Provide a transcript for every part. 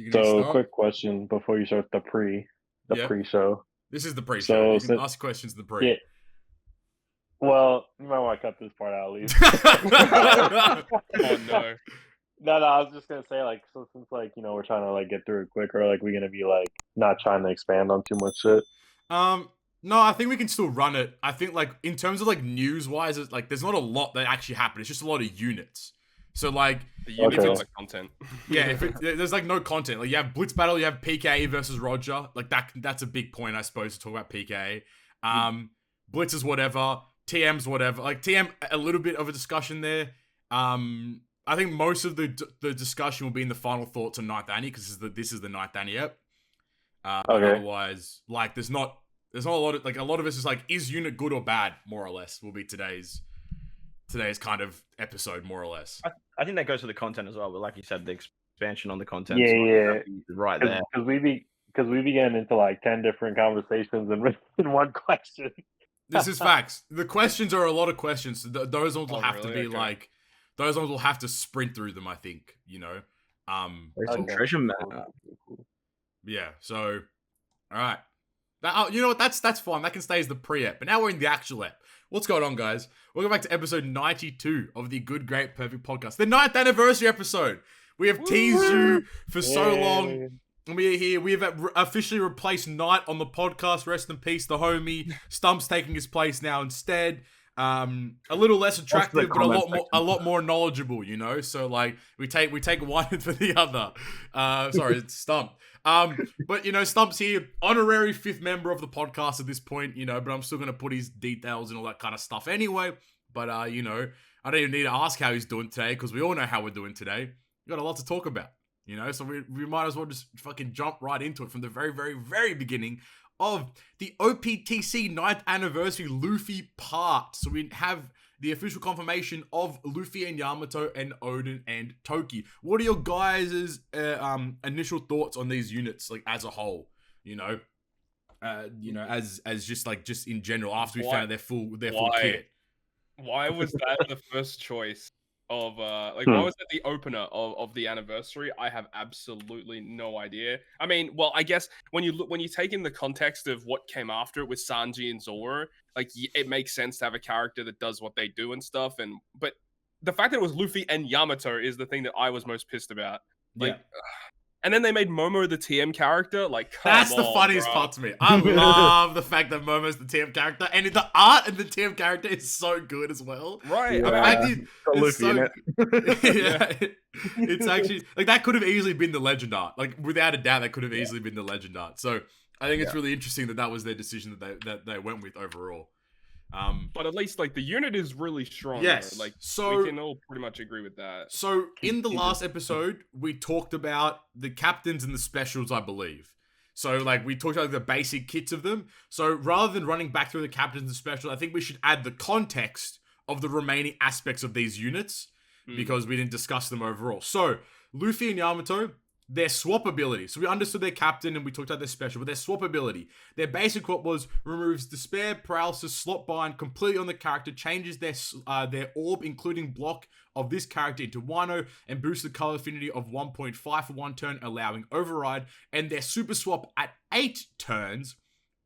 You can So, start. quick question before you start the Yeah. pre-show. This is the pre-show. So, You can since ask questions in the pre. yeah, well, you might want to cut this part out, at least. Oh no. No, I was just gonna say, like, so since, like, we're trying to like get through it quicker, like, we're gonna be like not trying to expand on too much shit. No, I think we can still run it. I think like in terms of like news wise, it's like there's not a lot that actually happened. It's just a lot of units. So like The units Okay. of the content. yeah, there's like no content. Like you have Blitz battle, you have PK versus Roger. Like that's a big point, I suppose, to talk about PK. Blitz is whatever. TM's whatever. Like TM, a little bit of a discussion there. I think most of the discussion will be in the final thoughts on Ninth Annie because this is the Ninth Annie ep. But Okay. otherwise, like there's not a lot of like a lot of us is like, is unit good or bad? More or less will be today's kind of episode, more or less. I think that goes to the content as well. But like you said, the expansion on the content. Yeah. Right there. Because we be getting into like 10 different conversations in one question. This is facts. The questions are a lot of questions. So those ones will Oh, have to really? be Okay. like, those ones will have to sprint through them. I think There's some Okay. treasure map. Yeah. So, all right. You know what? That's fine. That can stay as the pre-ep. But now we're in the actual ep. What's going on, guys? Welcome back to episode 92 of the Good, Great, Perfect podcast. The 9th anniversary episode. We have teased you for so long. And we are here. We have officially replaced Knight on the podcast. Rest in peace, the homie. Stump's taking his place now instead. A little less attractive, but a lot more knowledgeable. So like we take one for the other. Sorry, it's Stump. But Stump's here, honorary 5th member of the podcast at this point. But I'm still gonna put his details and all that kind of stuff anyway. But I don't even need to ask how he's doing today because we all know how we're doing today. We got a lot to talk about. So we might as well just fucking jump right into it from the very, very, very beginning of the OPTC 9th anniversary Luffy part. So we have the official confirmation of Luffy and Yamato and Oden and Toki. What are your guys' initial thoughts on these units, like as a whole? As just in general after we found their full kit. Why was that the first choice of why was that the opener of the anniversary? I have absolutely no idea. I mean, well, I guess when you take in the context of what came after it with Sanji and Zoro, like it makes sense to have a character that does what they do and stuff. But the fact that it was Luffy and Yamato is the thing that I was most pissed about. Like, and then they made Momo the TM character. Like, that's the funniest part to me. I love the fact that Momo's the TM character, and the art and the TM character is so good as well. Right. Yeah. I mean, it's Luffy in it. yeah, it's actually like that could have easily been the legend art. Like without a doubt, that could have easily been the legend art. So I think it's really interesting that was their decision that they went with overall. But at least like the unit is really strong. Yes. Though. Like So we can all pretty much agree with that. So in the last episode, we talked about the captains and the specials, I believe. So like we talked about the basic kits of them. So rather than running back through the captains and specials, I think we should add the context of the remaining aspects of these units because we didn't discuss them overall. So Luffy and Yamato, their swap ability. So we understood their captain and we talked about their special, but their swap ability. Their basic what was removes despair, paralysis, slot bind completely on the character, changes their orb, including block of this character into Wano, and boosts the color affinity of 1.5 for 1 turn, allowing override. And their super swap at 8 turns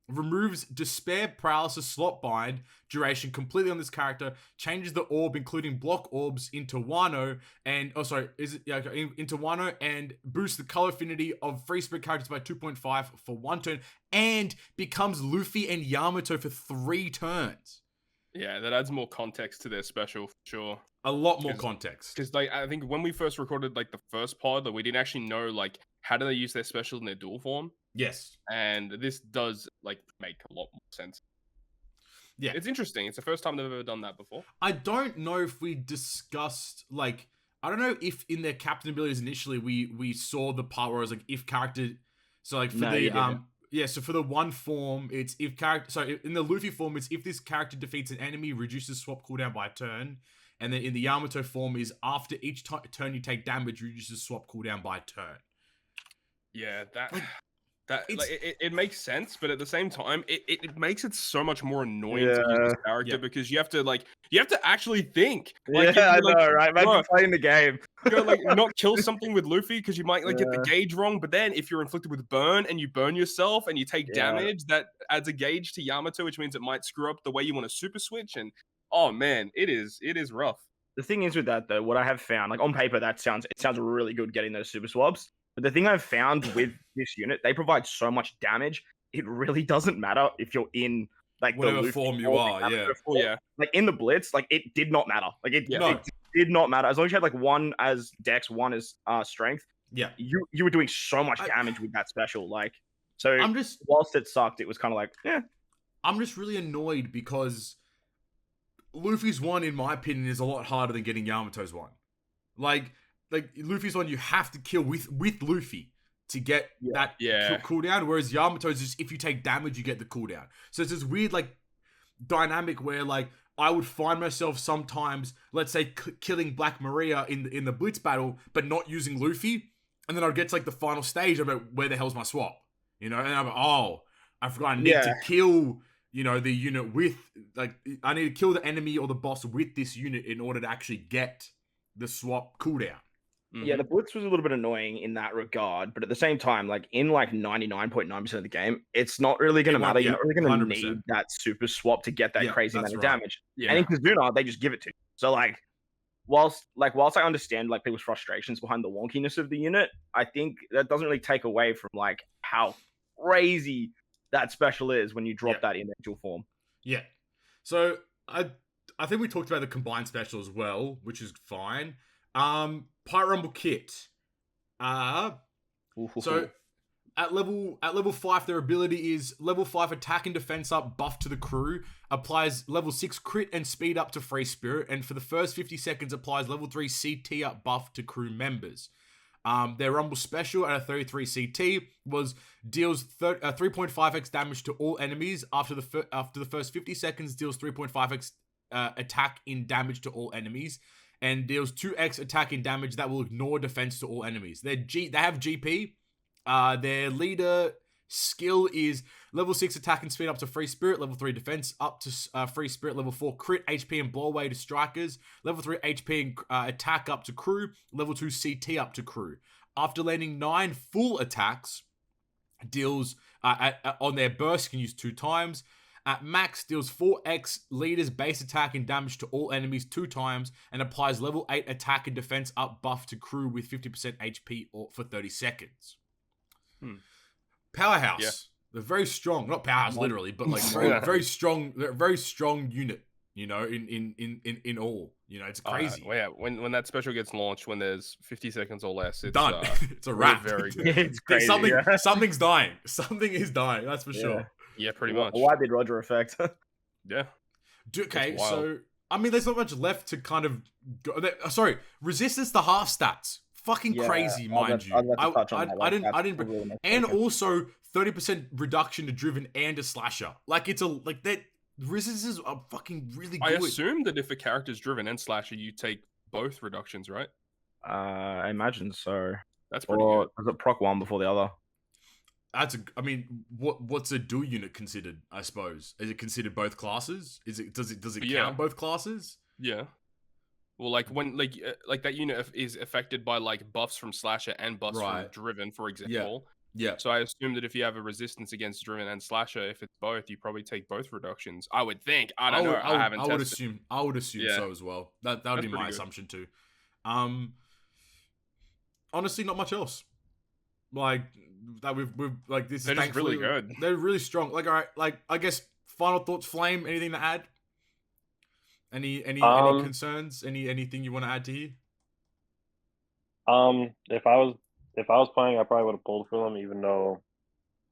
removes despair, paralysis, slot bind duration completely on this character, changes the orb, including block orbs, into Wano, and into Wano, and boosts the color affinity of free spirit characters by 2.5 for 1 turn, and becomes Luffy and Yamato for 3 turns. Yeah, that adds more context to their special for sure. A lot more context. Because like I think when we first recorded like the first pod, like, we didn't actually know like how do they use their special in their dual form. Yes. And this does like make a lot more sense. Yeah. It's interesting. It's the first time they've ever done that before. I don't know if we discussed like I don't know if in their captain abilities initially we saw the part where it was like if character so like for so for the one form it's if character in the Luffy form it's if this character defeats an enemy reduces swap cooldown by a turn, and then in the Yamato form is after each turn you take damage reduces swap cooldown by a turn. Yeah, that That It's- like it makes sense, but at the same time, it makes it so much more annoying to use this character Yeah. because you have to actually think. Yeah, Like, I like, know, right? Imagine bro, playing the game. you go like not kill something with Luffy because you might like get the gauge wrong, but then if you're inflicted with burn and you burn yourself and you take damage, that adds a gauge to Yamato, which means it might screw up the way you want to super switch. And oh man, it is rough. The thing is with that though, what I have found, like on paper, it sounds really good getting those super swaps. But the thing I've found with this unit, they provide so much damage. It really doesn't matter if you're in like whatever the Luffy form you or the are, yeah. Yamato Oh form. yeah, Like in the Blitz, like it did not matter. Like it No. did not matter. As long as you had like one as Dex, one as strength, Yeah. you were doing so much damage with that special. Like, so I'm just whilst it sucked, it was kind of like, I'm just really annoyed because Luffy's one, in my opinion, is a lot harder than getting Yamato's one. Like Luffy's one, you have to kill with Luffy to get that cooldown, whereas Yamato's just if you take damage, you get the cooldown. So it's this weird like dynamic where like I would find myself sometimes, let's say, killing Black Maria in the Blitz battle, but not using Luffy, and then I'd get to like the final stage. I'm like, where the hell's my swap? You know, and I'm like, oh, I forgot I need to kill, you know, the unit with like I need to kill the enemy or the boss with this unit in order to actually get the swap cooldown. Yeah, the Blitz was a little bit annoying in that regard, but at the same time, like in like 99.9% of the game, it's not really going to matter. You're not really going to need that super swap to get that crazy amount of damage. Yeah. And in Kizuna, they just give it to you. So like, whilst I understand like people's frustrations behind the wonkiness of the unit, I think that doesn't really take away from like how crazy that special is when you drop that in actual form. Yeah. So I think we talked about the combined special as well, which is fine. Pirate Rumble Kit. So at level 5, their ability is level 5 attack and defense up, buff to the crew, applies level 6 crit and speed up to Free Spirit, and for the first 50 seconds applies level 3 CT up buff to crew members. Their Rumble special at a 33 CT deals 3.5x damage to all enemies after the first 50 seconds, deals 3.5x attack in damage to all enemies, and deals 2x attack in damage that will ignore defense to all enemies. They have GP. Their leader skill is level 6 attack and speed up to Free Spirit, level 3 defense up to Free Spirit, level 4 crit, HP and blow away to strikers, level 3 HP and attack up to crew, level 2 CT up to crew. After landing 9 full attacks, deals on their burst can use 2 times. At max, deals 4x leader's base attack and damage to all enemies 2 times, and applies level 8 attack and defense up buff to crew with 50% HP for 30 seconds. Powerhouse. Yeah. They're very strong. Not powerhouse literally, but like very strong unit, you know, in all. You know, it's crazy. Yeah, when that special gets launched, when there's 50 seconds or less, it's done. It's a wrap. Very good. It's crazy. Something's dying. Something is dying, that's for sure. Yeah, pretty much. Why did Roger effect? Yeah. Okay, so I mean, there's not much left to kind of go. Sorry, resistance to half stats. Fucking crazy, mind you. I didn't. And also 30% reduction to driven and a slasher. Like it's like that. Resistances are fucking really good. I assume that if a character's driven and slasher, you take both reductions, right? I imagine so. That's pretty good. Is it proc one before the other? I mean, what's a dual unit considered? I suppose is it considered both classes? Does it count both classes? Yeah. Well, like when like that unit is affected by like buffs from slasher and buffs from driven, for example. Yeah. So I assume that if you have a resistance against driven and slasher, if it's both, you probably take both reductions. I would think. I don't know. I haven't tested. I would assume so as well. That would be my assumption too. Honestly, not much else. Like that we've like this. They're just really good. They're really strong. Like all right. Like I guess final thoughts. Flame. Anything to add? Any concerns? Anything you want to add to here? If I was playing, I probably would have pulled for them, even though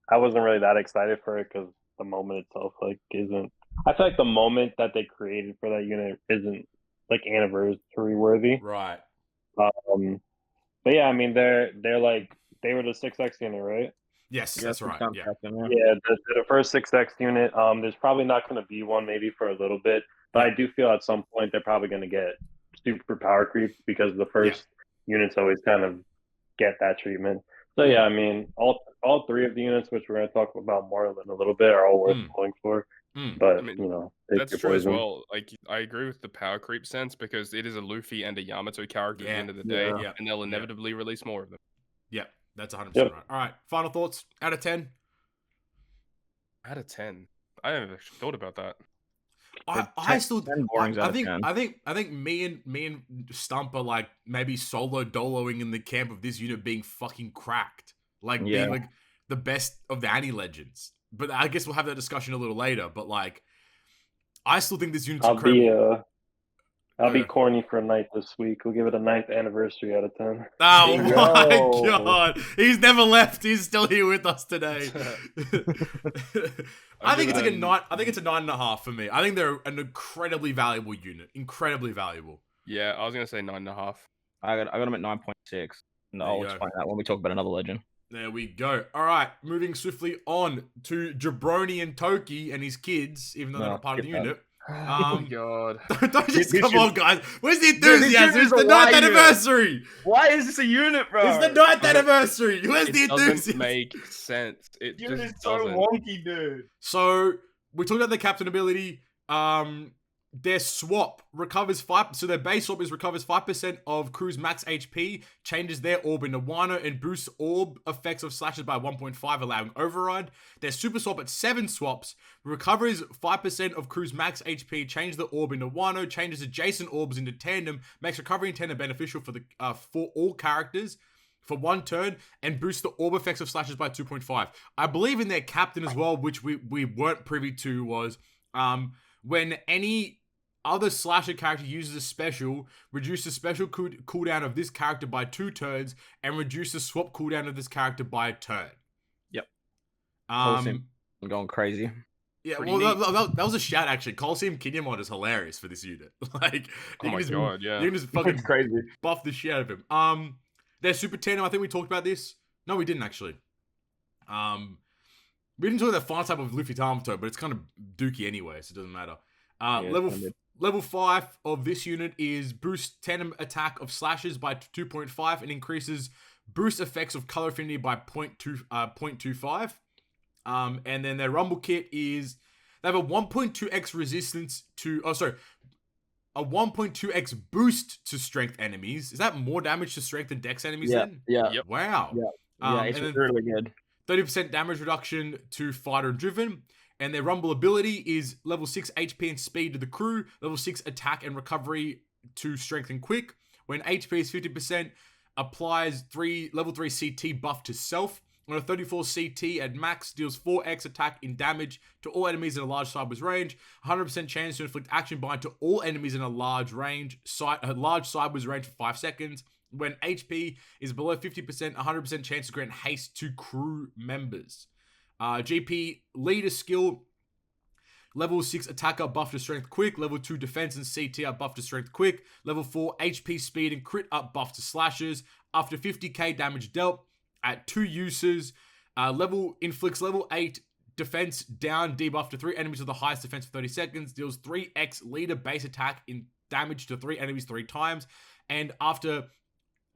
I wasn't really that excited for it because the moment itself like isn't. I feel like the moment that they created for that unit isn't like anniversary worthy. Right. But yeah, I mean they're like they were the 6X unit, right? Yes, that's right. Yeah. The first 6X unit. There's probably not going to be one maybe for a little bit. But I do feel at some point they're probably going to get super power creep because the first units always kind of get that treatment. So yeah, I mean, all three of the units, which we're going to talk about more in a little bit, are all worth pulling for. But I mean, you know, take that's your true as poison. well. Like, I agree with the power creep sense because it is a Luffy and a Yamato character at the end of the day, Yeah. and they'll inevitably release more of them. Yeah, that's 100% Yep. right. All right, final thoughts out of 10. Out of 10, I haven't actually thought about that. I still 10 borings out of 10. I think me and Stump are like maybe solo doloing in the camp of this unit being fucking cracked, like being like the best of the Annie legends. But I guess we'll have that discussion a little later. But like, I still think this unit's incredible. I'll be corny for a night this week. We'll give it a 9th anniversary out of 10. Oh my Yo. god, he's never left. He's still here with us today. I think it's like a 9. I think it's a 9.5 for me. I think they're an incredibly valuable unit. Incredibly valuable. Yeah, I was gonna say 9.5. I got them at 9.6. No, I'll explain that when we talk about another legend. There we go. All right, moving swiftly on to Jabroni and Toki and his kids, even though they're not part of the unit. Oh my god. Don't just This come on, guys. Where's the enthusiasm? It's the unit 9th is a anniversary. Why is this a unit, bro? It's the 9th anniversary. Where's the It doesn't enthusiasm? make sense. It Unit just is so doesn't. wonky, dude. So we talked about their captain ability. Their swap recovers 5. So their base swap recovers 5% of crew's max HP, changes their orb into Wano, and boosts orb effects of slashes by 1.5, allowing override. Their super swap at 7 swaps recovers 5% of crew's max HP, changes the orb into Wano, changes adjacent orbs into Tandem, makes recovery in Tandem beneficial for all characters for 1 turn, and boosts the orb effects of slashes by 2.5. I believe in their captain as well, which we weren't privy to, was when any other slasher character uses a special, reduce the special cooldown of this character by 2 turns, and reduce the swap cooldown of this character by a turn. Yep. I'm going crazy. Yeah, Pretty well, neat. that was a shout, actually. Coliseum Kinemon is hilarious for this unit. Like, Oh my god, yeah. you can just fucking crazy. buff the shit out of him. Their Super Tandem, I think we talked about this. No, we didn't, actually. We didn't talk about the final type of Luffy Yamato, but it's kind of dookie anyway, so it doesn't matter. Level 5 of this unit is boost tandem attack of slashes by 2.5 and increases boost effects of color affinity by 0.25. And then their rumble kit is they have a 1.2x resistance to a 1.2x boost to strength enemies. Is that more damage to strength than dex enemies then? Yeah. Yep. Wow. Yeah, it's really good. 30% damage reduction to fighter and driven. And their rumble ability is level 6 HP and speed to the crew, level 6 attack and recovery to strength and quick. When HP is 50%, applies level 3 CT buff to self. On a 34 CT at max, deals 4x attack in damage to all enemies in a large sideways range. 100% chance to inflict action bind to all enemies in a large sideways range for 5 seconds. When HP is below 50%, 100% chance to grant haste to crew members. GP leader skill, level 6 attacker buff to strength quick, level 2 defense and CT up buff to strength quick, level 4 HP speed and crit up buff to slashes. After 50k damage dealt at 2 uses, inflicts level 8 defense down debuff to 3 enemies with the highest defense for 30 seconds, deals 3x leader base attack in damage to 3 enemies 3 times, and after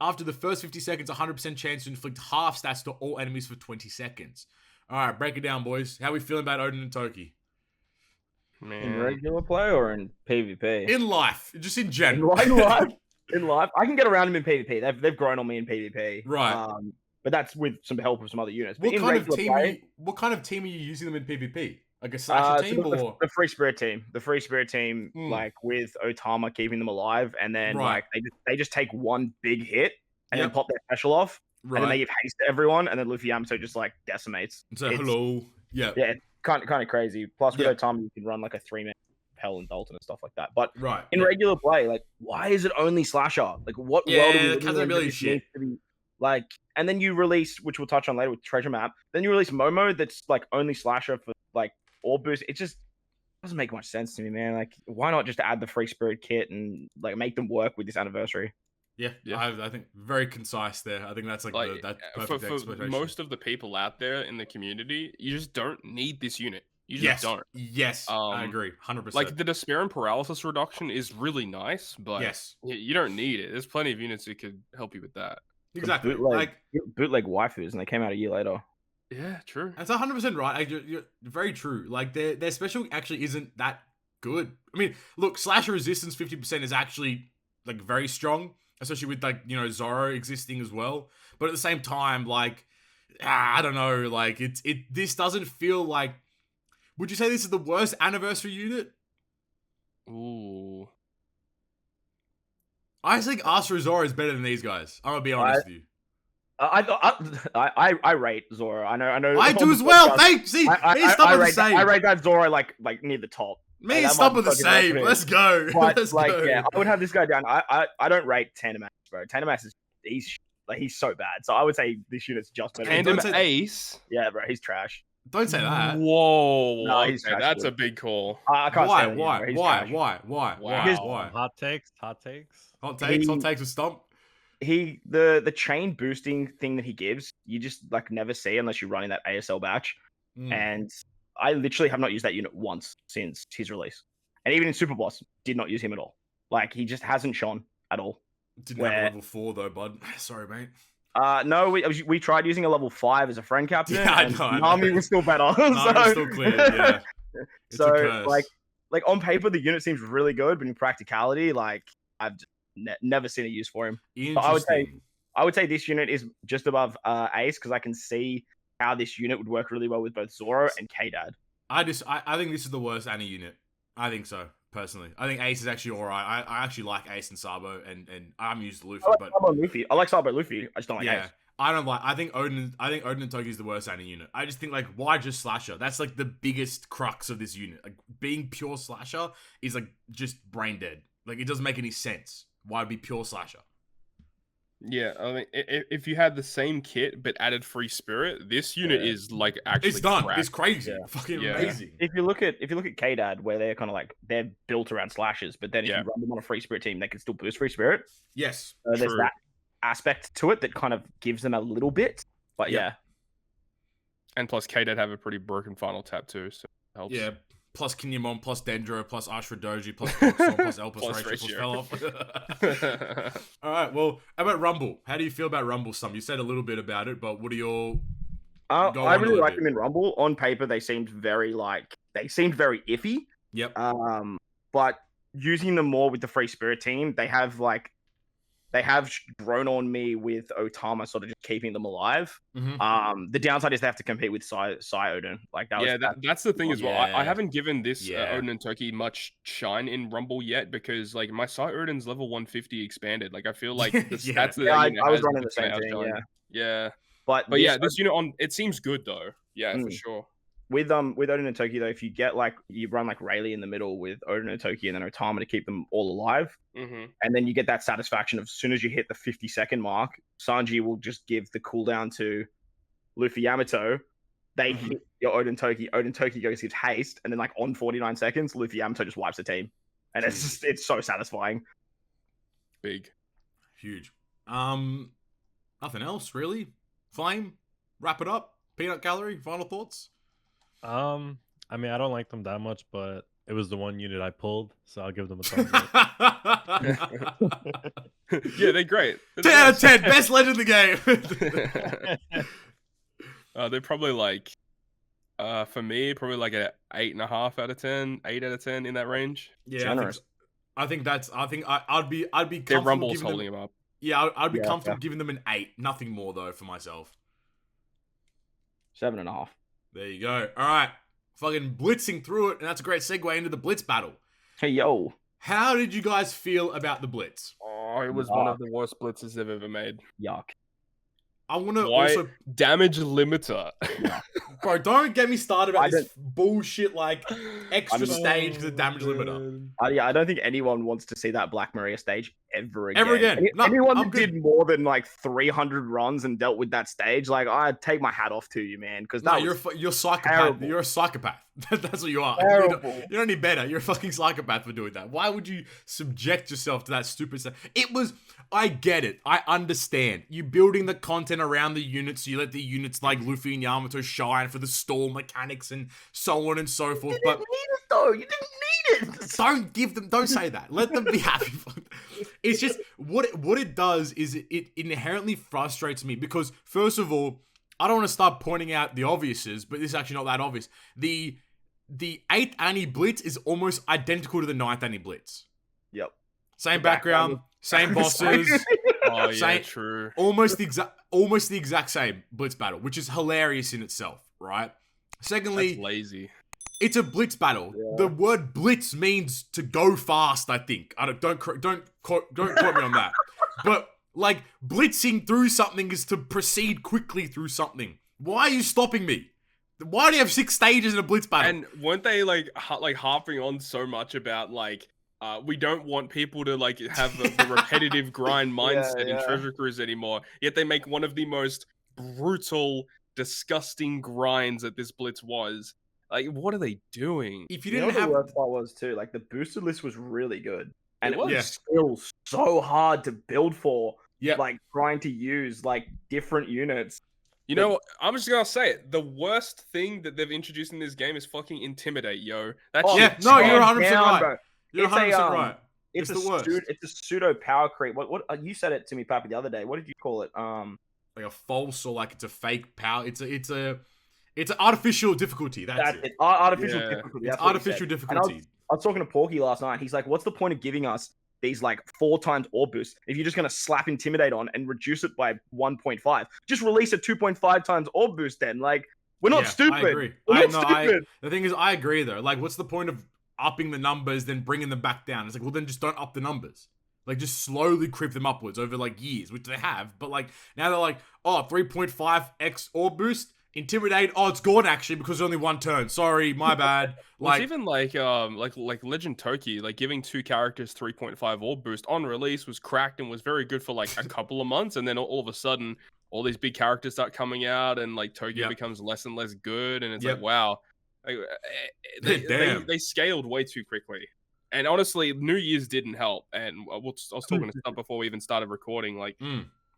the first 50 seconds, 100% chance to inflict half stats to all enemies for 20 seconds. All right, break it down, boys. How we feeling about Oden and Toki? Man. In regular play or in PvP? In life, just in general. In life, I can get around them in PvP. They've grown on me in PvP. Right. But that's with some help of some other units. What But kind of team are you using them in PvP? Like a slasher team or the Free Spirit team? The Free Spirit team, like with Otama keeping them alive, and then like they just take one big hit and then pop their special off, and then they give haste to everyone, and then Luffy Yamato just like decimates. So hello, yeah, kind of crazy. Plus with Otama, you can run like a 3-man Hell and Dalton and stuff like that. But right in regular play, like why is it only slasher? Like what world are we living in? Shit. Like, and then you release, which we'll touch on later with Treasure Map. Then you release Momo that's like only slasher for like orb boost. It just doesn't make much sense to me, man. Like, why not just add the Free Spirit kit and like make them work with this anniversary? Yeah. I think very concise there. I think that's like that perfect explanation. For most of the people out there in the community, you just don't need this unit. You just don't. Yes, I agree, 100%. Like the despair and paralysis reduction is really nice, but you don't need it. There's plenty of units that could help you with that. Exactly. Bootleg waifus, and they came out a year later. Yeah, true. That's 100% right. Like, you're very true. Like their special actually isn't that good. I mean, look, slasher resistance 50% is actually like very strong, especially with like Zoro existing as well. But at the same time, like I don't know, like this doesn't feel like. Would you say this is the worst anniversary unit? Ooh. I think Astro Zoro is better than these guys. I'm gonna be honest with you. I rate Zoro. I know. I do as well. Thanks. See, me and Stump are the same. I rate that Zoro like near the top. Me and Stump are the same. Let's go. But Let's go. yeah, I would have this guy down. I don't rate Tandem, bro. Tandem is he's so bad. So I would say this unit's just better. Tandem Ace. Yeah, bro, he's trash. Don't say that. Whoa. No, he's okay, that's a big call. I can't Why? stand him, Why? bro. He's Why? trash. Why? Wow. Hot takes. Hot takes with Stump. The chain boosting thing that he gives, you just like never see unless you're running that ASL batch. And I literally have not used that unit once since his release. And even in Super Boss, did not use him at all. Like he just hasn't shone at all. Didn't have a level 4 though, bud. Sorry, mate. No, we tried using a level 5 as a friend captain. Yeah, I and know. Nami was still better. Nami was still clear, yeah. It's a so curse. like on paper the unit seems really good, but in practicality, like I've just never seen a use for him. But I would say this unit is just above Ace because I can see how this unit would work really well with both Zoro and K-Dad. I think this is the worst Annie unit. I think so, personally. I think Ace is actually alright. I actually like Ace and Sabo, and I'm used to Luffy, I like Sabo Luffy. I just don't like Ace. I think Oden and Toki is the worst Annie unit. I just think like why just slasher? That's like the biggest crux of this unit. Like being pure slasher is like just brain dead. Like it doesn't make any sense. Why be pure slasher? Yeah, I mean, if you had the same kit but added free spirit, this unit is like actually it's done. cracked. It's crazy, fucking amazing. If you look at K-Dad, where they're kind of like they're built around slashes, but then if you run them on a free spirit team, they can still boost free spirit. Yes, there's that aspect to it that kind of gives them a little bit, but yeah. And plus, K-Dad have a pretty broken final tap too, so it helps. Yeah. Plus Kinemon, plus Dendro, plus Ashra Doji, plus Boxon, plus El, plus Rachel, plus Fell. All right, well, how about Rumble? How do you feel about Rumble, Stump? You said a little bit about it, but what are your... I really like them in Rumble. On paper, they seemed very iffy. Yep. But using them more with the Free Spirit team, they have grown on me with Otama sort of just keeping them alive. Mm-hmm. The downside is they have to compete with Sai Oden. Like that's the thing as well. Yeah. I haven't given this Oden and Toki much shine in Rumble yet because like my Sai Oden's level 150 expanded. Like I feel like the stats that I was running the same thing. Yeah. But yeah, this unit it seems good though. Yeah, for sure. With Oden and Toki though, if you get you run like Rayleigh in the middle with Oden and Toki and then Otama to keep them all alive, and then you get that satisfaction of as soon as you hit the 50-second mark, Sanji will just give the cooldown to Luffy Yamato. They hit your Oden Toki goes gives haste, and then like on 49 seconds, Luffy Yamato just wipes the team, and it's so satisfying. Big, huge. Nothing else really. Flame, wrap it up. Peanut gallery. Final thoughts. I mean, I don't like them that much, but it was the one unit I pulled, so I'll give them a thumbs up. Yeah, they're great. 10 out of 10, best legend in the game. They're probably like, for me, probably like a 8.5 out of 10, 8 out of 10 in that range. Yeah, I think I'd be comfortable. Their Rumble's holding them up. Yeah, I'd be comfortable giving them an 8. Nothing more though for myself. 7.5. There you go. All right. Fucking blitzing through it, and that's a great segue into the Blitz battle. Hey, yo. How did you guys feel about the Blitz? Oh, it was one of the worst blitzes they've ever made. Yuck. I want to also... Damage limiter. Bro, don't get me started about this bullshit, like, extra stage because of damage limiter. I don't think anyone wants to see that Black Maria stage ever again. Ever again. Anyone that did more than, like, 300 runs and dealt with that stage, like, I'd take my hat off to you, man. Because you're psychopath. Terrible. You're a psychopath. That's what you are. You don't need better. You're a fucking psychopath for doing that. Why would you subject yourself to that stupid stuff? I get it. I understand. You're building the content around the units, so you let the units like Luffy and Yamato shine for the stall mechanics and so on and so forth. You didn't need it, though. You didn't need it. Don't say that. Let them be happy. It's just, what it does is it inherently frustrates me because, first of all, I don't want to start pointing out the obviouses, but this is actually not that obvious. The 8th Annie Blitz is almost identical to the 9th Annie Blitz. Yep. Same background, same bosses. Oh yeah, Same- true. almost the exact same Blitz battle, which is hilarious in itself, right? Secondly, That's lazy. it's a Blitz battle. Yeah. The word Blitz means to go fast, I think. Don't quote me on that. But like blitzing through something is to proceed quickly through something. Why are you stopping me? Why do you have 6 stages in a Blitz battle? And weren't they like harping on so much about like we don't want people to like have the repetitive grind mindset in Treasure Cruise anymore. Yet they make one of the most brutal, disgusting grinds that this Blitz was. Like, what are they doing? If you You know didn't what have the worst part was too? Like the boosted list was really good, and It it was was. still so hard to build for. Yep. Like trying to use like different units. You know what? I'm just gonna say it. The worst thing that they've introduced in this game is fucking intimidate, yo. That Oh, yeah, shit no, you're sucks. 100% down, right. bro. You're It's a, 100% right. It's It's a the worst. it's a pseudo power creep. What you said it to me, Pappy, the other day. What did you call it? Like a false or like it's a fake power. It's an artificial difficulty. That's it. Artificial Yeah. difficulty. It's That's what he artificial said. And difficulty. I was talking to Porky last night. He's like, "What's the point of giving us these like 4 times orb boost if you're just gonna slap intimidate on and reduce it by 1.5? Just release a 2.5 times orb boost then. Like, we're not Yeah, stupid. I agree. We're not stupid. The thing is, I agree though. Like, what's the point of upping the numbers then bringing them back down? It's like, well, then just don't up the numbers. Like, just slowly creep them upwards over like years, which they have. But like now they're like, oh, 3.5x orb boost. Intimidate. Oh, it's gone actually because there's only 1 turn. Sorry, my bad. Well, Like, it's even like Legend Toki, like giving 2 characters 3.5 orb boost on release was cracked and was very good for like a couple of months, and then all of a sudden, all these big characters start coming out, and like Toki Yep. becomes less and less good, and it's Yep. like wow, Like, Damn. they scaled way too quickly. And honestly, New Year's didn't help. And I was talking to Stump before we even started recording. Like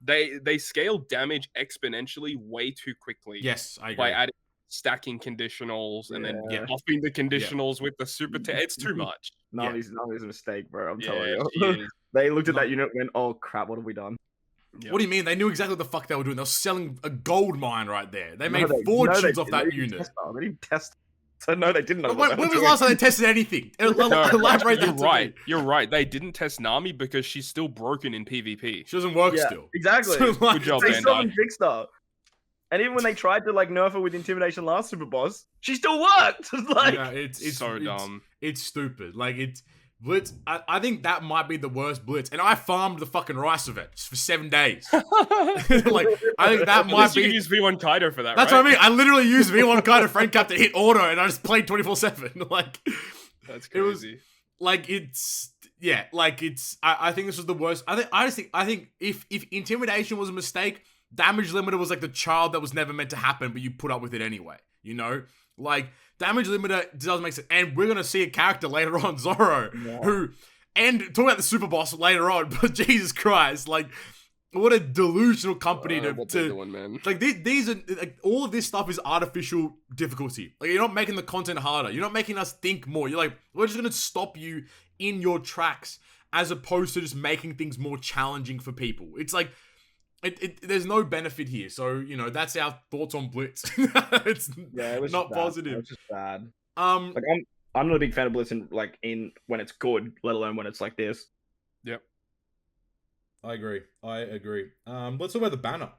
they scaled damage exponentially way too quickly. yes, I agree. By adding stacking conditionals and then Yeah. buffing the conditionals with the super. It's too much. Nami's a mistake, bro. I'm telling Yeah, you. she is. They looked at that unit and went, "Oh crap, what have we done?" Yeah. What do you mean? They knew exactly what the fuck they were doing. They were selling a gold mine right there. They No, made they- fortunes no, off they that didn't unit. test that. They didn't test. So no, they didn't know. When, what when they were was the doing. last time they tested anything? Elaborate You're that to right. me. You're right. They didn't test Nami because she's still broken in PvP. She doesn't work Yeah, still. exactly. So, like, Good job, They Bandai. still haven't fixed her. And even when they tried to like nerf her with intimidation last super boss, she still worked. Like, yeah, it's so dumb. It's stupid. Like it's Blitz. I think that might be the worst Blitz. And I farmed the fucking rice of it for 7 days. Like I think that At might least you be. can use V1 Kaido for that. That's right? what I mean. I literally used V1 kind of friend cap to hit auto, and I just played 24/7. Like That's it was- crazy. like it's yeah, like it's. I think this was the worst. I think if intimidation was a mistake, damage limiter was like the child that was never meant to happen, but you put up with it anyway. You know, like damage limiter doesn't make sense. And we're gonna see a character later on, Zoro, who and talk about the super boss later on. But Jesus Christ, like what a delusional company What they're to doing, man. like these are like all of this stuff is artificial difficulty. Like you're not making the content harder. You're not making us think more. You're like we're just gonna stop you in your tracks as opposed to just making things more challenging for people. It's like there's no benefit here. So you know that's our thoughts on Blitz. It's yeah, it was not just bad. positive. It was just bad. Like Like I'm not a big fan of Blitz in when it's good, let alone when it's like this. Yep. I agree. Let's talk about the banner.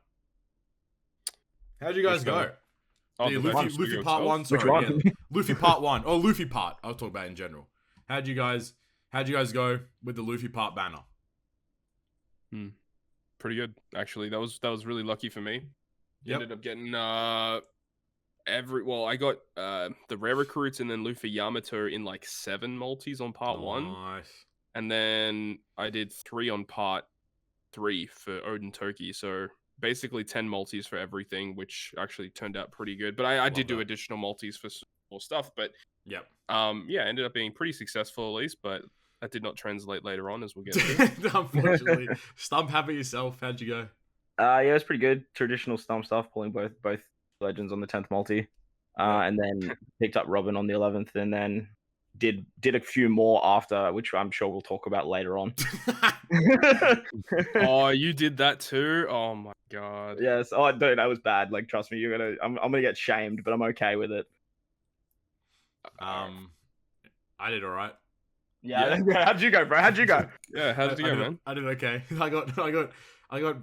How'd you guys Which go? banner? Oh, The the banner Luffy studio part itself? 1, Which sorry. one? Yeah. Luffy part 1. Oh, Luffy part. I'll talk about it in general. How'd you guys go with the Luffy part banner? Pretty good, actually. That was really lucky for me. Yep. Ended up getting I got the rare recruits and then Luffy Yamato in like 7 multis on part 1. Nice. And then I did 3 on part 3 for Oden Toki. So basically 10 multis for everything, which actually turned out pretty good. But I did do that. additional multis for more stuff. But Yep. ended up being pretty successful at least. But that did not translate later on, as we'll get to. Unfortunately. Stump, how about yourself? How'd you go? Yeah, it was pretty good. Traditional Stump stuff, pulling both legends on the 10th multi. And then picked up Robin on the 11th, and then did a few more after, which I'm sure we'll talk about later on. Oh, you did that too? Oh my god. Yes. Oh, dude, that was bad. Like, trust me, I'm gonna get shamed, but I'm okay with it. I did all right. Yeah. How'd you go, bro? How'd you go? Yeah, how did you go, man? I did okay. I got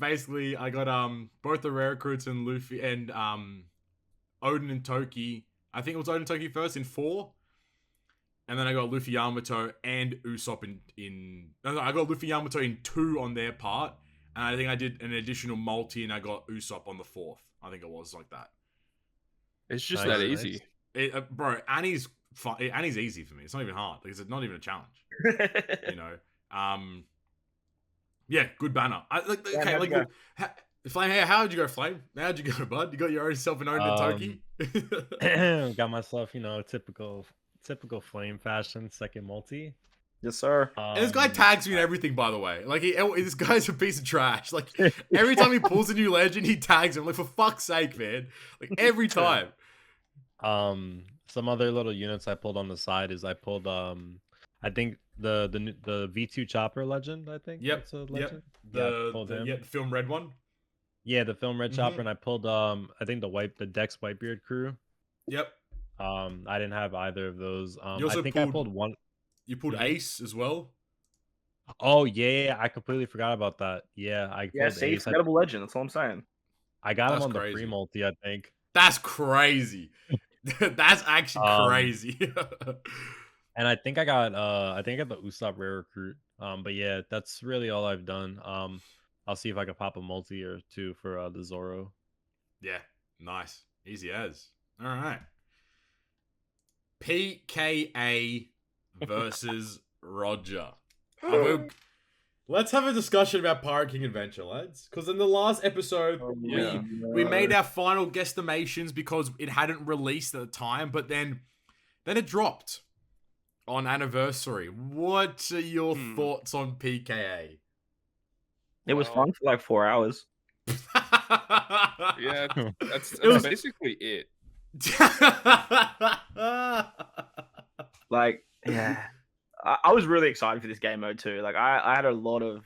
both the rare recruits and Luffy and Oden and Toki. I think it was Oden and Toki first in 4. And then I got Luffy Yamato and Usopp I got Luffy Yamato in 2 on their part. And I think I did an additional multi and I got Usopp on the 4th. I think it was like that. It's just Nice, that nice. easy. Bro, Annie's fun. Annie's easy for me. It's not even hard. Like, it's not even a challenge. You know. Yeah, good banner. Flame, how'd you go, Flame? How'd you go, bud? You got your own self an Oden Toki? Got myself, typical Flame fashion, second multi. Yes, sir. And this guy tags me in everything, by the way. Like, this guy's a piece of trash. Like, every time he pulls a new legend, he tags him. Like, for fuck's sake, man. Like, every time. Some other little units I pulled on the side is I pulled I think the V2 Chopper legend. I think. Yep. That's a legend. The film red one. Yeah, the film red chopper, and I pulled I think the Dex Whitebeard crew. Yep. I didn't have either of those. You also I think I pulled one. You pulled Ace as well. Oh yeah, I completely forgot about that. Yeah, See, forgettable legend. That's all I'm saying. I got him That's on crazy. the free multi, I think. That's crazy. That's actually crazy. And I think I got the Usopp rare recruit. But yeah, that's really all I've done. I'll see if I can pop a multi or 2 for the Zoro. Yeah, nice. Easy as. All right. PKA versus Roger. Let's have a discussion about Pirate King Adventure, lads. Because in the last episode, we made our final guesstimations because it hadn't released at the time, but then it dropped on anniversary. What are your thoughts on PKA? It was fun for like 4 hours. Yeah, that's basically it. Like, yeah, I was really excited for this game mode too. Like, I had a lot of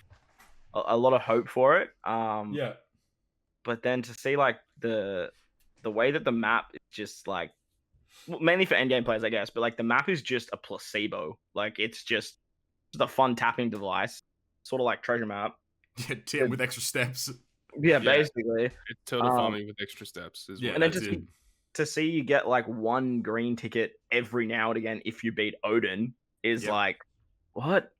hope for it. Yeah. But then to see like the way that the map is just like, mainly for endgame players, I guess, but like the map is just a placebo. Like, it's just a fun tapping device, sort of like treasure map. Yeah, with extra steps. Yeah, basically. It's total farming with extra steps. Yeah, and then to see you get like 1 green ticket every now and again if you beat Oden is like, what?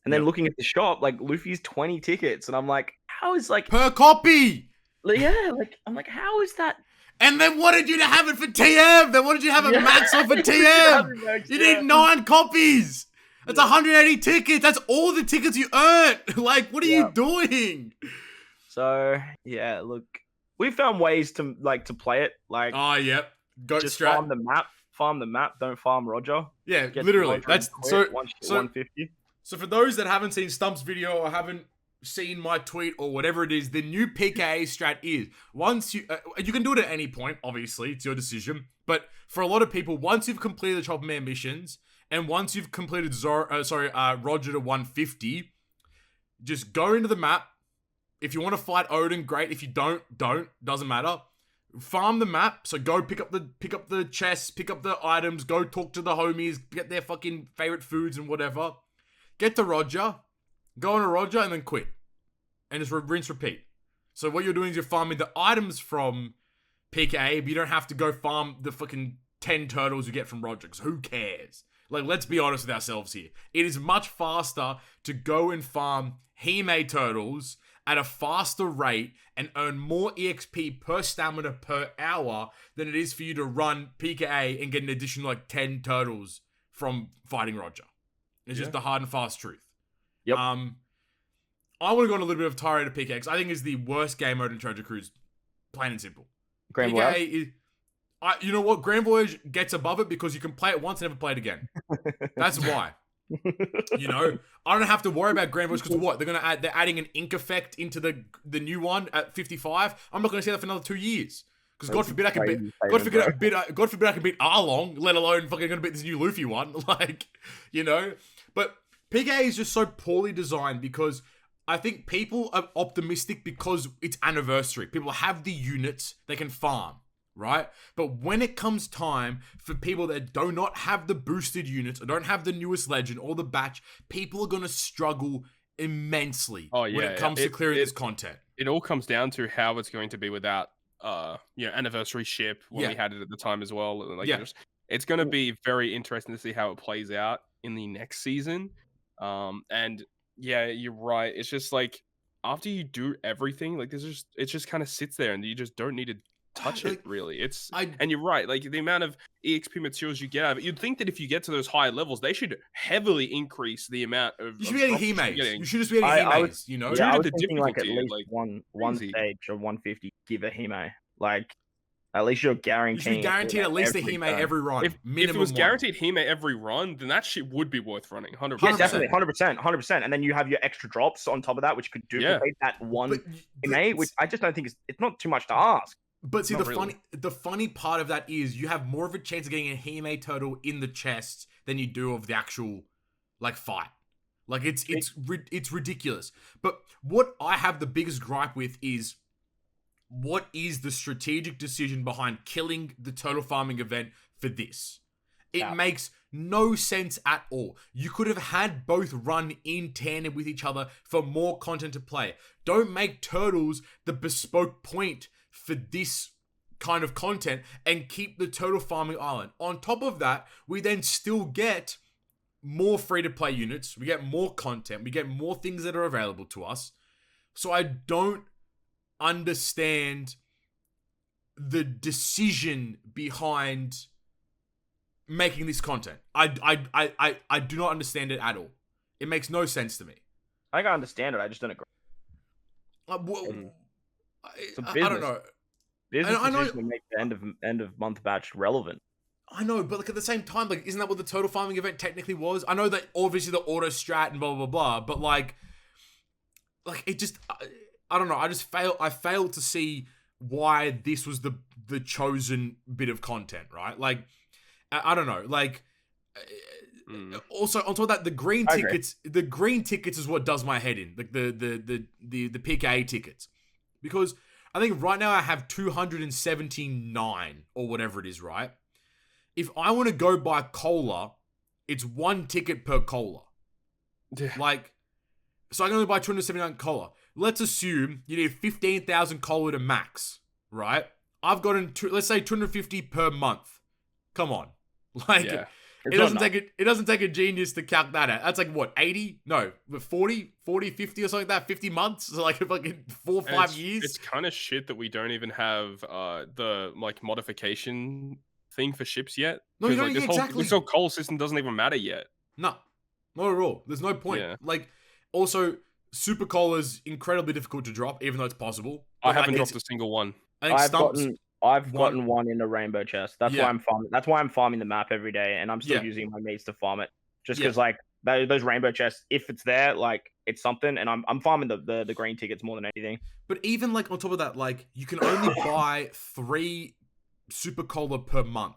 And then looking at the shop, like Luffy's 20 tickets, and I'm like, how is like per copy? Yeah, like I'm like, how is that? And then wanted you to have it for TM. They wanted you to have a max on for TM. You need 9 copies. That's 180 tickets. That's all the tickets you earned. Like, what are you doing? So yeah, look, we found ways to play it. Like, oh yep, go just strat. farm the map. Don't farm Roger. Yeah, literally. That's so 150. So for those that haven't seen Stump's video or haven't seen my tweet or whatever it is, the new PKA strat is once you can do it at any point. Obviously, it's your decision. But for a lot of people, once you've completed the Chopper Man missions and once you've completed Roger to 150, just go into the map. If you want to fight Oden, great. If you don't, doesn't matter. Farm the map. So go pick up the chests, pick up the items, go talk to the homies, get their fucking favorite foods and whatever. Get to Roger, go on to Roger, and then quit. And just rinse, repeat. So what you're doing is you're farming the items from PKA, but you don't have to go farm the fucking 10 turtles you get from Roger, because who cares? Like, let's be honest with ourselves here. It is much faster to go and farm He-Made turtles at a faster rate and earn more EXP per stamina per hour than it is for you to run PKA and get an additional like 10 turtles from fighting Roger. It's just the hard and fast truth. Yep. I want to go on a little bit of tirade of PKA because I think it's the worst game mode in Treasure Cruise, plain and simple. Grand PKA Voyage? is, you know what? Grand Voyage gets above it because you can play it once and never play it again. That's why. You know, I don't have to worry about Grand Voyage because what? They're adding an ink effect into the new one at 55. I'm not going to see that for another 2 years Because God forbid I can beat, God forbid I can beat Arlong, let alone fucking gonna beat this new Luffy one. Like, you know. But PKA is just so poorly designed because I think people are optimistic because it's anniversary. People have the units they can farm, right? But when it comes time for people that do not have the boosted units or don't have the newest legend or the batch, people are gonna struggle immensely when it comes to clearing this content. It all comes down to how it's going to be without anniversary ship when we had it at the time as well. Like it's going to be very interesting to see how it plays out in the next season. And yeah, you're right. It's just like after you do everything, like it just kind of sits there and you just don't need to touch it really. And you're right, like the amount of EXP materials you get out of it, you'd think that if you get to those higher levels, they should heavily increase the amount of. You should be getting Himeis. You should just be getting Himeis, you know? Yeah, I was thinking like at least one stage of 150 give a Hime. Like at least you're guaranteed. You should be guaranteed at least a Hime every run. If it was guaranteed Hime every run, then that shit would be worth running. 100%. Yeah, definitely, 100%. And then you have your extra drops on top of that, which could duplicate that one Hime, which I just don't think it's not too much to ask. But see, the funny part of that is you have more of a chance of getting a Hime turtle in the chest than you do of the actual like fight. Like it's ridiculous. But what I have the biggest gripe with is what is the strategic decision behind killing the turtle farming event for this? It makes no sense at all. You could have had both run in tandem with each other for more content to play. Don't make turtles the bespoke point for this kind of content and keep the turtle farming island. On top of that, we then still get more free-to-play units. We get more content. We get more things that are available to us. So I don't understand the decision behind making this content. I do not understand it at all. It makes no sense to me. I can understand it. I just don't agree. I don't know. Business decision to make the end of month batch relevant. I know, but like at the same time, like isn't that what the total farming event technically was? I know that obviously the auto strat and blah blah blah, but like it just I don't know. I failed to see why this was the chosen bit of content, right? Like I don't know, like. Also, on top of that, the green tickets is what does my head in, like the PKA tickets, because I think right now I have 279 or whatever it is, right? If I want to go buy cola, it's one ticket per cola. Yeah. Like, so I can only buy 279 cola. Let's assume you need 15,000 cola to max, right? I've gotten let's say 250 per month. Come on, like. Yeah. It doesn't take a genius to calc that out. That's like what, 80? No, 40, 50 or something like that. 50 months? So like fucking 4 or 5 years. It's kind of shit that we don't even have the like modification thing for ships yet. No, like, this whole coal system doesn't even matter yet. No, not at all. There's no point. Yeah. Like, also, Super Cola's incredibly difficult to drop, even though it's possible. I haven't dropped a single one. I've gotten one in a rainbow chest. That's why I'm farming. That's why I'm farming the map every day, and I'm still using my mates to farm it. Just because, like those rainbow chests, if it's there, like it's something, and I'm farming the green tickets more than anything. But even like on top of that, like you can only buy 3 Super Cola per month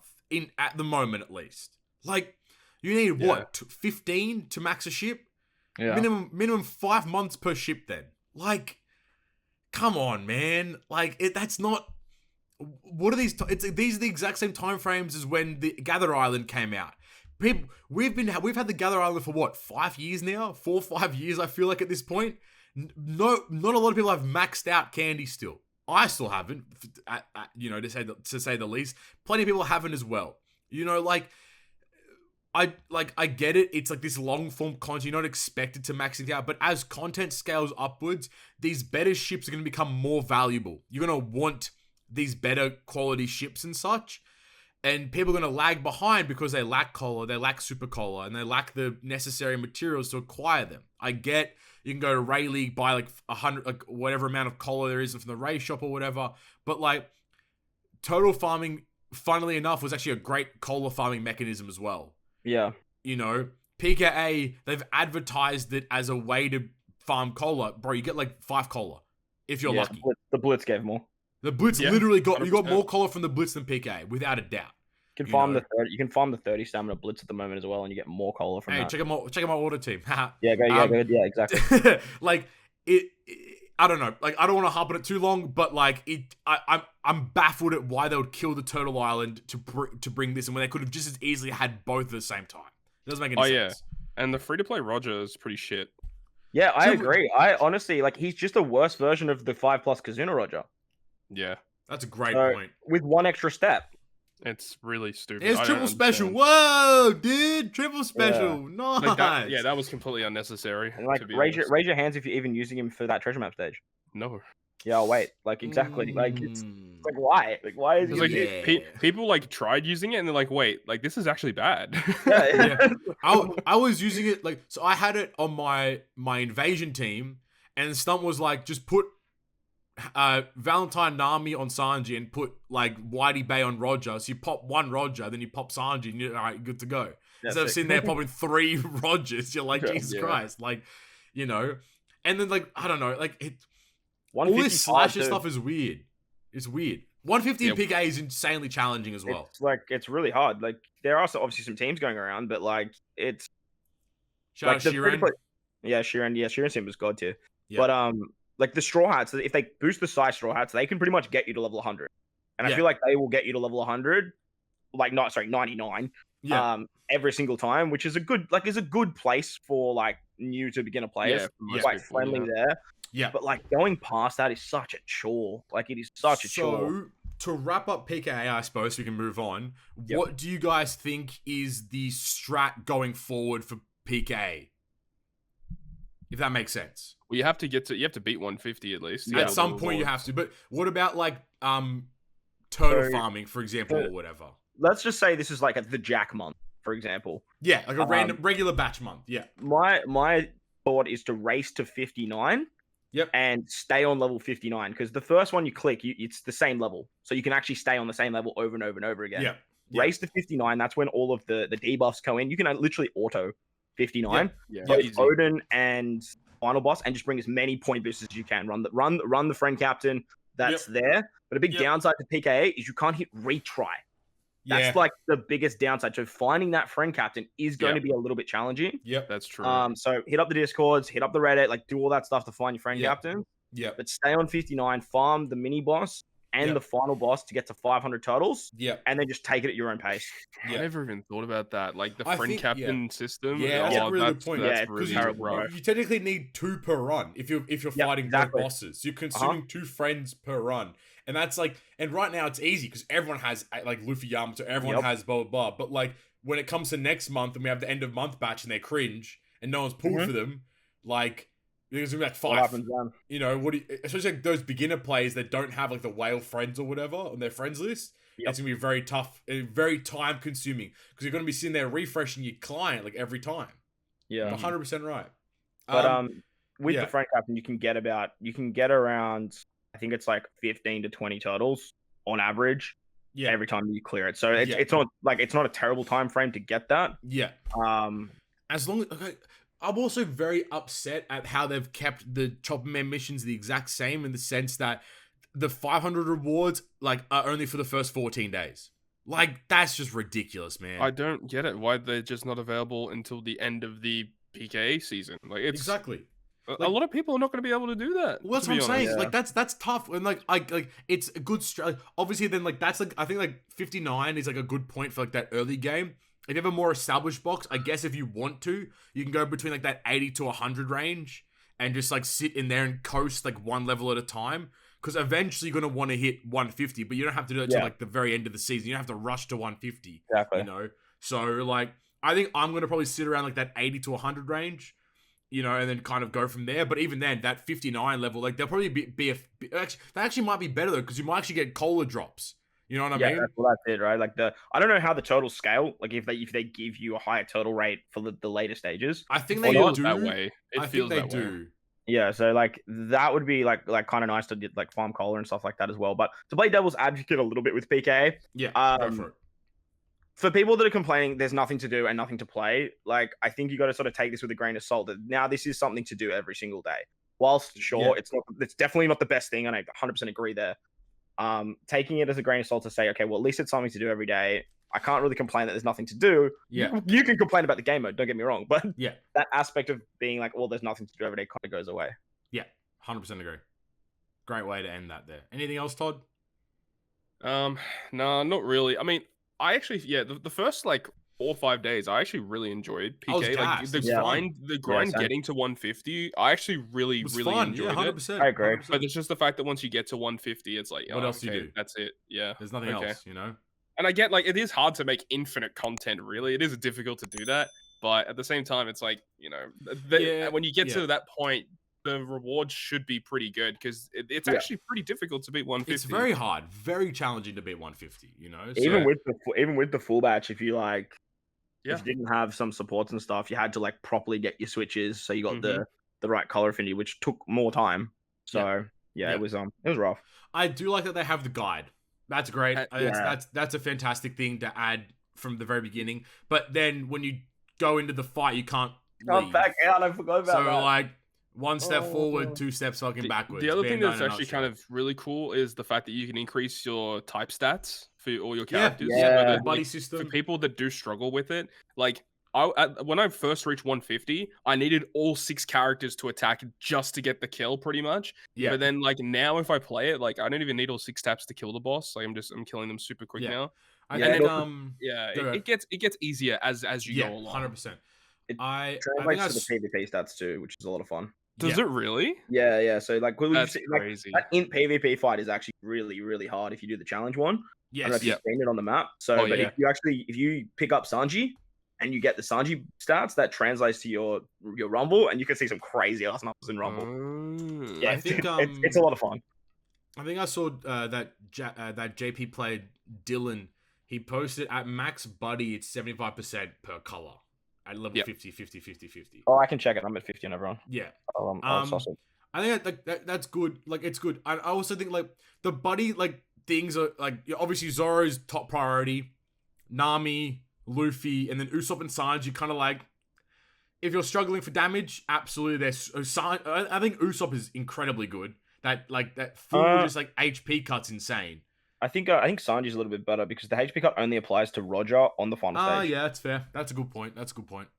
at the moment, at least. Like you need what 15 to max a ship. Yeah. Minimum 5 months per ship. Then, like, come on, man. Like that's not. What are these? These are the exact same time frames as when the Gather Island came out. We've had the Gather Island for what, 5 years now? 4 or 5 years, I feel like at this point. No, not a lot of people have maxed out candy still. I still haven't, to say the least. Plenty of people haven't as well. You know, I get it. It's like this long form content. You're not expected to max it out, but as content scales upwards, these better ships are going to become more valuable. You're going to want these better quality ships and such, and people are going to lag behind because they lack cola, they lack super cola, and they lack the necessary materials to acquire them. I get you can go to Ray League, buy like 100, like whatever amount of cola there is from the Ray shop or whatever, but like total farming, funnily enough, was actually a great cola farming mechanism as well. Yeah. You know, PKA, they've advertised it as a way to farm cola. Bro, you get like 5 cola if you're lucky. The Blitz gave more. The Blitz Yeah, literally got you got 100%. more color from the Blitz than PK, without a doubt. You can You farm know. the 30. You can farm the 30 stamina blitz at the moment as well, and you get more cola from Hey, that. check out my order team. Yeah, go. Yeah, good. Yeah, exactly. Like I don't know. Like I don't want to harp on it too long, but like I'm baffled at why they would kill the Turtle Island to bring this, and when they could have just as easily had both at the same time. It doesn't make any sense. Yeah, and the free to play Roger is pretty shit. Yeah, I agree. I honestly like he's just a worse version of the 5+ Kizuna Roger. Yeah, That's a great So, point. with one extra step. it's really stupid. It's I triple don't special. understand. Whoa, dude! Triple special. Nice. Like that was completely unnecessary. And like to be raise honest. your hands if you're even using him for that treasure map stage. No, Yeah, I'll wait. Like exactly. Like it's like why? Like why is it's he? like Yeah. people like tried using it and they're like, wait, like this is actually bad. Yeah. I was using it like so. I had it on my invasion team, and Stump was like, just put Valentine Nami on Sanji and put like Whitey Bay on Roger. So you pop one Roger, then you pop Sanji, and you're all right, good to go. Instead of sitting there popping 3 Rogers, you're like, Jesus Christ, like, you know. And then like I don't know, like it. All this slasher stuff is weird. It's weird. 150 in PK is insanely challenging as well. It's like it's really hard. Like there are obviously some teams going around, but like it's Shout like out the Shiren. yeah, Shiren team was god tier. Yeah. But like the straw hats, if they boost the size straw hats, they can pretty much get you to level 100. And I feel like they will get you to level 100, like 99. Yeah. Every single time, which is a good place for like new to beginner players. most Quite people, friendly there. Yeah. But like going past that is such a chore. Like it is such a chore. To wrap up PKA, I suppose we can move on. Yep. What do you guys think is the strat going forward for PKA? If that makes sense. Well, you have to beat 150 at least. At some point you have to. But what about like turtle farming, for example, or whatever? Let's just say this is like the Jack month, for example. Yeah, like a random regular batch month. Yeah. My thought is to race to 59. Yep. And stay on level 59 because the first one you click, it's the same level, so you can actually stay on the same level over and over and over again. Yeah. Race to 59. That's when all of the debuffs go in. You can literally auto 59. Yeah. Go Easy. Oden and final boss, and just bring as many point boosters as you can. Run the friend captain that's there. But a big downside to PKA is you can't hit retry. That's like the biggest downside. So finding that friend captain is going to be a little bit challenging. Yep, that's true. So hit up the Discords, hit up the Reddit, like do all that stuff to find your friend captain. Yeah. But stay on 59, farm the mini boss and the final boss to get to 500 totals. Yeah. And then just take it at your own pace. I never even thought about that. Like the I friend think- captain system. Yeah, that's a really good point. That's Because really terrible, rough. bro. you technically need 2 per run if you're fighting both bosses. You're consuming 2 friends per run. And that's like, and right now it's easy because everyone has like Luffy Yamato, everyone has blah, blah, blah. But like when it comes to next month and we have the end of month batch and they cringe and no one's pulled for them, like there's gonna be like 5. What happens then? You know, especially like those beginner players that don't have like the whale friends or whatever on their friends list. It's gonna be very tough and very time consuming because you're gonna be sitting there refreshing your client like every time. Yeah. 100% right. But with the friend captain, you can get around, I think it's like 15 to 20 turtles on average. Yeah. Every time you clear it. So it's not a terrible time frame to get that. Yeah. As long as I'm also very upset at how they've kept the Chopper Man missions the exact same in the sense that the 500 rewards like are only for the first 14 days. Like that's just ridiculous, man. I don't get it. Why they're just not available until the end of the PKA season? Like it's exactly. A lot of people are not going to be able to do that. Well, that's what I'm saying. Yeah. Like that's tough, and like it's a good obviously, then like that's like I think like 59 is like a good point for like that early game. If you have a more established box, I guess if you want to, you can go between like that 80 to 100 range and just like sit in there and coast like one level at a time. Because eventually you're gonna want to hit 150, but you don't have to do it till like the very end of the season. You don't have to rush to 150. Exactly. You know, so like I think I'm gonna probably sit around like that 80 to 100 range. You know, and then kind of go from there. But even then, that 59 level, like they'll probably be that actually might be better though, because you might actually get cola drops. You know what I mean? Yeah, that's it, right? Like I don't know how the turtles scale. Like if they give you a higher turtle rate for the later stages. I think they do that way. I think they do. Yeah, so like that would be like kind of nice to like farm cola and stuff like that as well. But to play devil's advocate a little bit with PK, go for it. For people that are complaining there's nothing to do and nothing to play, like I think you got to sort of take this with a grain of salt. That now this is something to do every single day. Whilst sure, it's definitely not the best thing, and I 100% agree there. taking it as a grain of salt to say, okay, well, at least it's something to do every day. I can't really complain that there's nothing to do. Yeah. You can complain about the game mode, don't get me wrong, but Yeah. that aspect of being like, well, there's nothing to do every day kind of goes away. Yeah. 100% agree. Great way to end that there. Anything else, Todd? No, not really. I mean, I actually, the first like 4 or 5 days, I actually really enjoyed I was PK. Like gassed. the It was fun. grind, same. getting to 150, I actually really, It was really fun. enjoyed Yeah, it. 100%. I agree. 100%. But it's just the fact that once you get to 150, it's like, What else do you okay, do? that's it. Yeah. There's nothing Okay. else, you know? And I get like it is hard to make infinite content. Really, it is difficult to do that. But at the same time, it's like Yeah, when you get yeah. to that point, the rewards should be pretty good because it's Yeah. actually pretty difficult to beat 150. It's very hard, very challenging to beat 150, you know? So, Even with the full batch, if you like, Yeah. if you didn't have some supports and stuff, you had to like properly get your switches, so you got Mhm. the right color affinity, which took more time. So Yeah. it was rough. I do like that they have the guide. That's great. Yeah. That's a fantastic thing to add from the very beginning. But then when you go into the fight, you can't leave. back out. I forgot about So that. like 1 step Oh. forward, 2 steps fucking backwards. The other thing Bandai that's in a actually nutshell. kind of really cool is the fact that you can increase your type stats for all your Yeah, characters. yeah. whether, buddy like, system. for people that do struggle with it, like when I first reached 150, I needed all 6 characters to attack just to get the kill, pretty much. Yeah. But then, like now, if I play it, like I don't even need all 6 taps to kill the boss. Like I'm killing them super quick Yeah. now. I Yeah, think it go ahead. It gets easier as you yeah, go along. 100%. It I think translates to the PvP stats too, which is a lot of fun. Does it really? Yeah. So like, That's like crazy. that int PvP fight is actually really, really hard if you do the challenge one. I don't know Yes. if you've seen it on the map. So, Oh, but yeah. if you pick up Sanji and you get the Sanji stats, that translates to your Rumble, and you can see some crazy ass numbers in Rumble. Mm. Yeah, I think, it's a lot of fun. I think I saw that JP played Dylan. He posted at max buddy, it's 75% per color at level Yep. 50, 50, 50, 50. Oh, I can check it. I'm at 50 on everyone. Yeah. I'll sauce it. I think that's good. Like, it's good. I also think, like, the buddy, like, things are, like, obviously Zoro's top priority. Nami, Luffy, and then Usopp and Sanji kind of, like, if you're struggling for damage, absolutely. I think Usopp is incredibly good. That full just, like, HP cut's insane. I think Sanji's a little bit better because the HP cut only applies to Roger on the final stage. Yeah, that's fair. That's a good point.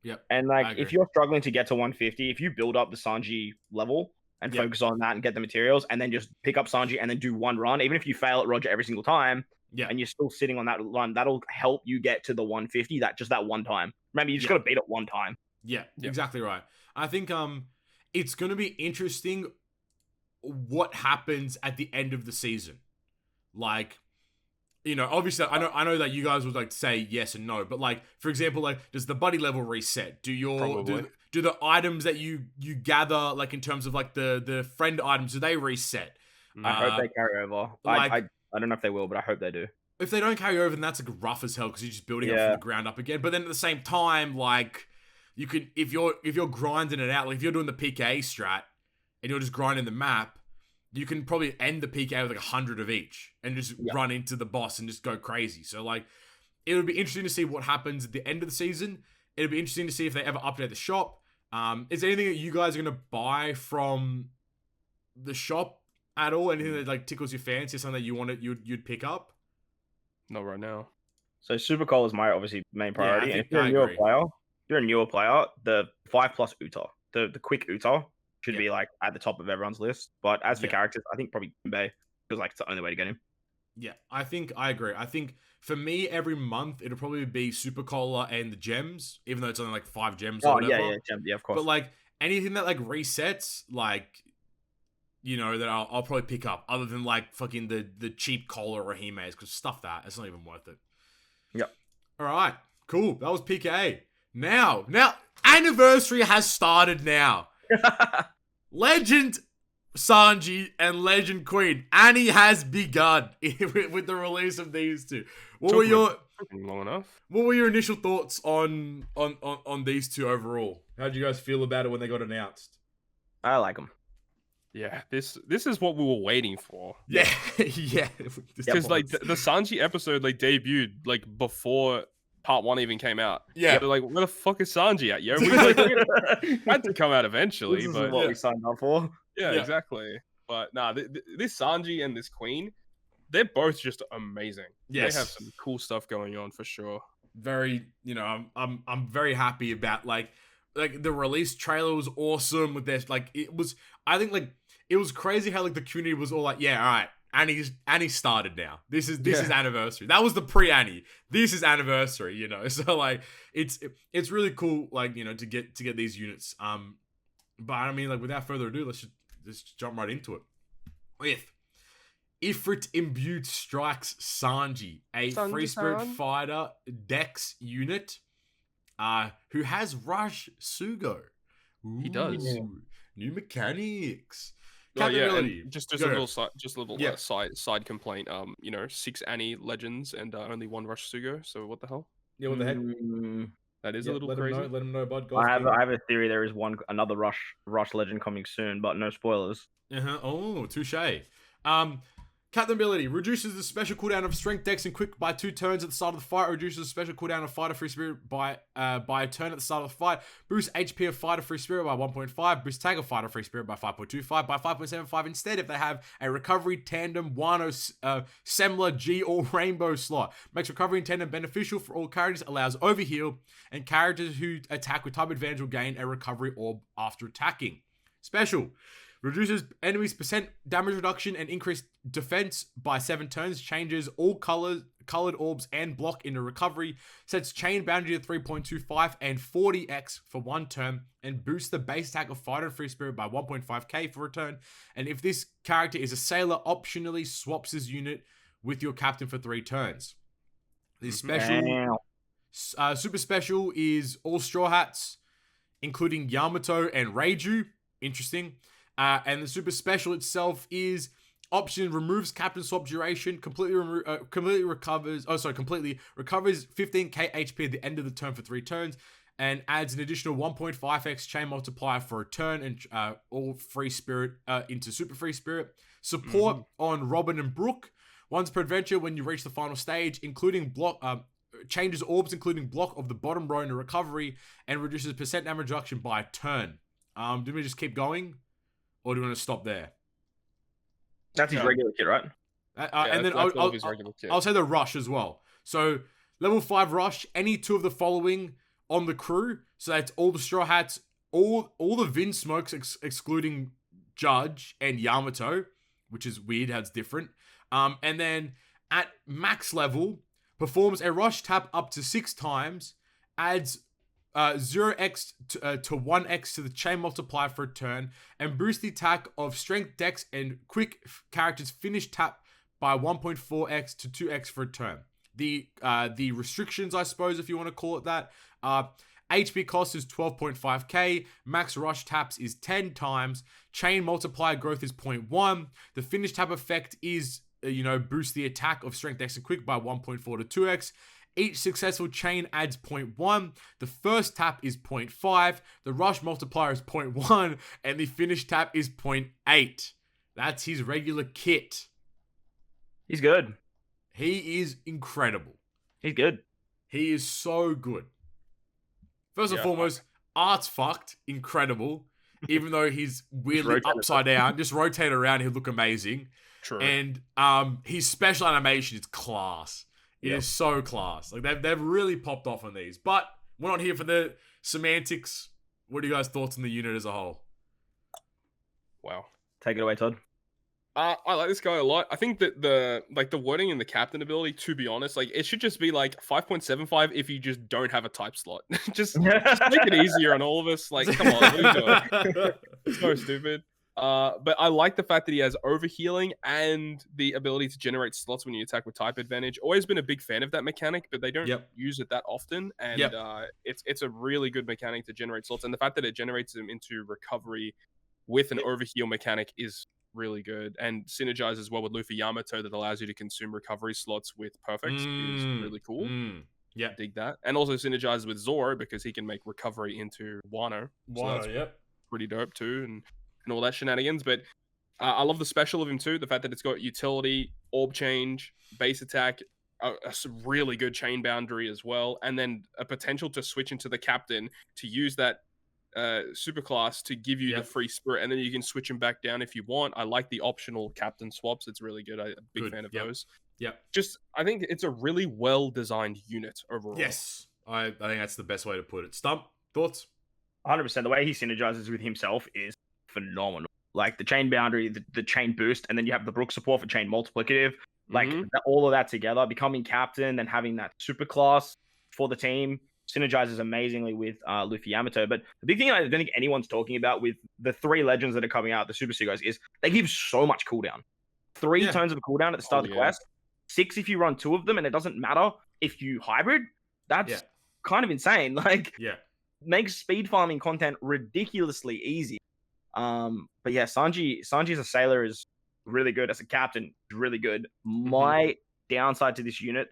Yep. And I like, agree. if you're struggling to get to 150, if you build up the Sanji level and Yep. focus on that and get the materials, and then just pick up Sanji and then do one run, even if you fail at Roger every single time, Yeah. and you're still sitting on that run, that'll help you get to the 150. That one time. Remember, you just Yeah. got to beat it one time. Yeah, Yep. exactly right. I think it's going to be interesting what happens at the end of the season. Like, you know, obviously I know that you guys would like say yes and no, but like, for example, like, does the buddy level reset? Probably. Do the items that you gather, like in terms of like the friend items, do they reset? I hope they carry over. like- I don't know if they will, but I hope they do. If they don't carry over, then that's like rough as hell because you're just building up from Yeah. the ground up again. But then at the same time, like, you could, if you're grinding it out, like if you're doing the PK strat and you're just grinding the map, you can probably end the PK with like 100 of each and just run into the boss and just go crazy. So like, it would be interesting to see what happens at the end of the season. It'd be interesting to see if they ever update the shop. Is there anything that you guys are gonna buy from the shop at all? Anything that like tickles your fancy, something that you'd pick up? Not right now. So Super Cola is my obviously main priority. I And think I agree. if you're a newer player, the 5+ Uta, the quick Uta should be like at the top of everyone's list. But as for characters, I think probably Kimbe feels like it's the only way to get him. Yeah, I think I agree. I think for me, every month it'll probably be Super Cola and the gems, even though it's only like 5 gems or whatever. Yeah, of course. But like anything that like resets, like, you know, that I'll probably pick up, other than like fucking the cheap cola or Rahimes, because stuff that it's not even worth it. Yep. All right, cool. That was PK. Now, anniversary has started now. Legend Sanji and Legend Queen. Annie has begun with the release of these two. What were Long enough. What were your initial thoughts on these two overall? How did you guys feel about it when they got announced? I like him. Yeah, this is what we were waiting for. Yeah, yeah. Because like the Sanji episode like debuted like before part 1 even came out. Yeah. They're like, where the fuck is Sanji at? Yo, we like, had to come out eventually, This is but we signed up for. yeah, Yeah. exactly. But nah, this Sanji and this Queen, they're both just amazing. Yes. They have some cool stuff going on for sure. Very, you know, I'm very happy about like the release trailer was awesome with this. Like it was, I think like it was crazy how like the community was all like, yeah, all right, Annie started now. This is anniversary. That was the pre-Annie. This is anniversary. You know, so like it's really cool. Like, you know, to get these units. But I mean, like without further ado, let's just jump right into it. With Ifrit imbued strikes Sanji, a free spirit fighter Dex unit, who has Rush Sugo. Ooh, He does. New mechanics. Oh yeah, Capability. and just a little side complaint. You know, 6 Annie legends and only 1 Rush Sugo. So what the hell? Yeah, what the heck? That is a little crazy. Let him know, bud. I have a theory. There is another Rush legend coming soon, but no spoilers. Oh, touche. Captain ability reduces the special cooldown of strength, dex, and quick by 2 turns at the start of the fight. Reduces the special cooldown of fighter free spirit by a turn at the start of the fight. Boosts HP of fighter free spirit by 1.5. Boosts tag of fighter free spirit by 5.25 by 5.75. Instead, if they have a recovery tandem, Wano, Semler, G, or Rainbow slot, makes recovery in tandem beneficial for all characters. Allows overheal, and characters who attack with type advantage will gain a recovery orb after attacking. Special. Reduces enemies' percent damage reduction and increased defense by 7 turns. Changes all colored orbs and block into recovery. Sets chain boundary to 3.25 and 40x for 1 turn. And boosts the base attack of fighter free spirit by 1.5k for a turn. And if this character is a sailor, optionally swaps his unit with your captain for 3 turns. The special, super special is all Straw Hats, including Yamato and Reiju. Interesting. And the super special itself is option removes captain swap duration, completely recovers 15k HP at the end of the turn for 3 turns, and adds an additional 1.5x chain multiplier for a turn, and all free spirit into super free spirit. Support on Robin and Brook. Once per adventure, when you reach the final stage, including block, changes orbs including block of the bottom row into recovery, and reduces percent damage reduction by a turn. Do we just keep going? Or do you want to stop there? That's his regular kit, right? And then I'll say the Rush as well. So level 5 Rush, any 2 of the following on the crew. So that's all the Straw Hats, all the Vin Smokes excluding Judge and Yamato, which is weird how it's different. And then at max level, performs a Rush tap up to 6 times, adds 0x to 1x to the chain multiplier for a turn, and boost the attack of strength, dex, and quick characters finish tap by 1.4x to 2x for a turn. The restrictions, I suppose, if you want to call it that, HP cost is 12.5k, max rush taps is 10 times, chain multiplier growth is 0.1, the finish tap effect is, boost the attack of strength, dex, and quick by 1.4 to 2x. Each successful chain adds 0.1. The first tap is 0.5. The rush multiplier is 0.1. And the finish tap is 0.8. That's his regular kit. He's good. He is incredible. He's good. He is so good. First and foremost, art's fucked. Incredible. Even though he's weirdly upside down. Just rotate around, he'll look amazing. True. And his special animation is class. It is so class. Like they've really popped off on these. But we're not here for the semantics. What are you guys' thoughts on the unit as a whole? Wow. Take it away, Todd. I like this guy a lot. I think that the wording in the captain ability, to be honest, it should just be 5.75 if you just don't have a type slot. just make it easier on all of us. Come on, what are you doing? It's so stupid. But I like the fact that he has overhealing and the ability to generate slots when you attack with type advantage. Always been a big fan of that mechanic, but they don't use it that often. And it's a really good mechanic to generate slots. And the fact that it generates them into recovery with an overheal mechanic is really good, and synergizes well with Luffy Yamato that allows you to consume recovery slots with perfect is really cool. Yeah, dig that. And also synergizes with Zoro because he can make recovery into Wano. Pretty dope too, and all that shenanigans. But I love the special of him too. The fact that it's got utility, orb change, base attack, a really good chain boundary as well, and then a potential to switch into the captain to use that super class to give you the free spirit, and then you can switch them back down if you want. I like the optional captain swaps. It's really good. I'm a big fan of those. Yep. Just, I think it's a really well designed unit overall. Yes. I think that's the best way to put it. Stump, thoughts? 100%. The way he synergizes with himself is phenomenal. Like the chain boundary, the chain boost, and then you have the Brook support for chain multiplicative. Like all of that together, becoming captain, then having that super class for the team synergizes amazingly with Luffy Yamato. But the big thing I don't think anyone's talking about with the 3 legends that are coming out, the Super Sugos, is they give so much cooldown. 3 turns of cooldown at the start of the quest, 6 if you run 2 of them, and it doesn't matter if you hybrid. That's kind of insane. Like, makes speed farming content ridiculously easy. But yeah, Sanji as a sailor is really good. As a captain, really good. My downside to this unit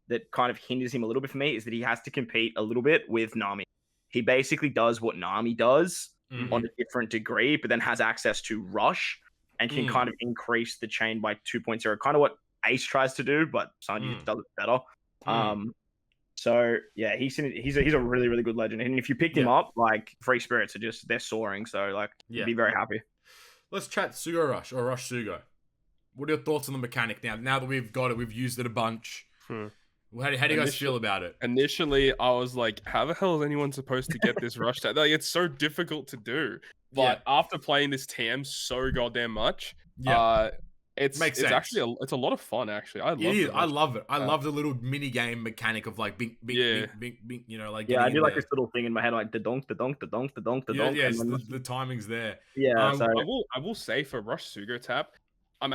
that kind of hinders him a little bit for me is that he has to compete a little bit with Nami. He basically does what Nami does on a different degree, but then has access to Rush and can kind of increase the chain by 2.0, kind of what Ace tries to do, but Sanji does it better. So yeah, he's a really, really good legend. And if you picked him up, like, free spirits are they're soaring. So like, you'd be very happy. Let's chat Sugo Rush or Rush Sugo. What are your thoughts on the mechanic now? Now that we've got it, we've used it a bunch. How do you guys feel about it? Initially, I was like, how the hell is anyone supposed to get this rush tag? Like, it's so difficult to do. But after playing this TM so goddamn much, it's actually it's a lot of fun, actually. I love it. I love the little mini game mechanic of like bing, you know, like I do like this little thing in my head, like the donk, the donk, the donk, the donk, the donk. Yeah, the timing's there. Yeah, I will say for Rush Sugo tap, I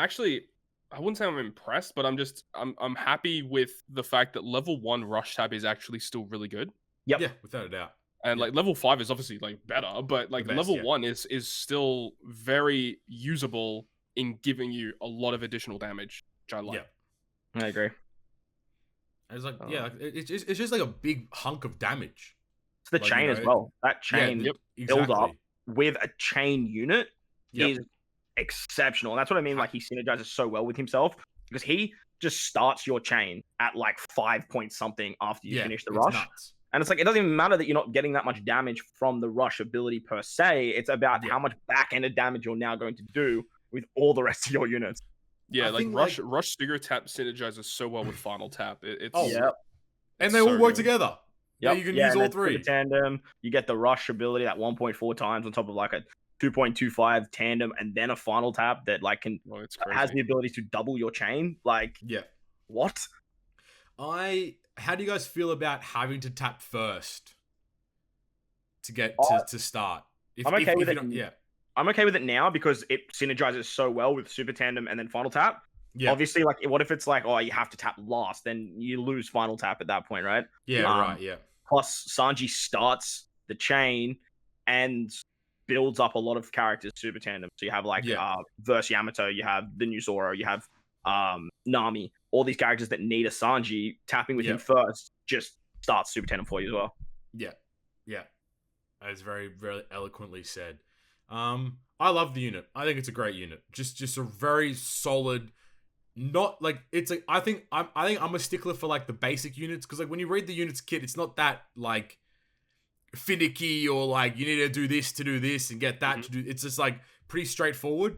wouldn't say I'm impressed, but I'm happy with the fact that level 1 Rush Tab is actually still really good. Yeah, without a doubt. And like level 5 is obviously like better, but like level 1 is still very usable in giving you a lot of additional damage, which I like. Yeah, I agree. It's like it's just like a big hunk of damage. It's the chain as well. That chain build up with a chain unit is exceptional. And that's what I mean. Like, he synergizes so well with himself because he just starts your chain at like 5 point something after you finish the rush. Nuts. And it's like, it doesn't even matter that you're not getting that much damage from the rush ability per se. It's about how much back-ended damage you're now going to do with all the rest of your units. Yeah, like Rush Sugo tap synergizes so well with Final Tap. And they all work together. Yeah, you can use all 3. Tandem, you get the rush ability at 1.4 times on top of like a 2.25 tandem, and then a final tap that like has the ability to double your chain. Like, what? How do you guys feel about having to tap first to get to start? I'm okay with it. I'm okay with it now because it synergizes so well with super tandem and then final tap. Yeah. Obviously, like, what if it's like, oh, you have to tap last, then you lose final tap at that point, right? Yeah, right. Yeah. Plus, Sanji starts the chain and builds up a lot of characters super tandem. So you have like verse Yamato, you have the new Zoro, you have Nami, all these characters that need a Sanji. Tapping with him first just starts super tandem for you as well. Yeah. That is very, very eloquently said. I love the unit. I think it's a great unit. Just a very solid. Not like it's like I think I'm a stickler for like the basic units, because like when you read the units kit, it's not that like finicky or like you need to do this and get that to do. It's just like pretty straightforward.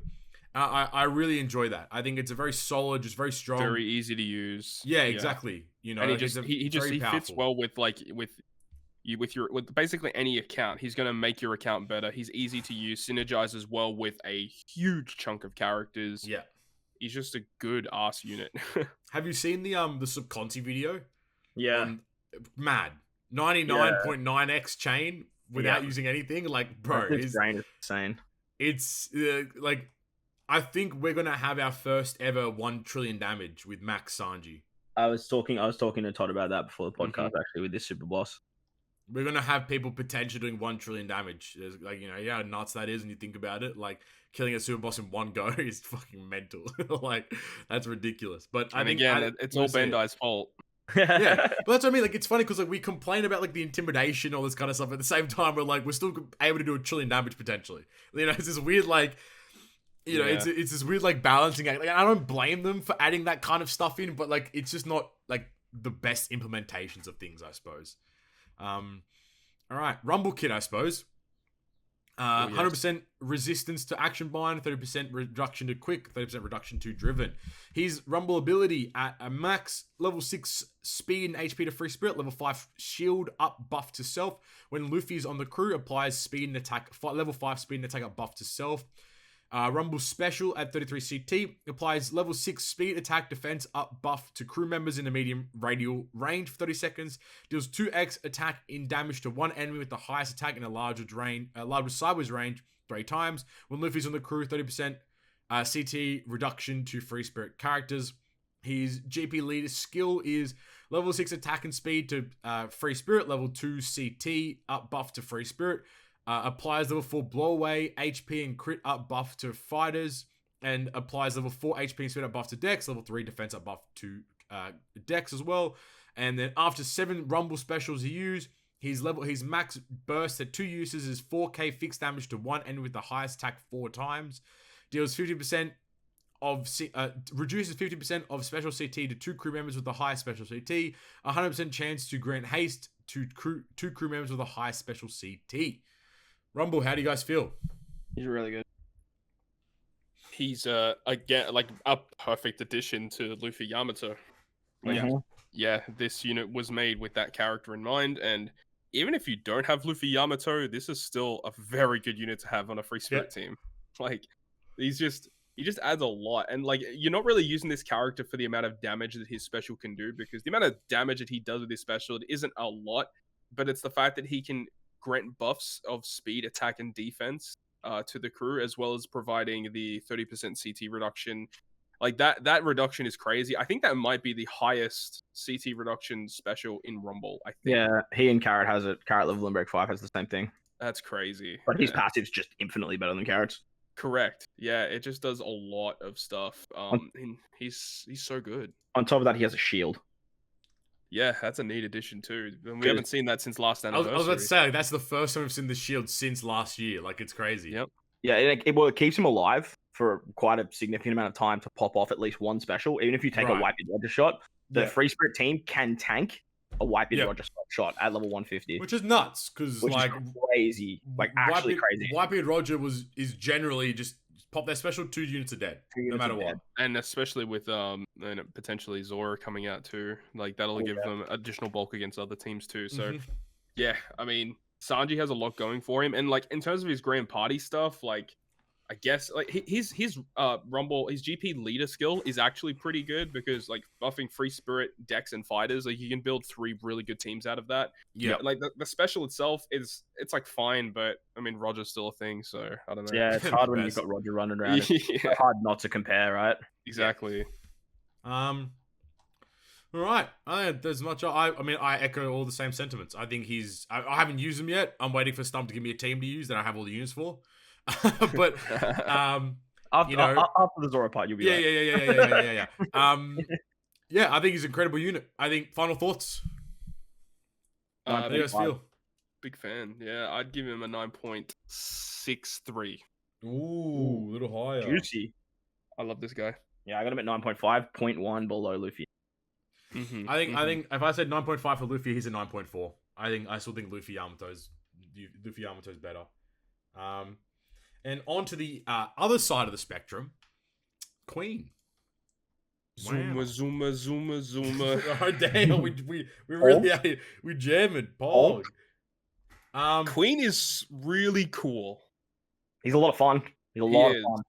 I really enjoy that. I think it's a very solid, just very strong, very easy to use. Yeah, exactly. You know, and he fits well with basically any account. He's going to make your account better. He's easy to use, synergizes well with a huge chunk of characters. Yeah. He's just a good ass unit. Have you seen the Subconti video? Yeah. Mad. 99.9x chain without using anything. Like, bro, his brain is insane. It's like, I think we're going to have our first ever 1 trillion damage with Max Sanji. I was talking to Todd about that before the podcast, actually, with this super boss. We're going to have people potentially doing 1 trillion damage. There's, like, you know, how nuts that is when you think about it. Like, killing a super boss in one go is fucking mental. Like, that's ridiculous. But I think it's all Bandai's fault. Yeah, but that's what I mean. Like, it's funny because like we complain about like the intimidation, all this kind of stuff. At the same time, we're still able to do 1 trillion damage potentially. You know, it's this weird like, you know, it's this weird like balancing act. Like, I don't blame them for adding that kind of stuff in, but like it's just not like the best implementations of things, I suppose. All right, Rumble Kit, I suppose. Oh, yes. 100% resistance to action bind, 30% reduction to quick, 30% reduction to driven. His rumble ability at a max level 6 speed and HP to free spirit, level 5 shield up buff to self. When Luffy is on the crew, applies speed and attack, level 5 speed and attack up buff to self. Rumble special at 33 CT applies level 6 speed attack defense up buff to crew members in the medium radial range for 30 seconds. Deals 2x attack in damage to one enemy with the highest attack in a larger sideways range 3 times. When Luffy's on the crew, 30% CT reduction to free spirit characters. His GP leader skill is level 6 attack and speed to free spirit, level 2 CT up buff to free spirit. Applies level 4 blow away, HP and crit up buff to fighters, and applies level 4 HP and speed up buff to Dex, level 3 defense up buff to Dex as well. And then after 7 rumble specials he used, his max burst at 2 uses is 4k fixed damage to one enemy with the highest attack 4 times. Deals 50% of reduces 50% of special CT to 2 crew members with the highest special CT. 100% chance to grant haste to 2 crew members with the highest special CT. Rumble, how do you guys feel? He's really good. He's again like a perfect addition to Luffy Yamato. Like, yeah, this unit was made with that character in mind, and even if you don't have Luffy Yamato, this is still a very good unit to have on a free spirit team. Like, he just adds a lot, and like you're not really using this character for the amount of damage that his special can do, because the amount of damage that he does with his special, it isn't a lot, but it's the fact that he can grant buffs of speed, attack, and defense to the crew, as well as providing the 30% CT reduction. Like that reduction is crazy. I think that might be the highest CT reduction special in Rumble. I think. Yeah, he and Carrot has it. Carrot level Limerick 5 has the same thing. That's crazy. But his passive's just infinitely better than Carrot's. Correct. Yeah, it just does a lot of stuff. And he's so good. On top of that, he has a shield. Yeah, that's a neat addition too. And we haven't seen that since last anniversary. I was about to say, like, that's the first time we've seen the shield since last year. Like, it's crazy. Yep. Yeah, it keeps him alive for quite a significant amount of time to pop off at least one special. Even if you take a Wipe-It Roger shot, the Free Spirit team can tank a Wipe-It Roger shot at level 150. Which is nuts, because like is crazy. Like, actually crazy. Wipe-It Roger is generally just pop their special 2 units are dead, no matter what. And especially with and potentially Zoro coming out too, like that'll give them additional bulk against other teams too. So yeah, I mean, Sanji has a lot going for him, and like in terms of his grand party stuff, like I guess like his Rumble, his GP leader skill is actually pretty good, because like buffing free spirit, Dex, and fighters, like you can build 3 really good teams out of that. Yeah, like the special itself it's like fine, but I mean Roger's still a thing, so I don't know. Yeah, it's hard when you've got Roger running around. It's hard not to compare, right? Exactly. All right. I think there's much. I mean, I echo all the same sentiments. I think I haven't used him yet. I'm waiting for Stump to give me a team to use that I have all the units for. But after the Zoro part, you'll be yeah. Yeah, I think he's an incredible unit. I think final thoughts. How do you guys feel? Big fan. Yeah, I'd give him a 9.63. Ooh, a little higher. Juicy. I love this guy. Yeah, I got him at 9.5, 0.1 below Luffy. I think if I said 9.5 for Luffy, he's a 9.4. I still think Luffy Yamato's better. And on to the other side of the spectrum, Queen. Zuma, Zuma, Zuma, Zuma. Oh damn, we really we jamming, Pog. Queen is really cool. He's a lot of fun. He's a lot of fun.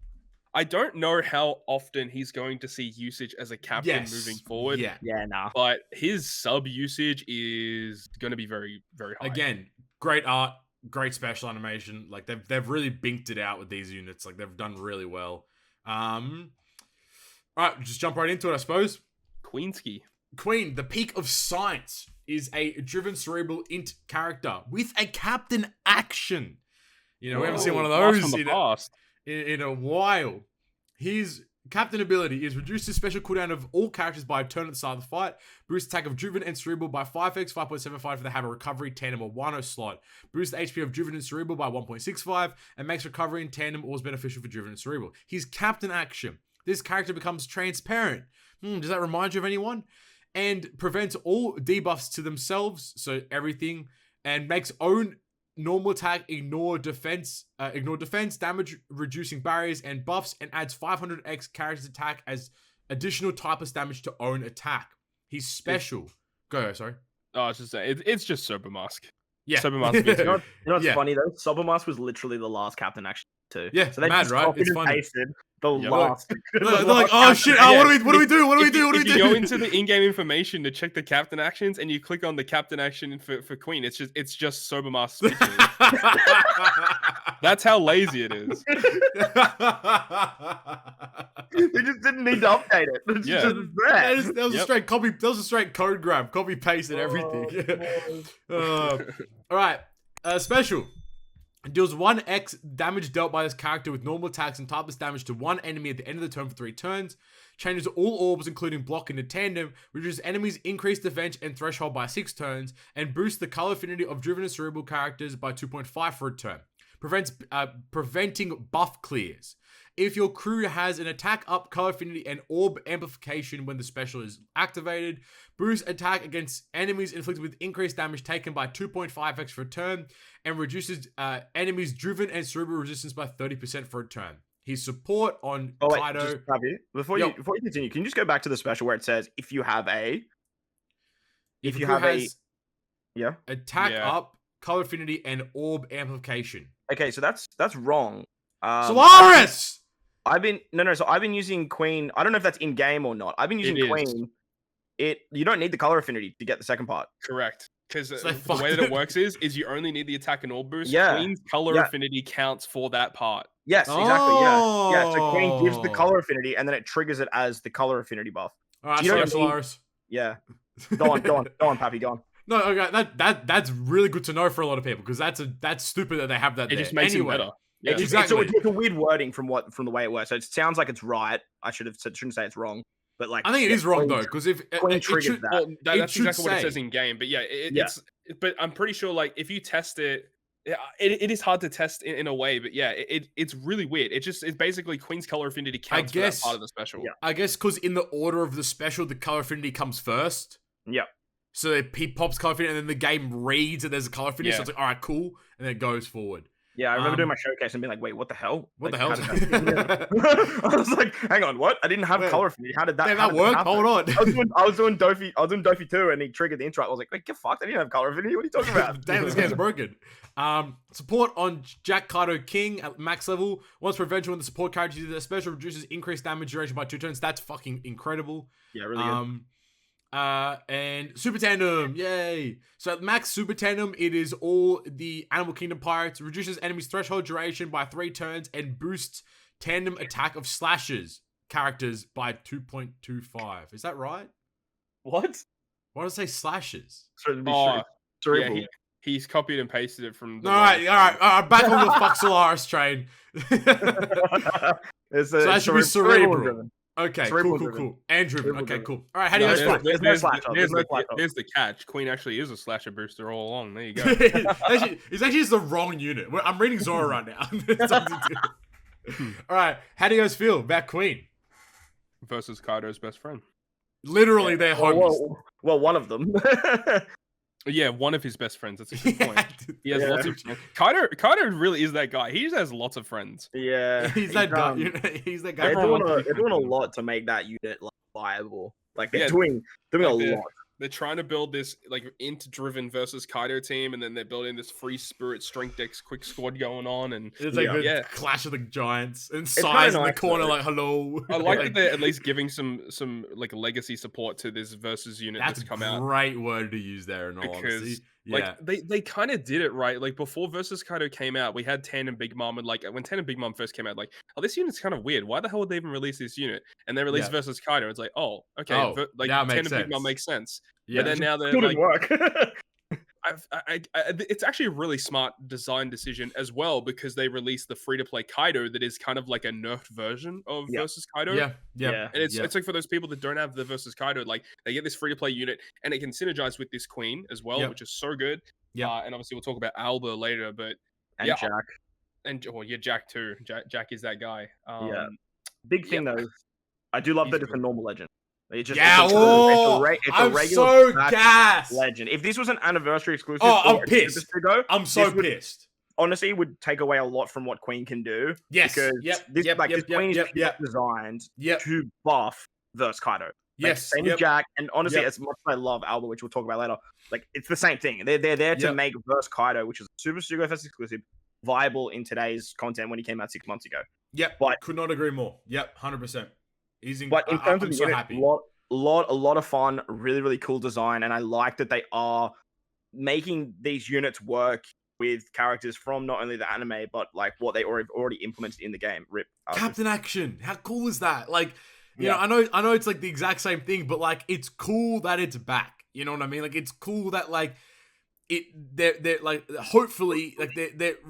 I don't know how often he's going to see usage as a captain moving forward. Yeah, nah. But his sub usage is going to be very, very high. Again, great art, great special animation. Like they've really binked it out with these units. Like they've done really well. All right, just jump right into it, I suppose. Queenski. Queen, the peak of science, is a driven cerebral int character with a captain action. You know, we haven't seen one of those in a while. His captain ability is reduce the special cooldown of all characters by a turn at the start of the fight. Boost attack of driven and cerebral by 5x, 5.75 for the have a recovery, tandem, or Wano slot. Boost the HP of driven and cerebral by 1.65, and makes recovery in tandem always beneficial for driven and cerebral. His captain action. This character becomes transparent. Does that remind you of anyone? And prevents all debuffs to themselves, so everything, and makes own normal attack, ignore defense damage reducing barriers and buffs, and adds 500x character's attack as additional typeless damage to own attack. He's special. Go, sorry. Oh, I was just saying, it's just Sober Mask. Yeah. Sober Mask V2. You know what's Yeah. funny though? Sobermask was literally the last captain action too. Yeah, so they mad, just right? copied It's and funny. pasted the Yeah. last. They're like, oh shit, oh, what do we do? What do we do? What do we If you do? go into the in-game information to check the captain actions, and you click on the captain action for Queen, it's just Sober Mask speaking. That's how lazy it is. They just didn't need to update it. It's Yeah. just there. That was a straight copy. That was a straight code grab, copy paste and everything. All right, special. Deals 1x damage dealt by this character with normal attacks and typeless damage to one enemy at the end of the turn for 3 turns. Changes all orbs, including block into Tandem. Reduces enemies' increased defense and threshold by 6 turns. And boosts the color affinity of driven and cerebral characters by 2.5 for a turn. Preventing buff clears. If your crew has an attack up, color affinity, and orb amplification when the special is activated, boosts attack against enemies inflicted with increased damage taken by 2.5x for a turn, and reduces enemies driven and cerebral resistance by 30% for a turn. His support on Oh, wait, Kaido. just, Ravi, before you continue, can you just go back to the special where it says if you have a If you your crew have has yeah. attack Yeah. up, color affinity, and orb amplification. Okay, so that's wrong. Solaris! I've been so I've been using Queen. I don't know if that's in game or not. I've been using It is. Queen. You don't need the color affinity to get the second part. Correct. Because So they the way that it works is you only need the attack and orb boost. Yeah. Queen's color Yeah. affinity counts for that part. Yes, exactly. Yeah. So Queen gives the Oh. color affinity, and then it triggers it as the color affinity buff. All right, Do you know sorry, what I mean? Solaris. Yeah. Go on, Pappy, go on. No, okay, that's really good to know for a lot of people because that's stupid that they have that. It there. just makes anyway, it better. Yeah. Exactly. It's a weird wording from the way it works. So it sounds like it's right. I shouldn't say it's wrong, but like I think it yeah, is wrong Queen- because if Queen it triggered should, that. Well, It that's should exactly what it say. says in game. But yeah, Yeah. it's. But I'm pretty sure, like, if you test it, it is hard to test in a way. But yeah, it's really weird. It's basically Queen's color affinity counts for that guess- part of the special. Yeah. I guess because in the order of the special, the color affinity comes first. Yeah. So he pops color affinity, and then the game reads that there's a color affinity. So Yeah. it's like, all right, cool, and then it goes forward. Yeah, I remember doing Um, my showcase and being like, "Wait, what the hell? What Like, the hell? how did that- I was like, "Hang on, what? I didn't have Wait, color affinity. How did that? Damn, how that did worked. happen?" Hold on. I was doing Dofi 2, and he triggered the intro. I was like, "Wait, get fucked! I didn't have color affinity. What are you talking about?" Damn, this game's broken. Support on Jack Kaido King at max level. Once prevention when the support character uses their special reduces increased damage duration by 2 turns. That's fucking incredible. Yeah, really good. And Super Tandem, yay! So at max Super Tandem, it is all the Animal Kingdom pirates, reduces enemies' threshold duration by 3 turns, and boosts tandem attack of slashes characters by 2.25. Is that right? What? Why did I say slashes? So it'd be Oh, cerebral. yeah, he's copied and pasted it from. The All right, back on the fuck Solaris train. It's So that should be cerebral. driven. Okay, Cerebral cool. driven. And driven. Cerebral Okay, driven. cool. All right, how do you No, guys there's- feel? there's no slash up, there's no slash up. Here's the catch. Queen actually is a slasher booster all along. There you go. It's actually just the wrong unit. I'm reading Zoro right now. It's something to do. All right, how do you guys feel about Queen? Versus Kaido's best friend. Literally, they're homies. Well, one of them. Yeah, one of his best friends. That's a good point. He has Yeah. lots of friends. Kaido really is that guy. He just has lots of friends. Yeah, He's that guy. He's that guy. They're Everyone doing, wants to be they're doing a friends with him. lot to make that unit like, viable. Like they're Yeah, doing a like lot. They're trying to build this like int-driven versus Kaido team, and then they're building this free spirit strength decks quick squad going on. And It's like Yeah. the Yeah. Clash of the Giants and kinda Size in the nice, corner, though. like hello. I like that they're at least giving some like legacy support to this versus unit That's that's a come out. great word to use there. In all Because, honesty, Like they kind of did it right. Like before Versus Kaido came out, we had Tandem Big Mom, and like when Tandem Big Mom first came out, like, oh, this unit's kind of weird. Why the hell would they even release this unit? And they released Yeah. Versus Kaido. It's like, oh, okay, Oh, like now it makes Tandem Big Mom sense. makes sense. yeah. But then now they're Still like, didn't work. it's actually a really smart design decision as well because they released the free to play Kaido that is kind of like a nerfed version of Yeah. Versus Kaido. yeah, yeah, Yeah. And it's yeah. it's like for those people that don't have the Versus Kaido, like they get this free to play unit and it can synergize with this Queen as well, Yep. which is so good. Yep. And obviously we'll talk about Alber later, but And Yeah. Jack. and Jack too. Jack is that guy. Big thing though, is I do love He's that it's a good. normal legend. It's just Yeah, it's a I'm regular so batch gassed. legend. If this was an anniversary exclusive, Oh, I'm or a pissed. Super Sugo, I'm so this would- pissed. honestly, it would take away a lot from what Queen can do. Yes. Because Yep. this Yep. this Queen is designed Yep. to buff verse Kaido. Yes. Same Yep. as Jack, and honestly, Yep. as much as I love Alber, which we'll talk about later, like it's the same thing. They're there to Yep. make verse Kaido, which is a Super Sugo Fest exclusive, viable in today's content when he came out 6 months ago. Yep. But- could not agree more. Yep. 100%. But in terms of I'm the so unit, happy. a lot of fun, really cool design, and I like that they are making these units work with characters from not only the anime but like what they already implemented in the game. Rip Captain Action. How cool is that? Like, you Yeah. know, I know it's like the exact same thing, but like it's cool that it's back. You know what I mean? Like it's cool that like they're like hopefully like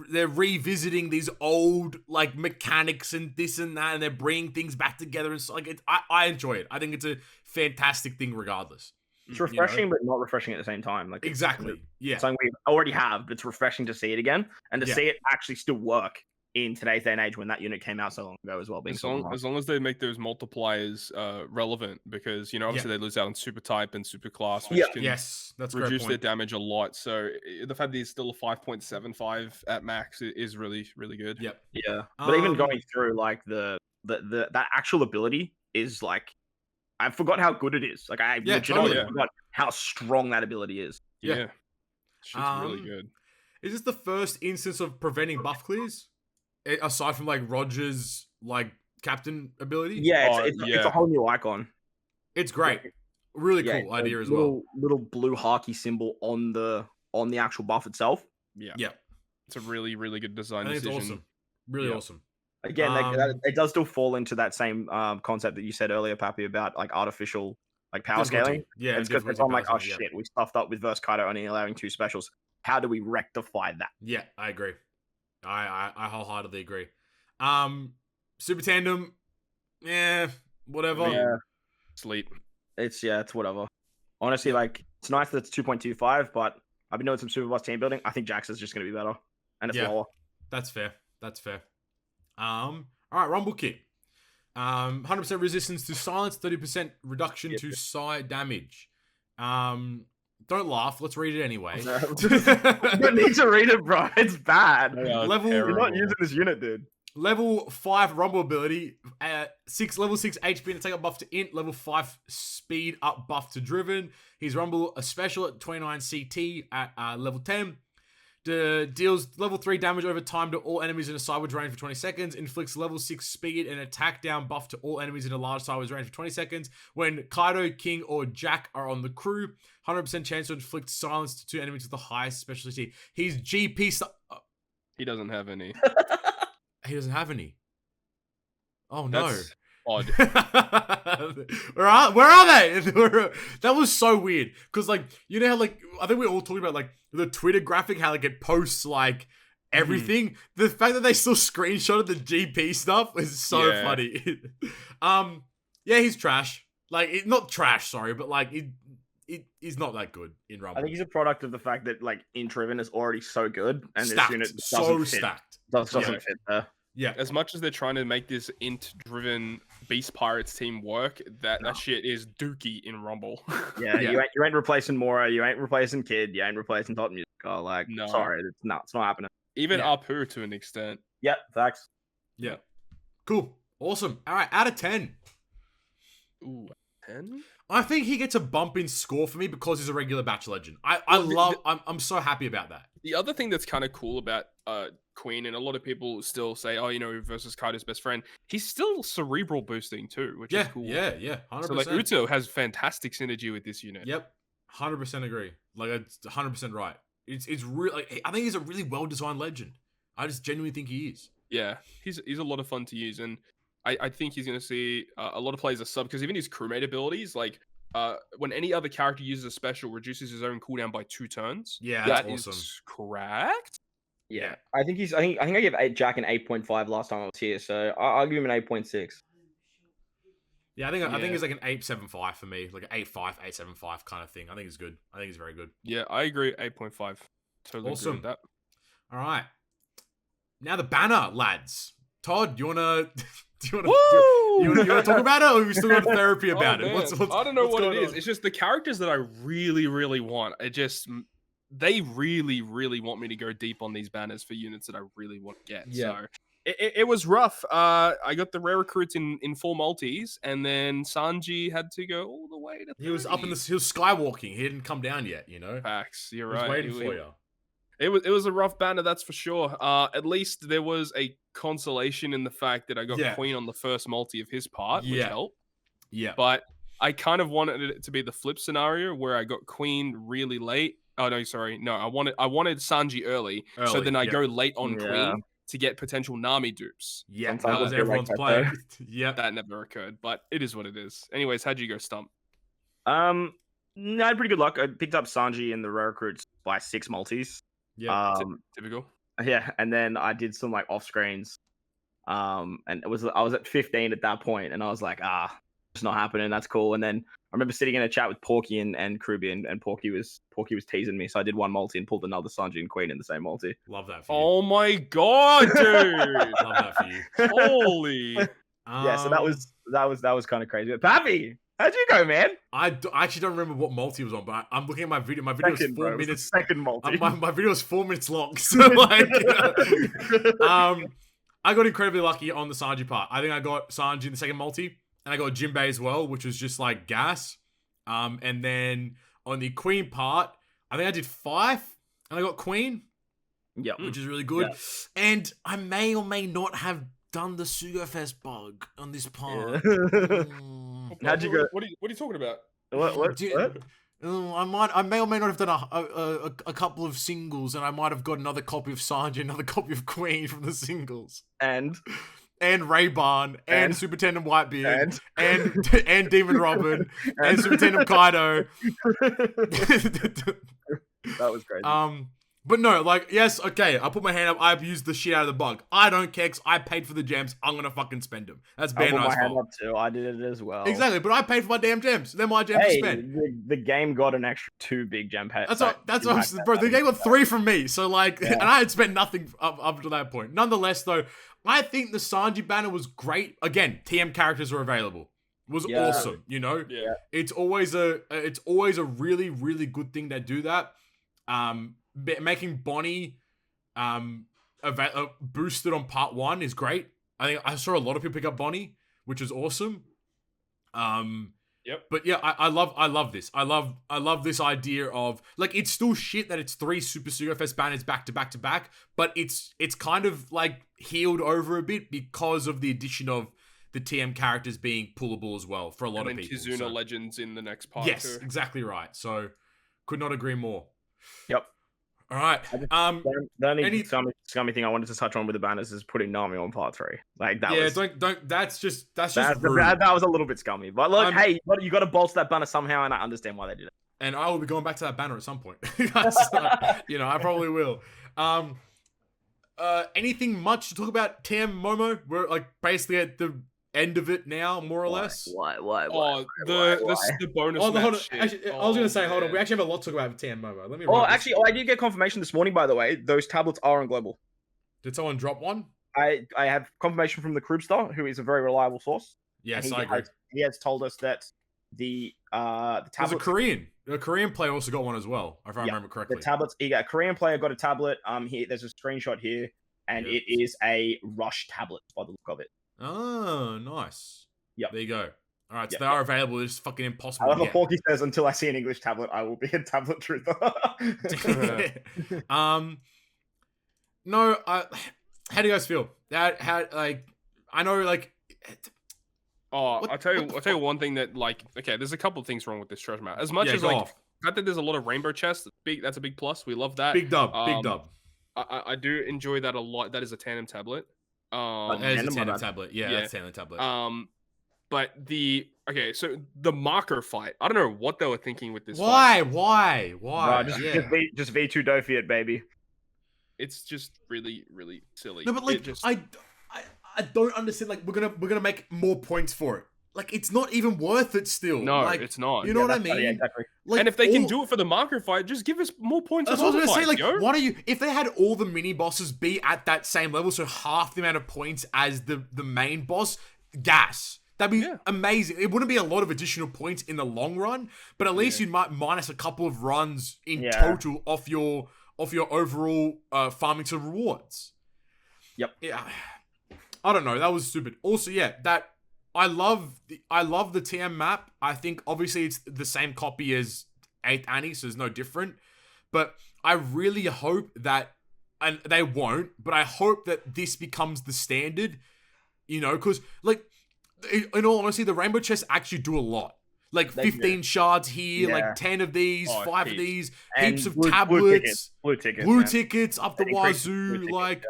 they're revisiting these old like mechanics and this and that, and they're bringing things back together, and so like I enjoy it. I think it's a fantastic thing regardless. It's refreshing, but not refreshing at the same time. Like Exactly. Yeah. something we already have, but it's refreshing to see it again and to Yeah. see it actually still work in today's day and age when that unit came out so long ago as well. Being As so long. long as they make those multipliers relevant, because you know obviously they lose out on super type and super class, which can Yes. That's a great reduce their point. damage a lot. So the fact that he's still a 5.75 at max is really good. Yep. Yeah, but even Um, going through like the that actual ability is like I forgot how good it is. Like I Yeah, legitimately totally. forgot how strong that ability is. Yeah. Yeah. Shit's really good. Is this the first instance of preventing buff clears? Aside from like Roger's like captain ability? Yeah, Oh, it's yeah. a whole new icon. It's great. Really Yeah, cool it's a idea as well. Little blue hockey symbol on the actual buff itself. Yeah. Yeah. It's a really good I design think it's decision. awesome. Really Yeah. awesome. Again, Um, it does still fall into that same concept that you said earlier, Pappy, about like artificial like power Difficulty. scaling. Yeah. It's because difficulty I'm like, power oh scaling, shit, we stuffed up with verse Kaido only allowing 2 specials. How do we rectify that? Yeah, I agree. I wholeheartedly agree. Super Tandem, whatever. I mean, Yeah. Sleep. It's whatever. Honestly, like it's nice that it's 2.25, but I've been doing some Super Boss team building. I think Jax is just gonna be better. And it's Yeah. lower. That's fair. All right, Rumble Kit. 100% resistance to silence, 30% reduction Yep. to side damage. Don't laugh. Let's read it anyway. You don't need to read it, bro. It's bad. Level- You're not using this unit, dude. Level 5 Rumble ability, level 6 HP and attack up buff to int, level 5 speed up buff to driven. He's Rumble a special at 29 CT at level 10. Deals level 3 damage over time to all enemies in a sideways range for 20 seconds. Inflicts level 6 speed and attack down buff to all enemies in a large sideways range for 20 seconds. When Kaido, King, or Jack are on the crew, 100% chance to inflict silence to 2 enemies with the highest specialty. He's GP. He doesn't have any. He doesn't have any. Oh no. That's odd. Where are they? That was so weird. Cause like, you know how like, I think we all talking about like the Twitter graphic, how like it posts like everything. The fact that they still screenshotted the GP stuff is so Yeah. funny. Yeah, he's trash. Like, not trash, sorry, but like he's not that good in Rumble. I think he's a product of the fact that like Driven is already so good, and stacked. this unit just So doesn't fit. stacked. Doesn't Yeah. fit there. Yeah. As much as they're trying to make this int-driven Beast Pirates team work, that shit is dookie in Rumble. Yeah, Yeah. You ain't replacing Mora, you ain't replacing Kid, you ain't replacing Top Music. Oh, like, No. sorry, it's not happening. Even Yeah. Apu to an extent. Yeah, facts. Yeah. Cool. Awesome. All right, out of 10. Ooh, 10? I think he gets a bump in score for me because he's a regular batch legend. I'm so happy about that. The other thing that's kind of cool about Queen, and a lot of people still say, oh, you know, versus Kaido's best friend, he's still cerebral boosting too, which is cool. Yeah, 100%. So like Uto has fantastic synergy with this unit. Yep, 100% agree. Like, it's 100% right. It's really, like, I think he's a really well designed legend. I just genuinely think he is. Yeah, he's a lot of fun to use, and I think he's going to see a lot of players as sub, because even his crewmate abilities, like when any other character uses a special, reduces his own cooldown by 2 turns. Yeah, That that's is awesome. correct. Yeah. I think I gave Jack an 8.5 last time I was here, so I'll give him an 8.6. Yeah, I think Yeah. it's like an 8.75 for me, like an 8.5, 8.75 kind of thing. I think it's good. I think it's very good. Yeah, I agree. 8.5. Totally Awesome. agree with that. All right, now the banner, lads. Todd, you wanna Do you want to talk about it, or are we still going therapy Oh, about it? man. What's I don't know what's what it going is. on? It's just the characters that I really, really want. They really, really want me to go deep on these banners for units that I really want to get. Yeah. So it was rough. I got the rare recruits in full multis, and then Sanji had to go all the way to 30. He was up in the. He was skywalking. He didn't come down yet. You know. Facts. You're He was right. waiting for you. It was a rough banner, that's for sure. At least there was a consolation in the fact that I got Yeah. Queen on the first multi of his part, which Yeah. helped. Yeah. But I kind of wanted it to be the flip scenario where I got Queen really late. Oh no, sorry, no, I wanted Sanji early, so Early, then I yep. go late on Yeah. Queen to get potential Nami dupes. Yeah, Sometimes because I feel like everyone's that, playing. though. Yep. That never occurred, but it is what it is. Anyways, how'd you go, Stump? No, I had pretty good luck. I picked up Sanji and the rare recruits by 6 multis. Yeah. Typical. Yeah, and then I did some like off screens. And I was at 15 at that point, and I was like, it's not happening. That's cool. And then I remember sitting in a chat with Porky and Kruby, and Porky was teasing me, so I did one multi and pulled another Sanji and Queen in the same multi. Love that for you. Oh my god, dude! Love that for you. Holy! Yeah, so that was kind of crazy. But Pappy, how'd you go, man? I actually don't remember what multi it was on, but I'm looking at my video. My video was 4 bro. It was the minutes. second multi. My video was 4 minutes long, so like, I got incredibly lucky on the Sanji part. I think I got Sanji in the second multi, and I got Jinbei as well, which was just like gas. And then on the Queen part, I think I did 5, and I got Queen, Yeah, which is really good. Yeah. And I may or may not have done the Sugo Fest bug on this part. How'd you go? What are you talking about? What? I may or may not have done a couple of singles, and I might have got another copy of Sanji, another copy of Queen from the singles, And Ray-Ban, and Superintendent Whitebeard, and and Demon Robin, and Superintendent Kaido. that was crazy. But no, like, yes, okay, I put my hand up, I've used the shit out of the bug. I don't care, 'cause I paid for the gems, I'm gonna fucking spend them. That's I Band put my Knight's hand fault. up too. I did it as well. Exactly, but I paid for my damn gems. They're my gems to Hey, spend. the game got an extra 2 big gem packs. That's what I'm saying, bro. The game got 3 from me, so like, Yeah. and I had spent nothing up to that point. Nonetheless, though, I think the Sanji banner was great. Again, TM characters were available. It was Yeah. awesome, you know. Yeah. It's always a really really good thing to do that. Making Bonnie boosted on part 1 is great. I think I saw a lot of people pick up Bonnie, which is awesome. Yep. But yeah, I love this. I love this idea of, like, it's still shit that it's 3 Super Sugo Fest banners back to back to back, but it's kind of like healed over a bit because of the addition of the TM characters being pullable as well for a lot And of then people. Kizuna So- Legends in the next part yes, too. exactly right. So could not agree more. Yep. All right. The only Any- scummy thing I wanted to touch on with the banners is putting Nami on part 3. Like that yeah, was don't. That's just that, rude. that was a little bit scummy. But look, I'm- hey, you got to bolster that banner somehow, and I understand why they did it. And I will be going back to that banner at some point. So, you know, I probably will. Anything much to talk about TM Momo? We're like basically at the end of it now, more or less. Why? Oh, the bonus Oh, match hold on. shit. Actually, I was gonna say, hold on. man. We actually have a lot to talk about with TM Momo. Let me. Oh, write this. actually, I did get confirmation this morning. By the way, those tablets are on global. Did someone drop one? I have confirmation from the Krubstar, who is a very reliable source. Yes, And I agree. he has told us that the There's a tablets. Korean player also got one as well, if I remember correctly. The tablets. A Korean player got a tablet. Here, there's a screenshot here, and Yep. it is a Rush tablet by the look of it. Oh, nice. Yep. There you go. All right, so Yep, they are available. It's fucking impossible. However, to Porky says, "Until I see an English tablet, I will be a tablet truther." No, how do you guys feel? How like, I know, like, Oh, What- I'll tell what the you one thing that, like, okay, there's a couple of things wrong with this treasure map. As much yeah, as go like off. the fact that there's a lot of rainbow chests, that's a big plus. We love that. Big dub, big Um, dub. I do enjoy that a lot. That is a tandem tablet. That is a Tandem or tandem not? tablet. Yeah, Yeah. that's a tandem tablet. But so the marker fight. I don't know what they were thinking with this. Fight. Why? Just V2 Dofiat, baby. It's just really, really silly. No, but like, It just, I don't understand. Like, we're gonna make more points for it. like it's not even worth it still. No, like, it's not. You know what I that's right, mean? yeah, exactly. Like, And if they can do it for the market fight, just give us more points. That's what I was gonna say. Like, yo. why don't you? If they had all the mini bosses be at that same level, so half the amount of points as the main boss, gas. That'd be amazing. It wouldn't be a lot of additional points in the long run, but at least you might minus a couple of runs in total off your overall farming to rewards. Yep. Yeah. I don't know. That was stupid. Also, that I love the TM map. I think obviously it's the same copy as 8th Annie, so it's no different. But I really hope that, and they won't, but I hope that this becomes the standard. You know, because like, in all honesty, the rainbow chests actually do a lot. Like 15 shards here, like 10 of these, 5 of these, heaps of tablets, blue tickets, tickets up the wazoo. Like,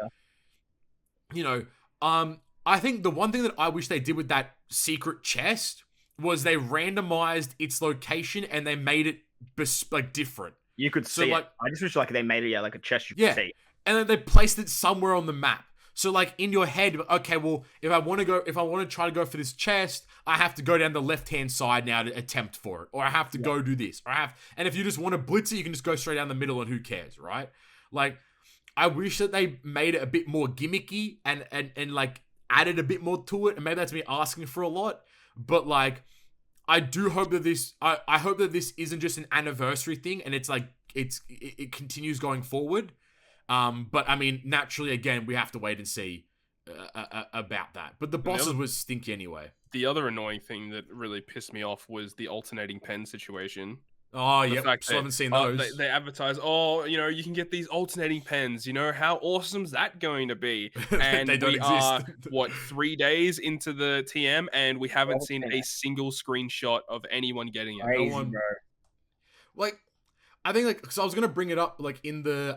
you know, I think the one thing that I wish they did with that secret chest was they randomized its location and they made it like different. You could see it. I just wish like they made it like a chest you could see. And then they placed it somewhere on the map. So like in your head, okay, well, if I want to try to go for this chest, I have to go down the left-hand side now to attempt for it. Or I have to go do this. And if you just want to blitz it, you can just go straight down the middle and who cares, right? Like, I wish that they made it a bit more gimmicky and like added a bit more to it. And maybe that's me asking for a lot. But like, I do hope that I hope that this isn't just an anniversary thing and it's like, it continues going forward. But I mean, naturally, again, we have to wait and see about that. But the bosses was stinky anyway. The other annoying thing that really pissed me off was the alternating pen situation. Oh, yeah, still haven't seen those. They advertise, you can get these alternating pens. You know, how awesome's that going to be? And they don't exist. 3 days into the TM, and we haven't seen a single screenshot of anyone getting it. Crazy, no one, bro. Like, I think like, because I was gonna bring it up like in the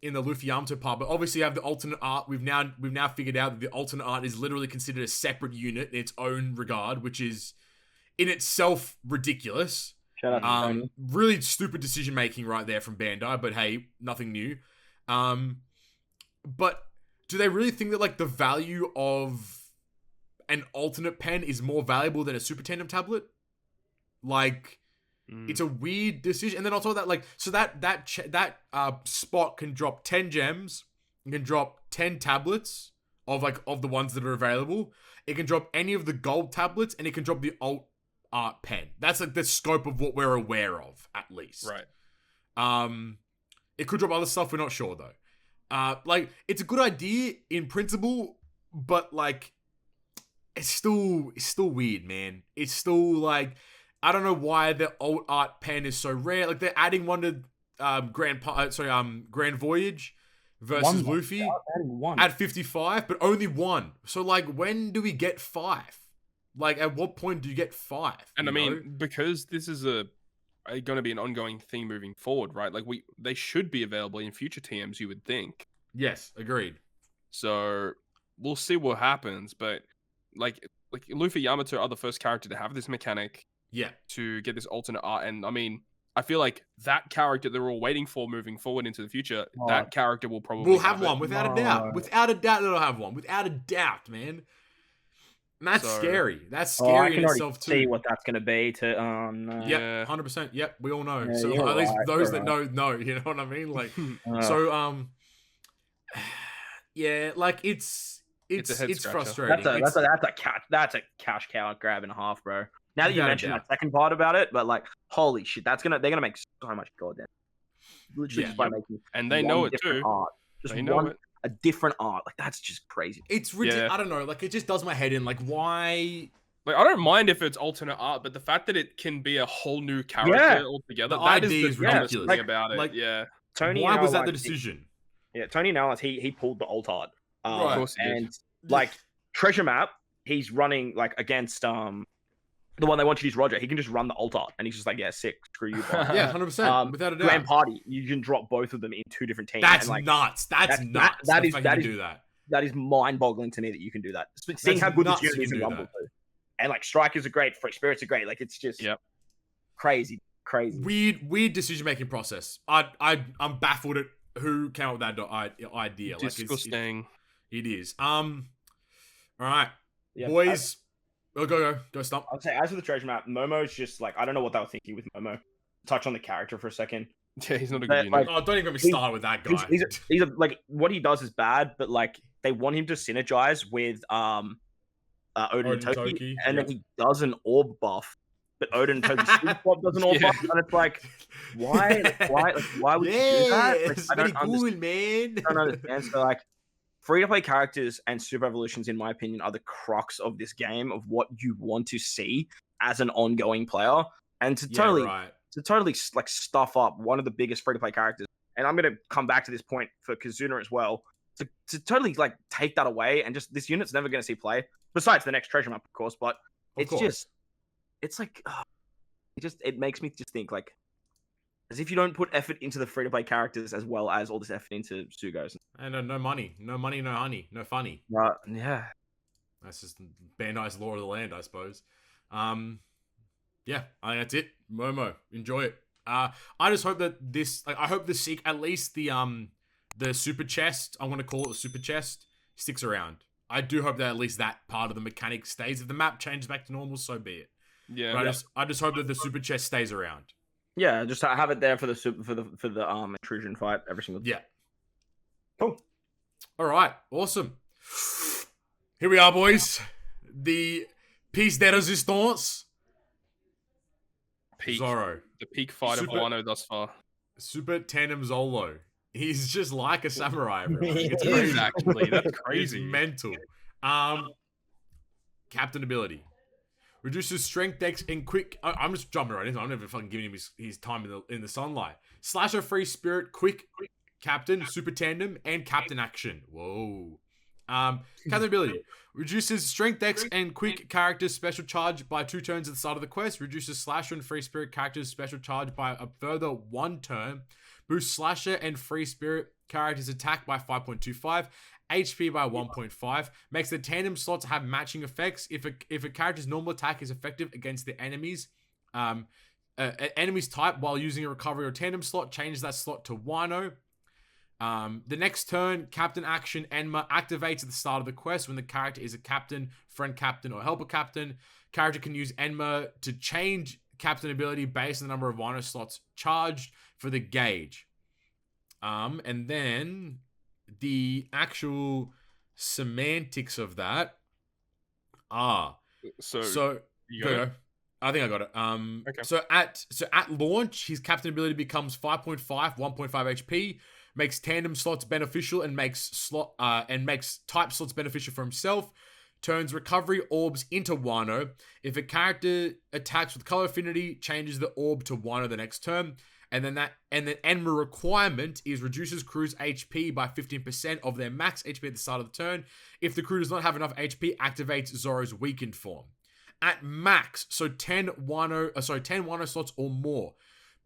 Luffy Yamato part, but obviously you have the alternate art. We've now figured out that the alternate art is literally considered a separate unit in its own regard, which is in itself ridiculous. Shout out to Tony. Really stupid decision making right there from Bandai, but hey, nothing new. But do they really think that like the value of an alternate pen is more valuable than a Super Tandem tablet? Like, it's a weird decision. And then on top of that, like, so that spot can drop 10 gems, it can drop 10 tablets of the ones that are available. It can drop any of the gold tablets, and it can drop the alt art pen. That's like the scope of what we're aware of, at least. Right. It could drop other stuff, we're not sure though. Like, it's a good idea in principle, but like, it's still weird, man. It's still like, I don't know why the alt art pen is so rare. Like, they're adding one to Grand Voyage versus Luffy at 55, but only one. So like, when do we get 5? Like, at what point do you get 5? And I mean, because this is going to be an ongoing thing moving forward, right? Like, they should be available in future TMs, you would think. Yes, agreed. So we'll see what happens, but like Luffy Yamato are the first character to have this mechanic. Yeah. To get this alternate art, and I mean, I feel like that character they're all waiting for moving forward into the future, that character will probably have one without a doubt. Without a doubt, it'll have one. Without a doubt, man. And that's scary. That's scary in itself too. See what that's gonna be. Yep, 100%. Yep, we all know. Yeah, so at least those that know. You know what I mean? Like, so yeah, like it's frustrating. That's a cash cow grab and a half, bro. Now that you mentioned that second part about it, but like, holy shit, they're gonna make so much goddamn. Literally just by making, and they know it too. Art. Just they know it. A different art, like, that's just crazy. It's ridiculous. I don't know, like, it just does my head in. Like, why? Like, I don't mind if it's alternate art, but the fact that it can be a whole new character altogether, that is the dumbest thing about it. Like, Tony, why was that the decision? Tony Nowlands, he pulled the alt art. Of course he did. Like, Treasure Map, he's running like against the one they want you to use, Roger. He can just run the alt art, and he's just like, yeah, sick, screw you. Yeah, 100%, without a doubt. Grand Party, you can drop both of them in 2 different teams. That's nuts. That's nuts. That is mind-boggling to me that you can do that. Seeing how good this unit is in Rumble too, and like strikers are great, free spirits are great. Like, it's just crazy. Weird decision-making process. I'm baffled at who came up with that idea. Disgusting. Like, it is. All right, boys. Go, Stump. I'd say as for the treasure map, Momo's just like I don't know what they were thinking with Momo. Touch on the character for a second. Yeah, he's not a But, good like, unit. Oh, don't even get me started with that guy. He's a, like what he does is bad, but like they want him to synergize with Oden Toki, and then he does an orb buff. But Oden Toki's swap does an orb buff, and it's like, why? Why would you do that? Like, I don't understand. Man. I don't understand. So like, free-to-play characters and super evolutions, in my opinion, are the crux of this game of what you want to see as an ongoing player, and to totally like stuff up one of the biggest free-to-play characters. And I'm gonna come back to this point for Kizuna as well. To totally like take that away and just this unit's never gonna see play. Besides the next treasure map, of course, but it's like it makes me just think like as if you don't put effort into the free-to-play characters as well as all this effort into Sugos. And no money, no honey, no funny. Yeah, that's just Bandai's law of the land, I suppose. Yeah, I think that's it. Momo, enjoy it. I just hope that this, like, I hope the seek at least the super chest. I'm gonna call it the super chest. Sticks around. I do hope that at least that part of the mechanic stays. If the map changes back to normal, so be it. Yeah. But I just hope that the super chest stays around. Yeah, just have it there for the intrusion fight every single time. Yeah. Cool. All right. Awesome. Here we are, boys. The piece de resistance. Zoro. The peak fight of Wano thus far. Super Tandem Zolo. He's just like a samurai, everyone. It's He crazy. is actually. That's crazy. It's mental. Captain ability. Reduces strength, dex, and quick. I'm just jumping right into it. I'm never fucking giving him his time in the sunlight. Slasher, free spirit, quick, captain, super tandem, and captain action. Whoa. Captain ability. Reduces strength, dex, and quick characters special charge by 2 turns at the start of the quest. Reduces slasher and free spirit characters special charge by a further 1 turn. Boosts slasher and free spirit characters attack by 5.25. HP by 1.5. Makes the tandem slots have matching effects. If a character's normal attack is effective against the enemy's type while using a recovery or tandem slot, changes that slot to Wano. The next turn, Captain Action Enma activates at the start of the quest when the character is a captain, friend captain, or helper captain. Character can use Enma to change captain ability based on the number of Wano slots charged for the gauge. And then the actual semantics of that are so go. I think I got it. Okay. So at launch, his captain ability becomes 5.5, 1.5 HP, makes tandem slots beneficial and makes type slots beneficial for himself. Turns recovery orbs into Wano. If a character attacks with color affinity, changes the orb to Wano the next turn. And then Enma requirement is reduces crew's HP by 15% of their max HP at the start of the turn. If the crew does not have enough HP, activates Zoro's weakened form. At max, so 10 Wano slots or more.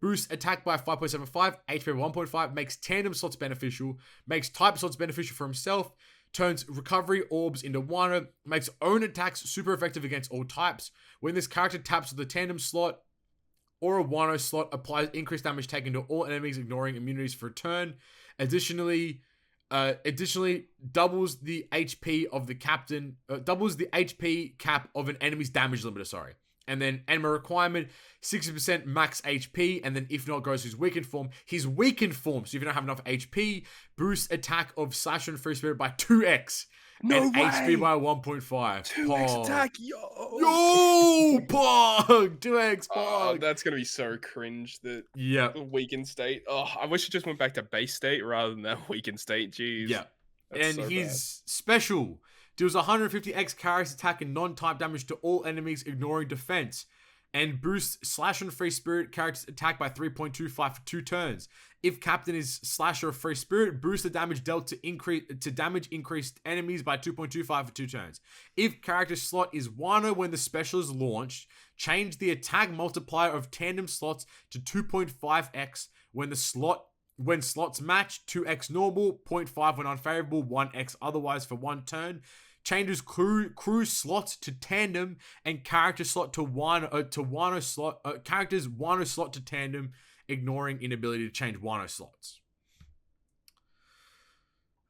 Boosts attack by 5.75, HP by 1.5, makes tandem slots beneficial, makes type slots beneficial for himself, turns recovery orbs into Wano, makes own attacks super effective against all types. When this character taps with the tandem slot or a Wano slot, applies increased damage taken to all enemies, ignoring immunities for a turn. Additionally, doubles the HP of the captain, doubles the HP cap of an enemy's damage limiter, sorry. And then Enma requirement, 60% max HP, and then if not, goes to his weakened form. His weakened form, so if you don't have enough HP, boosts attack of Slasher and Free Spirit by 2x. And HP by 1.5. 2x attack, yo! Pog! 2x, Pog! That's gonna be so cringe, the weakened state. Oh, I wish it just went back to base state rather than that weakened state, jeez. Yeah. That's and so his special deals 150x character attack and non-type damage to all enemies, ignoring defense. And boosts Slash and Free Spirit character's attack by 3.25 for 2 turns. If Captain is Slasher or Free Spirit, boost the damage dealt to damage increased enemies by 2.25 for 2 turns. If character slot is Wano when the special is launched, change the attack multiplier of tandem slots to 2.5x when slots match, 2x normal, 0.5 when unfavorable, 1x otherwise for 1 turn. Changes crew slots to tandem and character slot to Wano slot. Characters Wano slot to tandem, ignoring inability to change Wano slots.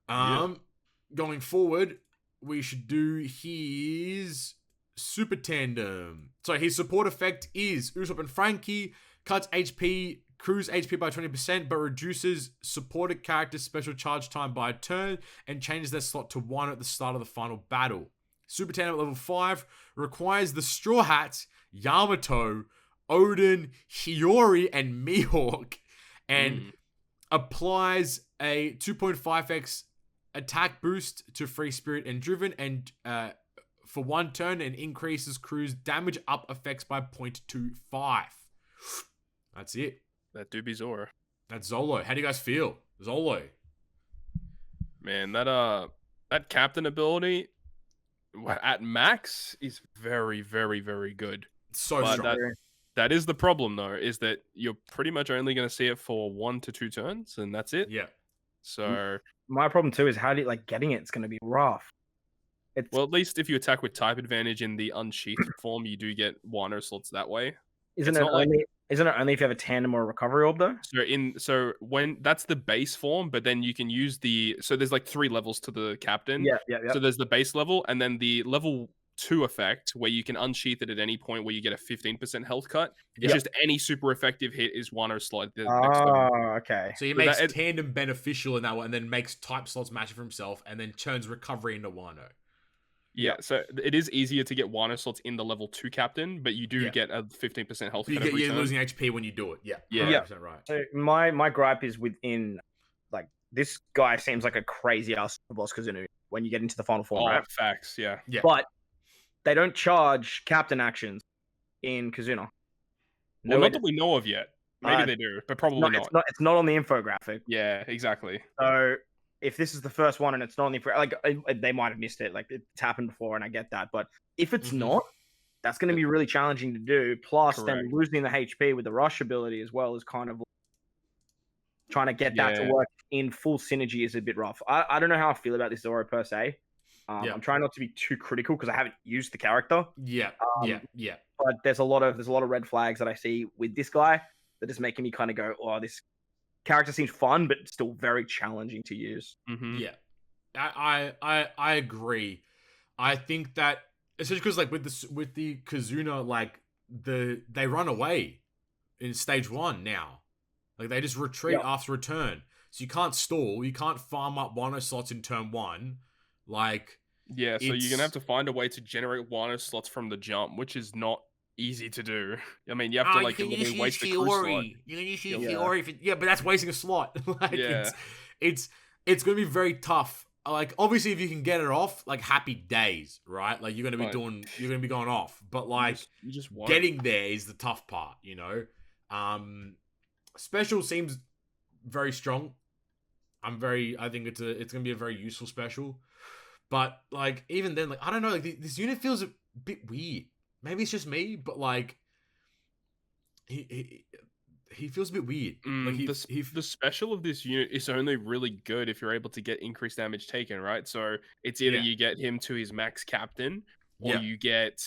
Going forward, we should do his Super Tandem. So his support effect is Usopp and Frankie, cuts HP, crew's HP by 20%, but reduces supported character's special charge time by a turn and changes their slot to 1 at the start of the final battle. Super Tandem at level 5 requires the Straw Hats, Yamato, Oden, Hiyori, and Mihawk, and applies a 2.5x attack boost to Free Spirit and Driven, and for 1 turn, and increases crew's damage up effects by 0.25. That's it. That do be Zoro. That's Zolo. How do you guys feel? Zolo. Man, that captain ability at max is very, very, very good. So But strong. that is the problem, though, is that you're pretty much only going to see it for 1 to 2 turns, and that's it. Yeah. So, My problem too is how do you like getting it? It's going to be rough. It's well, at least if you attack with type advantage in the unsheathed form, you do get Wano slots that way. isn't it's it not like- only isn't it only if you have a tandem or a recovery orb though? So when that's the base form, but then you can use so there's like 3 levels to the captain. Yeah. So there's the base level, and then the level 2 effect where you can unsheath it at any point where you get a 15% health cut. It's Yeah. just any super effective hit is Wano slot. The next turn. Oh, okay. So he So makes that- Tandem beneficial in that one, and then makes type slots match for himself, and then turns recovery into Wano. Yeah, so it is easier to get Wano slots in the level 2 captain, but you do Yeah. get a 15% health But cut every you're turn. losing HP when you do it. Yeah. Yeah. 100% right. So my gripe is within like this guy seems like a crazy ass boss Kizuna when you get into the final form, Oh, right? facts, yeah. Yeah. But they don't charge captain actions in Kizuna. Well, No, not it- that we know of yet. Maybe Uh, they do, but probably no, not. it's not on the infographic. Yeah, exactly. So if this is the first one and it's not on the they might have missed it. Like it's happened before, and I get that. But if it's Mhm. not, that's going to be really challenging to do. Plus, then Correct. losing the HP with the rush ability as well is kind of trying to get that to Yeah. work in full synergy is a bit rough. I don't know how I feel about this Zoro per se. Yeah. I'm trying not to be too critical because I haven't used the character. Yeah. Yeah. But there's a lot of red flags that I see with this guy that is making me kind of go, oh, this character seems fun, but still very challenging to use. Mm-hmm. Yeah. I agree. I think that especially because like with the Kizuna, like they run away in stage 1 now. Like they just retreat after a turn. So you can't stall, you can't farm up Wano slots in turn 1. Like Yeah, so you're It's- gonna have to find a way to generate Wano slots from the jump, which is not easy to do. I mean, you have to like literally waste the crew slot. You can use Yeah. Hiyori but that's wasting a slot. Like Yeah. it's gonna be very tough. Like obviously if you can get it off, like happy days, right? Like you're gonna be Right. you're gonna be going off. But like you just won't. getting there is the tough part, you know. Special seems very strong. I think it's gonna be a very useful special. But like even then, like I don't know, like this unit feels a bit weird. Maybe it's just me, but like he feels a bit weird. Like The special of this unit is only really good if you're able to get increased damage taken, right? So it's either Yeah. you get him to his max captain, or Yeah. you get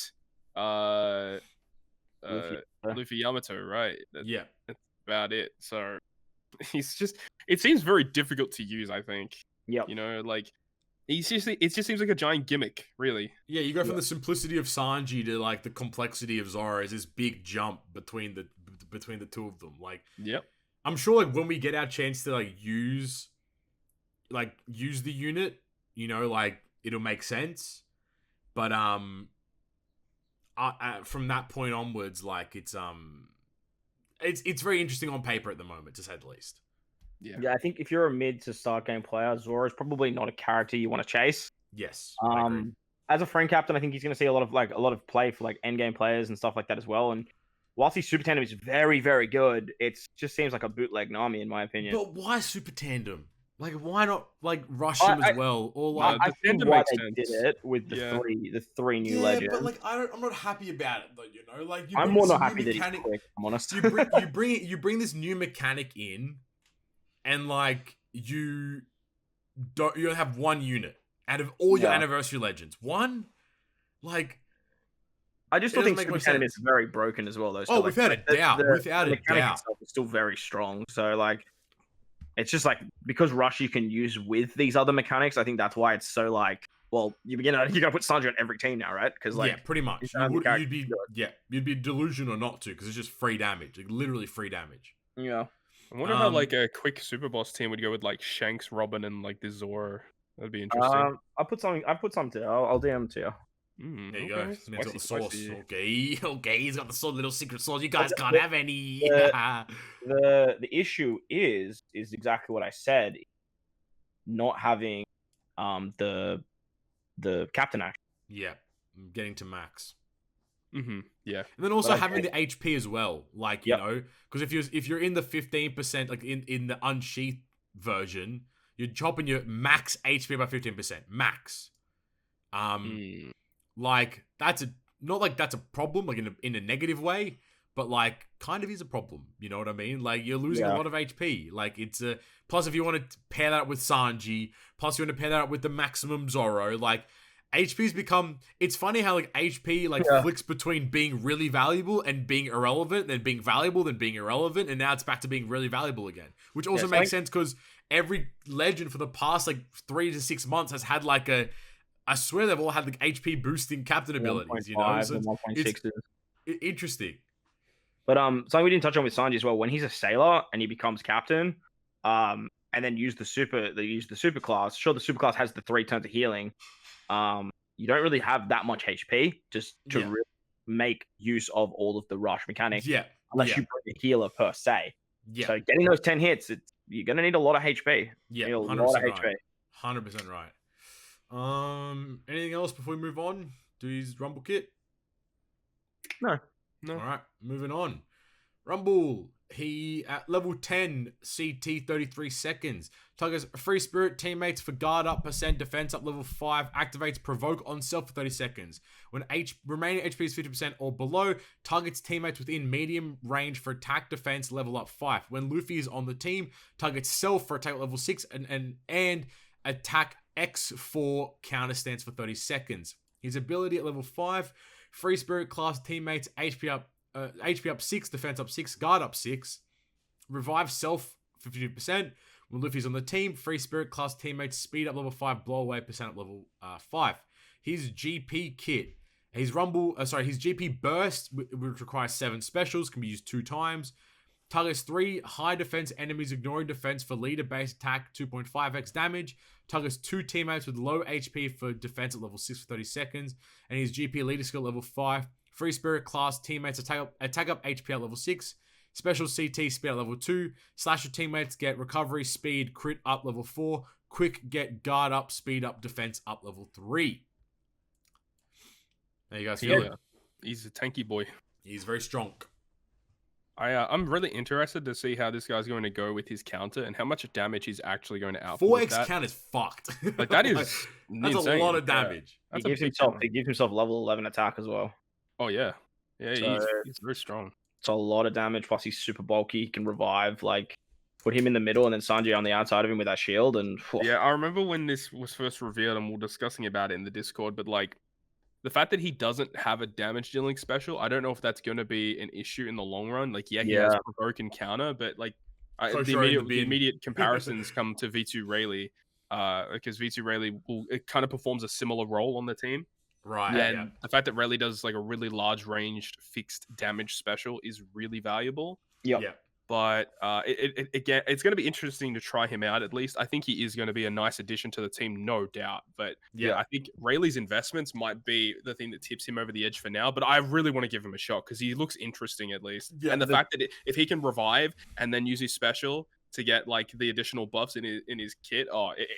Luffy Yamato, right? That's yeah. about it. So it seems very difficult to use, I think. Yep. You know, like it just seems like a giant gimmick, really. Yeah, you go from the simplicity of Sanji to like the complexity of Zoro as this big jump between the two of them. Like Yep. I'm sure like when we get our chance to like use the unit, you know, like it'll make sense. But from that point onwards, like it's very interesting on paper at the moment, to say the least. Yeah, I think if you're a mid to start game player, Zoro's probably not a character you want to chase. Yes. I agree. As a friend captain, I think he's going to see a lot of play for like end game players and stuff like that as well. And whilst his super tandem is very, very good, it just seems like a bootleg Nami in my opinion. But why Super Tandem? Like, why not like rush him as well? Or like, I the think tandem why makes they sense. did it with the three new yeah, legends. but like I'm not happy about it though. You know, like I'm more not happy that he's quick. I'm honest. you bring this new mechanic in, and like you don't have one unit out of all your Yeah. anniversary legends. One, like I just It still think doesn't make Super much Tandem is sense. very broken as well, though. Oh, without a doubt, without a mechanic doubt. itself is still very strong. So like, it's just like because Rush you can use with these other mechanics. I think that's why it's so like well, you're gonna put Sanji on every team now, right? Because like yeah, pretty much. he's the only character you can do You'd be delusional not to because it's just free damage, like literally free damage. it. Yeah. I wonder how like a quick super boss team would go with like Shanks, Robin, and like the Zoro. That'd be interesting. I'll put something to you. I'll DM to you. There you go. Okay. And he's got the Spicy, sauce. spicy. Okay, he's got the little secret sauce. You guys can't the- have any. The issue is exactly what I said. Not having the captain action. Yeah, getting to max. Yeah. And then also But having the HP as well, like Yep. you know, because if you're in the 15%, like in the unsheathed version, you're chopping your max HP by 15%, max. Like that's a problem, like in a negative way, but like kind of is a problem. You know what I mean? Like you're losing a Yeah. lot of HP. Like it's a plus if you want to pair that up with Sanji, plus you want to pair that up with the maximum Zoro, like. HP's become. It's funny how like HP like flicks between being really valuable and being irrelevant, then being valuable, then being irrelevant, and now it's back to being really valuable again. Which also makes sense because every legend for the past like 3 to 6 months has had like a. I swear they've all had like HP boosting captain abilities. You know, so it's interesting. But something we didn't touch on with Sanji as well. When he's a sailor and he becomes captain, and then use the super class. Sure, the super class has the 3 turns of healing. You don't really have that much HP just to really make use of all of the rush mechanics. Yeah. Unless you bring a healer per se. Yeah. So getting those 10 hits, you're gonna need a lot of HP. Yeah. 100% right. 100% right. Anything else before we move on? Do his Rumble kit? No. All right. Moving on. Rumble. He at level 10 CT 33 seconds. Targets free spirit teammates for guard up, percent defense up level 5. Activates provoke on self for 30 seconds. When remaining HP is 50% or below, targets teammates within medium range for attack defense level up 5. When Luffy is on the team, targets self for attack level 6 and attack X4 counter stance for 30 seconds. His ability at level 5, free spirit class teammates HP up 6, defense up 6, guard up 6. Revive self 50%. When Luffy's on the team, free spirit class teammates speed up level 5, blow away percent up level 5. His GP kit. His GP burst, which requires 7 specials, can be used 2 times. Targets 3 high defense enemies ignoring defense for leader based attack 2.5x damage. Targets 2 teammates with low HP for defense at level 6 for 30 seconds. And his GP leader skill level 5. Free spirit class teammates attack up HP at level 6. Special CT speed at level 2. Slasher teammates get recovery speed crit up level 4. Quick get guard up, speed up, defense up level 3. There you guys feel it. He's a tanky boy. He's very strong. I'm really interested to see how this guy's going to go with his counter and how much damage he's actually going to output. 4x count is fucked. Like that is that's insane. a lot of damage. He gives himself level 11 attack as well. Oh yeah, So- he's very strong. It's a lot of damage. Plus he's super bulky. He can revive. Like put him in the middle and then Sanji on the outside of him with that shield. And Yeah, I remember when this was first revealed and we were discussing about it in the Discord. But like the fact that he doesn't have a damage dealing special, I don't know if that's going to be an issue in the long run. Like he has provoke and counter, but like the immediate comparisons come to V2 Rayleigh, because V2 Rayleigh it kind of performs a similar role on the team. Right. And the fact that Rayleigh does like a really large ranged fixed damage special is really valuable. Yep. Yeah. But again, it's going to be interesting to try him out. At least I think he is going to be a nice addition to the team, no doubt. But yeah, I think Rayleigh's investments might be the thing that tips him over the edge for now. But I really want to give him a shot because he looks interesting at least. Yeah, and the fact that if he can revive and then use his special to get like the additional buffs in his kit,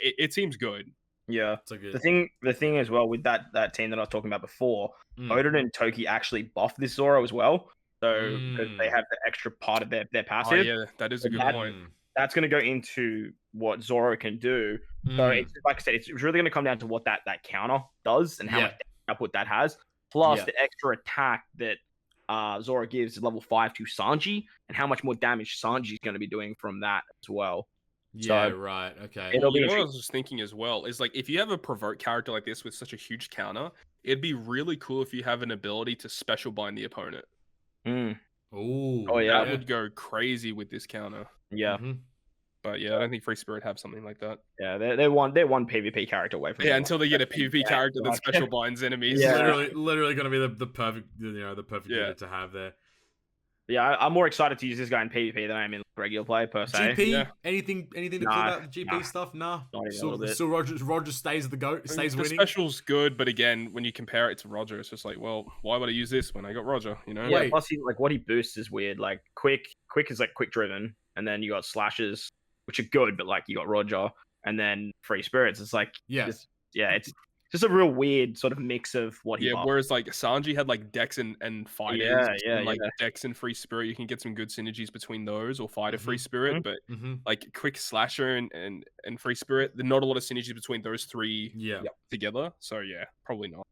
it seems good. Yeah. Good... The thing as well with that team that I was talking about before, Oden and Toki actually buffed this Zoro as well. So because they have the extra part of their passive. Oh, yeah, that is a good point. That's going to go into what Zoro can do. So it's, like I said, it's really going to come down to what that counter does and how much output that has. Plus the extra attack that Zoro gives level 5 to Sanji and how much more damage Sanji is going to be doing from that as well. Yeah, right. Okay. It'll be what I was just thinking as well is like if you have a provoke character like this with such a huge counter, it'd be really cool if you have an ability to special bind the opponent. Oh yeah, that would go crazy with this counter. Yeah, But yeah, I don't think Free Spirit have something like that. Yeah, they're one PvP character away from. Yeah, until they get a PvP character that special binds enemies. Yeah. Literally going to be the perfect, the perfect Yeah. unit to have there. Yeah, I'm more excited to use this guy in PvP than I am in regular play per se. GP, Yeah. anything to Nah, call about the GP nah. stuff? Nah. Not even a Still, little bit. still Roger stays the goat, stays The winning. special's good, but again, when you compare it to Roger, it's just like, well, why would I use this when I got Roger? You know? Yeah, Wait. plus what he boosts is weird. Like quick is like quick driven, and then you got slashes, which are good, but like you got Roger, and then free spirits. It's like it's just a real weird sort of mix of what he. Yeah, buffs. whereas like Sanji had like Dex and fighters, and like Dex and free spirit, you can get some good synergies between those, or fighter free spirit, but like quick slasher and free spirit, there's not a lot of synergies between those three together. So yeah, probably not.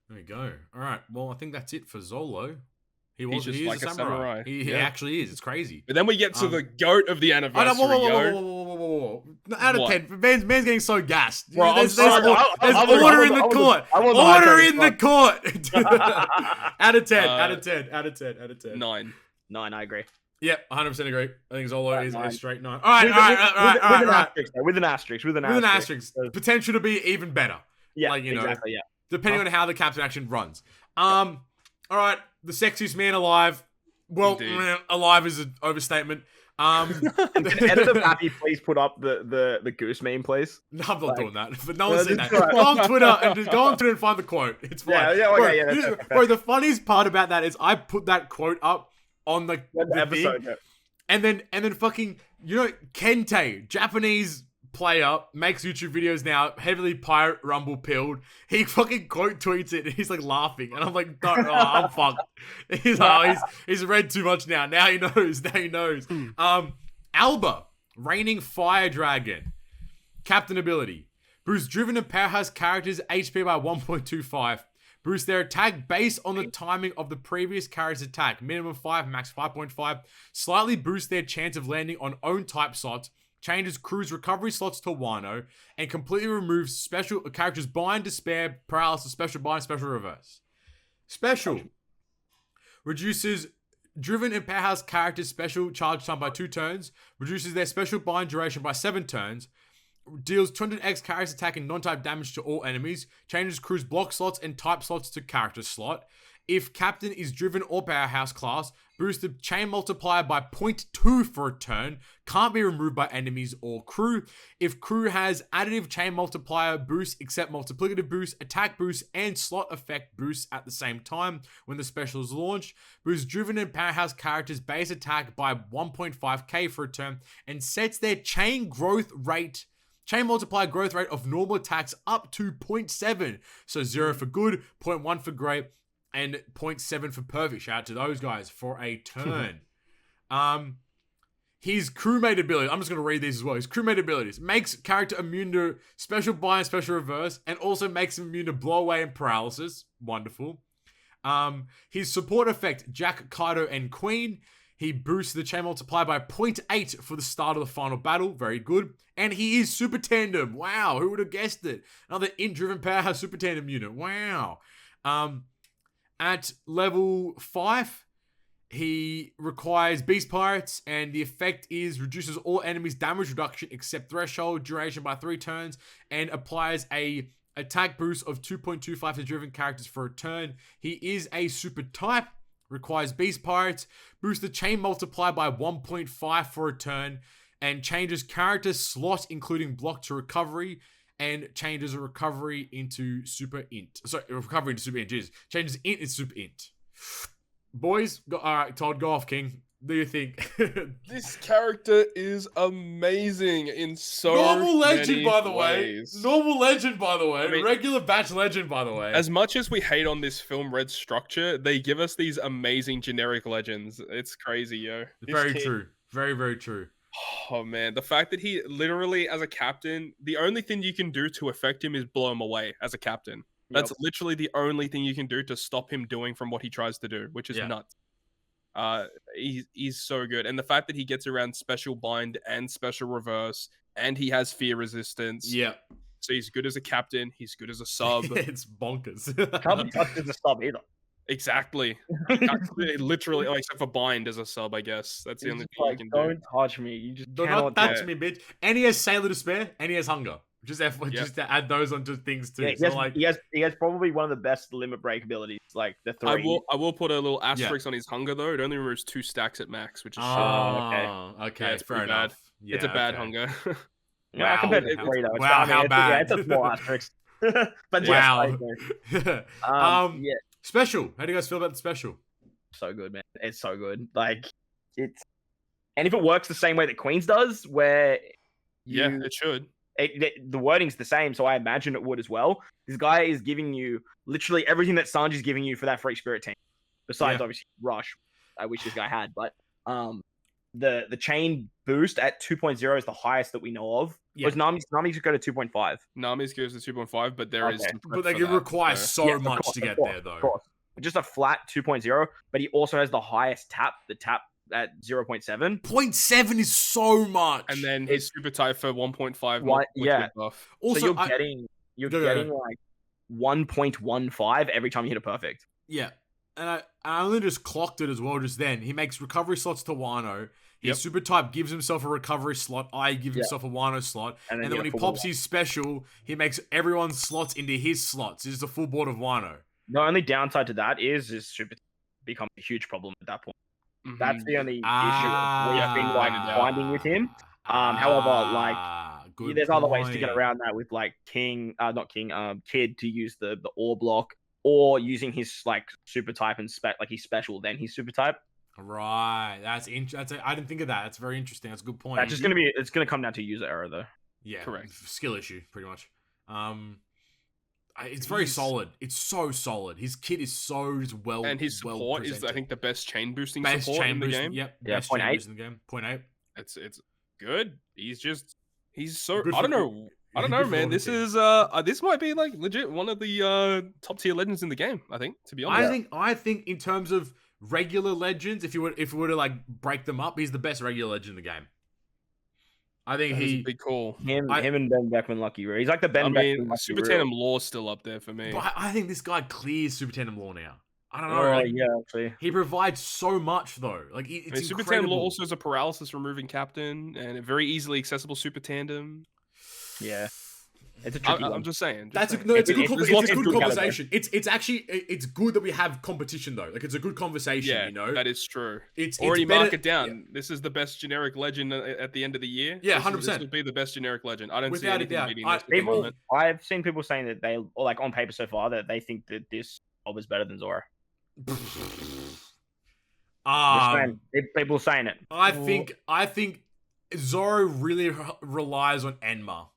There you go. All right. Well, I think that's it for Zolo. He just is like a samurai. He actually is. It's crazy. But then we get to the goat of the anniversary. Whoa. Out of 10. Man's getting so gassed. Bro, there's order in the court. Order in the court. Out of 10. Out of 10. 9. I agree. Yep, 100% agree. I think Zolo is a straight 9. All right. With an asterisk. Potential to be even better. Yeah, like, exactly. Yeah. Depending on how the captain action runs. All right, the sexiest man alive. Well, alive is an overstatement. Editor Pappy, please put up the goose meme, please. No, I'm not doing that. But no one's seen that. Go on Twitter and find the quote. It's fine. Bro, the funniest part about that is I put that quote up on the episode, thing, and then fucking Kente, Japanese player, makes YouTube videos now, heavily Pirate Rumble pilled. He fucking quote tweets it and he's like laughing. And I'm like, I'm fucked. He's read too much now. Now he knows. Alber, reigning fire dragon. Captain ability. Boost driven and powerhouse characters HP by 1.25. Boost their attack based on the timing of the previous character's attack. Minimum 5, max 5.5. Slightly boost their chance of landing on own type slots. Changes crew's recovery slots to Wano, and completely removes special characters bind, despair, paralysis, special bind, special reverse. Special reduces driven and powerhouse characters' special charge time by 2 turns, reduces their special bind duration by 7 turns, deals 200x character attack and non-type damage to all enemies, changes crew's block slots and type slots to character slot. If captain is driven or powerhouse class, boost the chain multiplier by 0.2 for a turn, can't be removed by enemies or crew. If crew has additive chain multiplier boost except multiplicative boost, attack boost, and slot effect boosts at the same time when the special is launched, boosts driven and powerhouse characters base attack by 1.5k for a turn, and sets their chain multiplier growth rate of normal attacks up to 0.7. So 0 for good, 0.1 for great, and 0.7 for perfect. Shout out to those guys for a turn. His crewmate ability, I'm just going to read these as well. His crewmate abilities. Makes character immune to special bind, special reverse, and also makes him immune to blow away and paralysis. Wonderful. His support effect, Jack, Kaido, and Queen. He boosts the chain multiplier by 0.8 for the start of the final battle. Very good. And he is Super Tandem. Wow, who would have guessed it? Another int-driven powerhouse Super Tandem unit. Wow. At level 5, he requires Beast Pirates, and the effect is reduces all enemies' damage reduction except threshold duration by 3 turns, and applies a attack boost of 2.25 to driven characters for a turn. He is a super type, requires Beast Pirates, boosts the chain multiplier by 1.5 for a turn, and changes character slot including block to recovery, and changes a recovery into super int. Sorry, recovery into super int. Jesus. Changes int into super int. Boys, all right, Todd, go off, King. What do you think? This character is amazing in so Normal legend, many by the ways. way. Normal legend, by the way. I mean, regular batch legend, by the way. As much as we hate on this film red structure, they give us these amazing generic legends. It's crazy, yo. Very true. Very, very true. Oh man, the fact that he literally, as a captain, the only thing you can do to affect him is blow him away as a captain. That's literally the only thing you can do to stop him doing from what he tries to do, which is nuts. He's so good. And the fact that he gets around special bind and special reverse, and he has fear resistance. Yeah. So he's good as a captain. He's good as a sub. It's bonkers. Can't be touched as a sub either. Exactly. That's literally, except for bind as a sub, I guess. That's the He's only just thing you like, can do. don't touch me. You just Do cannot not touch do me, bitch. And he has Sailor to spare, and he has Hunger. Just to add those onto things too. Yeah, So he has probably one of the best limit break abilities, like the three. I will put a little asterisk on his hunger though. It only removes 2 stacks at max, which is shit. okay, Yeah, it's fair pretty enough. bad. Yeah, It's a bad okay. hunger. Yeah, Wow. compared to three though. Wow, how Yeah, bad. it's a small asterisk. But Wow. yeah, yeah, Special. How do you guys feel about the special? so good, man. It's so good. Like it's, and if it works the same way that Queens does, where Yeah, it should. the wording's the same, so I imagine it would as well. This guy is giving you literally everything that Sanji's giving you for that free spirit team. Besides, obviously, Rush. I wish this guy had, but the chain boost at 2.0 is the highest that we know of. Yeah. Because Nami's go to 2.5. Nami's goes to 2.5, but there is. some But prep it for that, requires so Yeah, much of to get course, there, though. Of course. Just a flat 2.0, but he also has the highest tap, the tap at 0.7. 0.7 is so much. And then his super type for 1.5. Yeah. Buff. Also, So you're getting like 1.15 every time you hit a perfect. Yeah. And I only just clocked it as well just then. He makes recovery slots to Wano. His super type gives himself a recovery slot. I give himself a Wano slot. And then when he pops his special, he makes everyone's slots into his slots. It's a full board of Wano. The only downside to that is super becomes a huge problem at that point. Mm-hmm. That's the only issue we've been finding with him. However, there's other ways to get around that with like Kid to use the ore block, or using his like super type and his special, then his super type. Right, that's interesting. I didn't think of that. That's very interesting. That's a good point. That's just it's gonna come down to user error though. Yeah, correct. Skill issue, pretty much. It's very solid. It's so solid. His kit is so well, and his support is, I think, the best chain boosting support in the game. Yep, yeah, best chain boosting in the game. 0.8. It's good. He's so. Good I don't know, man. This is this might be like legit one of the top tier legends in the game. I think, to be honest. I think in terms of regular legends, if we were to like break them up, he's the best regular legend in the game. I think he'd be cool. Him and Ben Beckman Lucky Ray. He's like the Ben Beckman Lucky Super Tandem Law's still up there for me. But I think this guy clears Super Tandem Law now. I don't know. Actually. He provides so much though. Like it's Super incredible. Tandem Law also has a paralysis removing captain and a very easily accessible Super Tandem. Yeah. It's a tricky one. I'm just saying. It's a good conversation. It's actually good that we have competition though. Like it's a good conversation. Yeah, you know, that is true. It's already better, mark it down. Yeah. This is the best generic legend at the end of the year. Yeah, 100%. This will be the best generic legend. I don't see Without anything beating this. I've seen people saying that they, or like on paper so far, that they think that this job is better than Zoro. People saying it. I think Zoro really relies on Enma.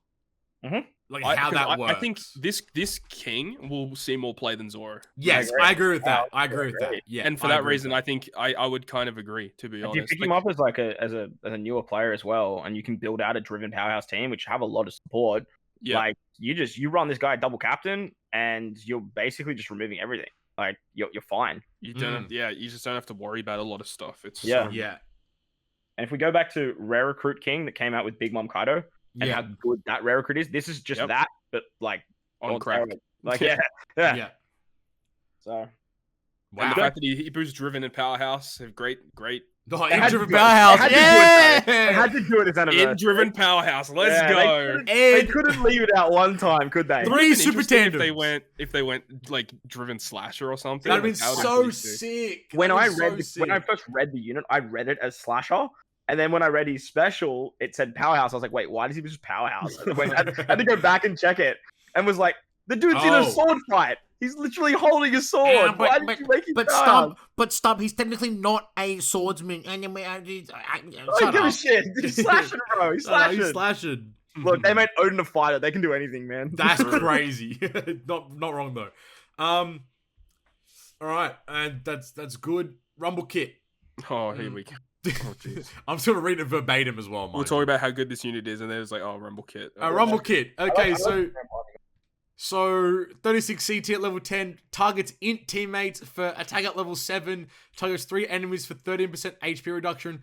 Mm-hmm. Like how that works. I think this king will see more play than Zoro. Yes, I agree with that. I agree with that. Yeah, and for that reason, I think I would kind of agree. To be honest, if you pick him up as like as a newer player as well, and you can build out a driven powerhouse team, which have a lot of support. Yeah. Like you run this guy double captain, and you're basically just removing everything. Like you're fine. You don't. You just don't have to worry about a lot of stuff. It's yeah. And if we go back to Rare Recruit King that came out with Big Mom Kaido. And how good that rare recruit is. This is just that, but like on crack. Like yeah. So, wow. And the fact that he boosts driven and powerhouse have great. Oh, in-driven powerhouse. They had to do it as anniversary. In-driven powerhouse. Let's go. They couldn't leave it out one time, could they? 3 super tandems. If they went like driven slasher or something. That'd been so sick. When I first read the unit, I read it as slasher. And then when I read his special, it said powerhouse. I was like, wait, why does he just powerhouse? I had to go back and check it, and was like, the dude's in a sword fight. He's literally holding a sword. Why did you make him powerhouse? Stump, he's technically not a swordsman. I don't give a shit. He's slashing, bro. He's slashing. He's slashing. Look, they made Oden a fighter. They can do anything, man. That's crazy. not wrong though. All right, and that's good. Rumble kit. Oh, here we go. Oh, I'm sort of reading it verbatim as well. We're talking about how good this unit is, and there's like, Rumble Kit. Rumble Kit. Okay, so 36 CT at level 10 targets int teammates for attack at level 7. Targets 3 enemies for 13% HP reduction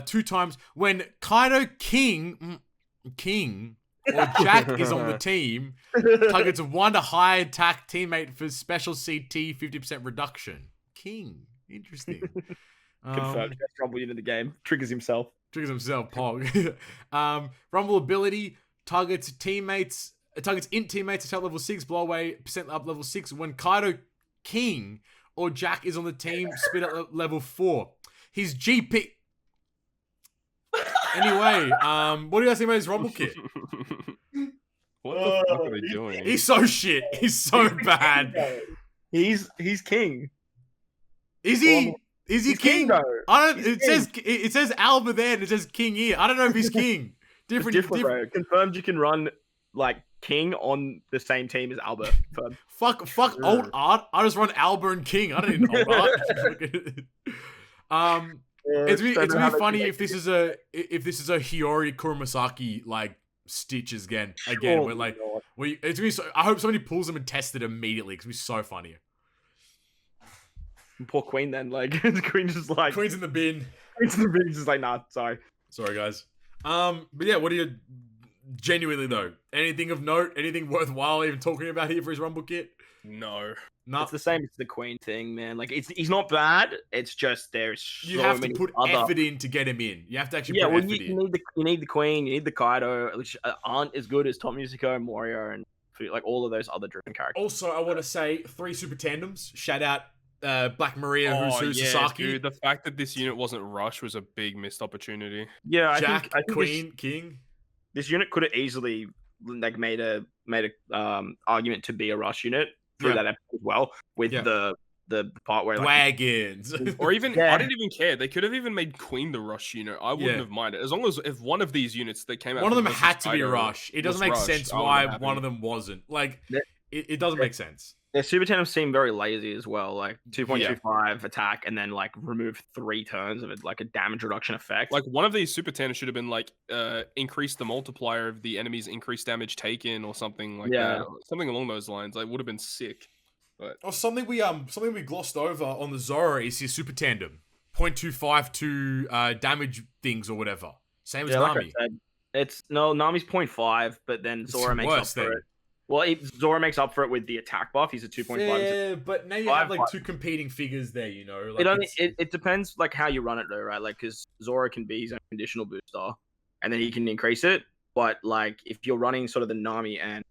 2 times. When Kaido King or Jack is on the team, targets 1 high attack teammate for special CT 50% reduction. King. Interesting. Confirmed. Best Rumble unit in the game. Triggers himself. Triggers himself, Pog. Rumble ability targets int teammates attack level 6, blow away percent up level 6 when Kaido, King, or Jack is on the team, spit at level 4. His GP. Anyway, what do you guys think about his Rumble kit? What the fuck are they doing? He's so shit. He's so bad. He's king. Is he? Is he He's king? though. I don't. It says Alber there, and it says king here. I don't know if he's king. Different. Bro. Confirmed you can run like king on the same team as Alber. Fuck old art. I just run Alber and King. I don't need old art. It's gonna be funny if this is a Hiyori Kuromasaki like stitches again. Where like it's gonna be so, I hope somebody pulls them and tests it immediately. It's gonna be so funny. Poor Queen then, like the Queen's just like Queen's in the bin. Queen's in the bin, just like nah, sorry, guys. But yeah, what do you genuinely though? Anything of note? Anything worthwhile even talking about here for his Rumble kit? No. It's the same as the Queen thing, man. Like he's not bad. It's just there's you so have to many put effort in to get him in. You have to actually put effort in. You need the Queen, you need the Kaido, which aren't as good as Top Musico and Morio and like all of those other driven characters. Also, I want to say 3 super tandems. Shout out Black Maria, Husu, Sasaki. Dude, the fact that this unit wasn't rushed was a big missed opportunity. Yeah, I Jack, think Queen, King. This unit could have easily like made a argument to be a rush unit through that episode as well with the part where wagons or even I didn't even care. They could have even made Queen the rush unit. I wouldn't have minded as long as if one of these units that came out. One of them had to be a rush. It doesn't make sense why one of them wasn't. Like it doesn't make sense. Their super tandems seem very lazy as well, like 2.25 attack and then like remove 3 turns of it, like a damage reduction effect. Like one of these super tandems should have been like increase the multiplier of the enemy's increased damage taken or something like that. Something along those lines. Like would have been sick. But something we glossed over on the Zoro is his super tandem. 0.25 damage things or whatever. Same as Nami. Like Nami's 0.5, but then Zoro makes up for it. Well, Zoro makes up for it with the attack buff. He's a 2.5. Yeah, but now you have like 2 competing figures there, you know. Like it depends like how you run it though, right? Like because Zoro can be his own conditional booster, and then he can increase it. But like if you're running sort of the Nami and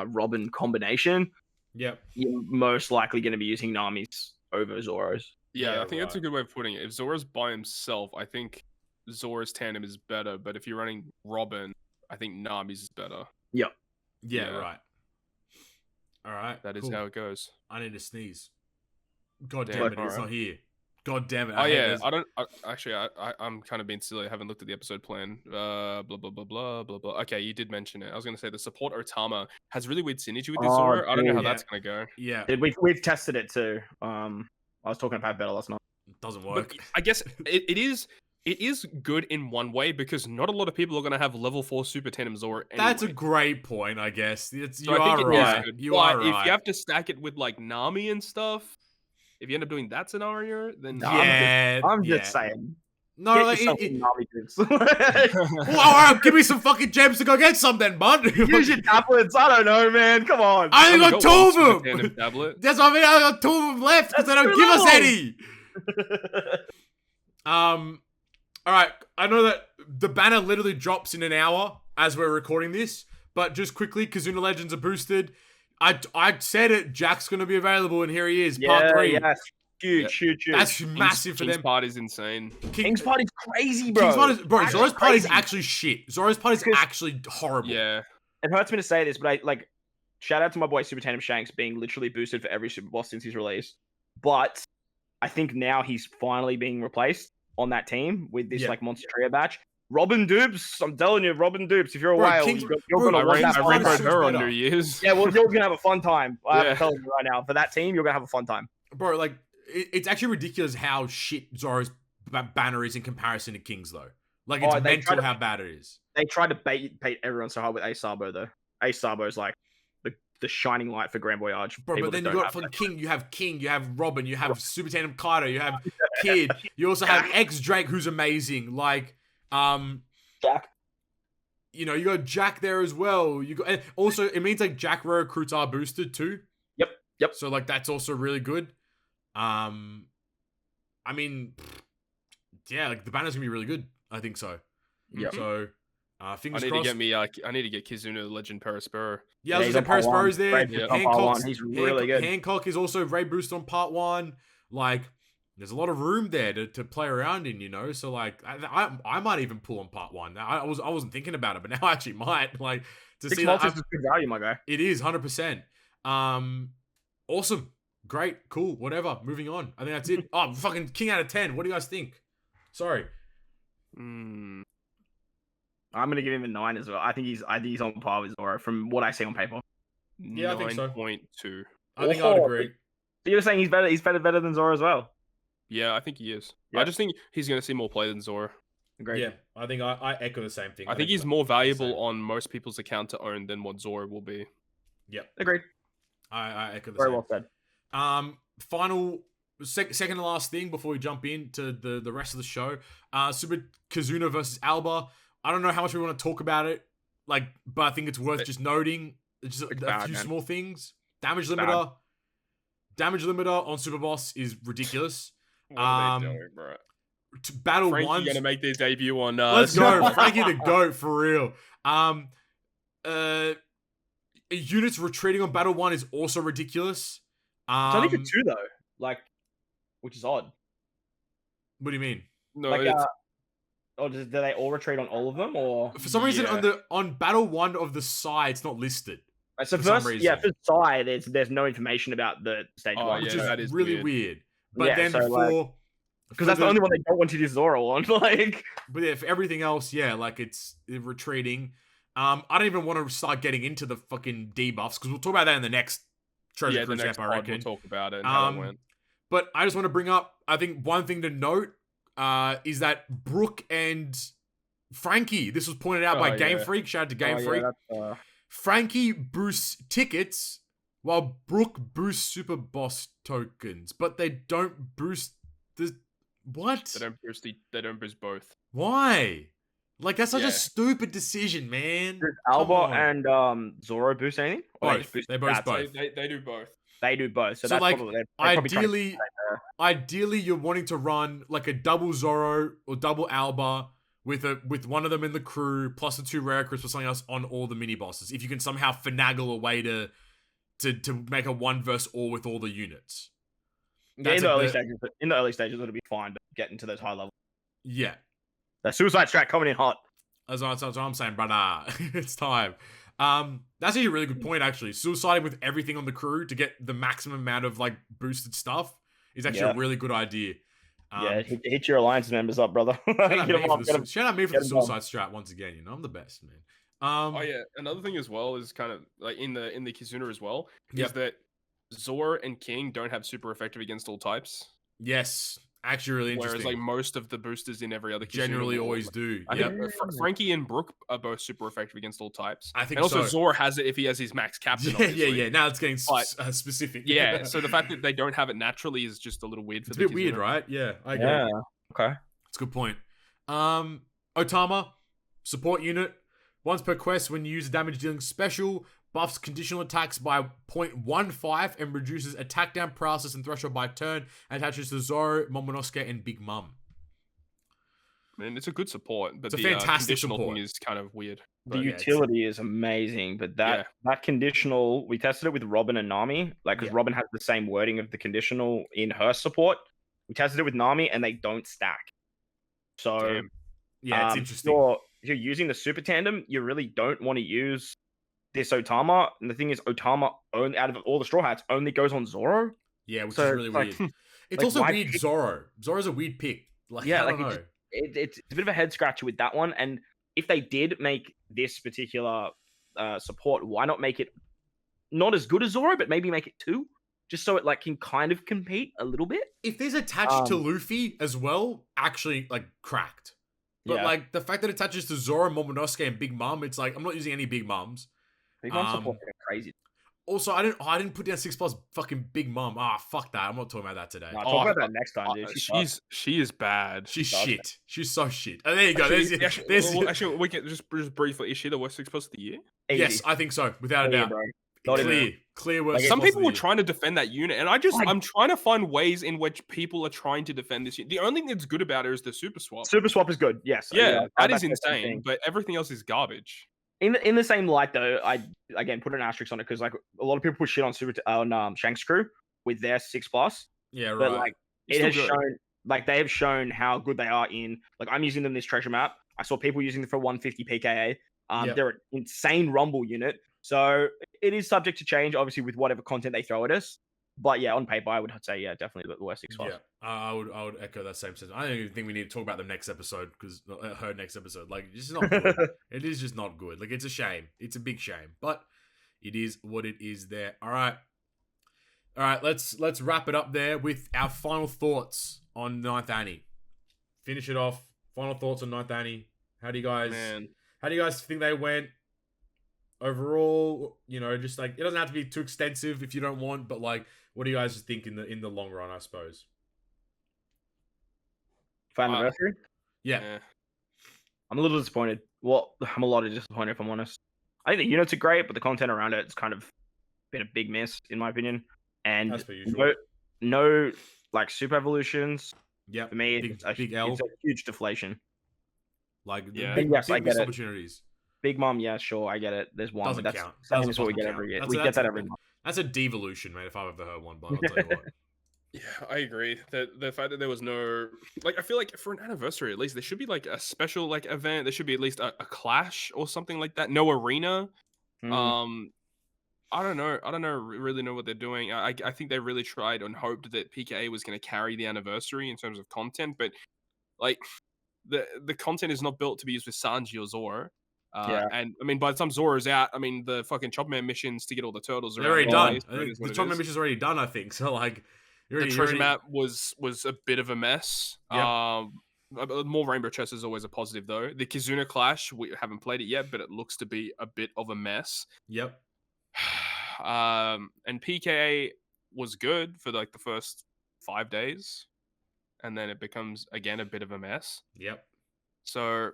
Robin combination, you're most likely going to be using Nami's over Zoro's. Yeah, I think that's a good way of putting it. If Zoro's by himself, I think Zoro's tandem is better. But if you're running Robin, I think Nami's is better. Yep. Yeah, right. All right. That is how it goes. I need to sneeze. God damn it, it's not here. God damn it. I'm kind of being silly. I haven't looked at the episode plan. Blah, blah, blah, blah, blah, blah. Okay, you did mention it. I was going to say the support Otama has really weird synergy with this Zoro. I don't know how that's going to go. Yeah. We've tested it too. I was talking about better last night. It doesn't work. But I guess it is good in one way because not a lot of people are going to have level 4 super tandem Zoro anyway. That's a great point, I guess. You are right. You are right. If you have to stack it with like Nami and stuff, if you end up doing that scenario, then I'm just saying. No, like, Nami dudes. Well, all right, give me some fucking gems to go get some then, bud. Use your tablets. I don't know, man. Come on. I only got 2 of them. Tablet. That's what I mean. I got 2 of them left because they don't give us any. All right, I know that the banner literally drops in an hour as we're recording this, but just quickly, Kizuna Legends are boosted. I said it, Jack's going to be available, and here he is, part 3. Yes. Huge. That's massive for them. King's Party's insane. King's Party's crazy, bro. Zoro's Party's actually shit. Zoro's Party's actually horrible. Yeah. It hurts me to say this, but shout out to my boy Super Tandem Shanks being literally boosted for every Super Boss since he's released. But I think now he's finally being replaced on that team with this like Monster Trio batch. Robin Dupes, I'm telling you, Robin Dupes. If you're a whale, you're gonna want that. I reproed her on New Year's. Yeah, well, you're gonna have a fun time. I'm telling you right now, for that team, you're gonna have a fun time, bro. Like, it's actually ridiculous how shit Zoro's banner is in comparison to King's, though. Like, it's mental how bad it is. They tried to bait everyone so hard with Ace Sabo, though. Ace Sabo's like the shining light for Grand Voyage. Bro, but then you got from King, you have Robin, you have Super Tandem Kaido, you have Kid, you also have X Drake, who's amazing. Like, Jack. you know, you got Jack there as well. You got, and also it means like Jack rare recruits are boosted too. Yep. So like that's also really good. I mean, yeah, like the banner's gonna be really good. I think so. Yep. So, fingers I need crossed. to get me. I need to get Kizuna Legend Perispero. Yeah, I was he's gonna say on part Perispero is one. there. Raid Yeah. boost on part Hancock's, one. He's really good. Hancock is also raid boost on part 1. Like, there's a lot of room there to play around in, you know. So like, I might even pull on part 1. I wasn't thinking about it, but now I actually might. Like, to 6 see that multis is good value, my guy. it is 100%. Awesome, great, cool, whatever. Moving on. I think that's it. Oh, fucking king out of 10. What do you guys think? Sorry. Mm, I'm gonna give him a 9 as well. I think he's on par with Zoro from what I see on paper. Yeah, I think so. 9.2. I think I'd agree. So you're saying he's better? He's better than Zoro as well. Yeah, I think he is. Yeah. I just think he's going to see more play than Zoro. Great. Yeah, I think I echo the same thing. I think he's it's more the valuable same. on most people's account to own than what Zoro will be. Yep, Agreed. I echo the Very same. well said. Final second to last thing before we jump into the rest of the show. Super Kizuna versus Alber. I don't know how much we want to talk about it, like, but I think it's worth just noting just It's a bad, few man. small things. Damage It's limiter. Damage limiter on Super Boss is ridiculous. What are they Um, doing, bro? Battle Frankie ones. going to make their debut on. Let's Super go, Bowl. Frankie the GOAT for real. Units retreating on Battle 1 is also ridiculous. It's only for 2 though, like, which is odd. What do you mean? No, Like, it's, or do they all retreat on all of them, or For some reason, Yeah. on Battle 1 of the side, it's not listed, so for some first, yeah, reason. for side, there's no information about the stage Oh, one, which yeah, is that is really weird. weird. But Yeah, then so, like, because that's the only one they don't want to use Zoro on. Like, But yeah, for everything else, yeah, like it's retreating. I don't even want to start getting into the fucking debuffs because we'll talk about that in the next Treasure yeah, the Cruise next app, I pod reckon. we'll talk about it and how it Um, went. But I just want to bring up, I think one thing to note is that Brooke and Frankie, this was pointed out by Oh, Game yeah. Freak, shout out to Game oh, Freak. yeah, that's, Frankie boosts tickets while Brooke boosts Super Boss tokens, but they don't boost the... What? They don't boost both. Why? Like, that's such Yeah. a stupid decision, man. does Come Alber on. and Zoro boost anything? Or Both. just boost They boost stats? both. They do both. They do both. So, So, that's like, probably, they're probably trying to Ideally, keep it ideally, you're wanting to run like a double Zoro or double Alba with one of them in the crew plus the 2 rare crisps or something else on all the mini bosses. If you can somehow finagle a way to make a 1 versus all with all the units. there. Yeah, That's in the early stages, it'll be fine, but getting to those high levels, Yeah. the suicide strat coming in hot. That's what I'm saying, brother. It's time. That's actually a really good point, actually. Suiciding with everything on the crew to get the maximum amount of, like, boosted stuff is actually Yeah. a really good idea. Yeah, hit your alliance members up, brother. Shout out Get 'em me for up, the get 'em- shout out me for get the 'em done. suicide strat once again. You know, I'm the best, man. Oh yeah, another thing as well is kind of like in the Kizuna as well Yep. is that Zoro and King don't have super effective against all types, Yes, actually, really interesting. whereas like most of the boosters in every other Kizuna Generally, will. always do. I Yep. think Frankie and Brooke are both super effective against all types. I think And also so. Zoro has it if he has his max captain. obviously. Now it's getting But- specific. Yeah, so the fact that they don't have it naturally is just a little weird for it's a the bit weird, Kizuna. right? Yeah, I agree. Yeah. Okay. It's a good point. Otama, support unit. Once per quest, when you use a damage dealing special, buffs conditional attacks by 0.15 and reduces attack down paralysis and threshold by turn, and attaches to Zoro, Momonosuke, and Big Mom. I mean, it's a good support, but It's a the fantastic conditional support. thing is kind of weird. The But yeah, it's- utility is amazing, but that conditional, we tested it with Robin and Nami, like because Yeah. Robin has the same wording of the conditional in her support. We tested it with Nami, and they don't stack. So Damn. Yeah, it's if interesting. you're using the super tandem, you really don't want to use this Otama. And the thing is, Otama out of all the Straw Hats only goes on Zoro. Yeah, which So, is really like- weird. It's like, also why weird pick- Zoro. Zoro's a weird pick. Like, Yeah, I like, don't it know. just- it's a bit of a head scratcher with that one. And if they did make this particular support, why not make it not as good as Zoro, but maybe make it 2, just so it like can kind of compete a little bit. If there's attached to Um, Luffy as well, actually, like, cracked. But, Yeah. like, the fact that it attaches to Zoro, Momonosuke, and Big Mom, it's like, I'm not using any Big Mums. Big Mom Um, support is crazy. Also, I didn't put down 6+ fucking Big Mom. Ah, fuck that. I'm not talking about that today. Nah, talk about that next time, dude. She is bad. She's sucks. shit. She's so shit. Oh, there you go. Actually, we can just briefly. Is she the worst 6+ of the year? Easy. Yes, I think so, without a Clear, doubt. bro. Not even- Clear worst. Like, Some 6+ people of the were year. trying to defend that unit, and I'm trying to find ways in which people are trying to defend this unit. The only thing that's good about her is the super swap. Super swap is good. Yes. Yeah, that that's is the same insane, thing. but everything else is garbage. In the same light, though, I again put an asterisk on it because like a lot of people put shit on Shanks crew with their 6+. Yeah, right. But like It's it has still good. shown, like they have shown how good they are in. Like I'm using them this treasure map. I saw people using them for 150 PKA. Yep. They're an insane rumble unit. So it is subject to change, obviously, with whatever content they throw at us. But yeah, on paper, I would say definitely the worst 6+. Yeah, I would echo that same sentiment. I don't even think we need to talk about them next episode because her next episode, like, it's just not good. It is just not good. Like, it's a shame. It's a big shame, but it is what it is. There. All right. Let's wrap it up there with our final thoughts on Ninth Annie. Finish it off. Final thoughts on Ninth Annie. How do you guys think they went? Overall, just like it doesn't have to be too extensive if you don't want, but like, what do you guys think in the long run? I suppose. For anniversary, yeah. I'm a little disappointed. Well, I'm a lot of disappointed if I'm honest. I think the units are great, but the content around it's kind of been a big miss in my opinion. And As per usual. no like super evolutions. Yeah, for me, big it's L. a huge deflation. Like, Yeah. big, Yes, big I get missed it. opportunities. Big Mom, yeah, sure, I get it. There's one, Doesn't but that's count. same Doesn't as what we fucking get count. every year. That's We a- get that that's a- every month. That's a devolution, mate. If I've ever heard one, but I'll tell you what. Yeah, I agree. The fact that there was no I feel like for an anniversary at least there should be like a special like event. There should be at least a clash or something like that. No arena. I don't know. Really know what they're doing. I think they really tried and hoped that PKA was going to carry the anniversary in terms of content, but like the content is not built to be used with Sanji or Zoro. Yeah. And I mean, by the time Zoro's out, I mean the fucking Chopman missions to get all the turtles They're around already the done. place, so it is what The it Chopman is. mission's already done, I think. So like, The treasure map was a bit of a mess. Yep. More rainbow chests is always a positive though. The Kizuna clash, we haven't played it yet, but it looks to be a bit of a mess. Yep. And PKA was good for like the first 5 days, and then it becomes again a bit of a mess. Yep. So,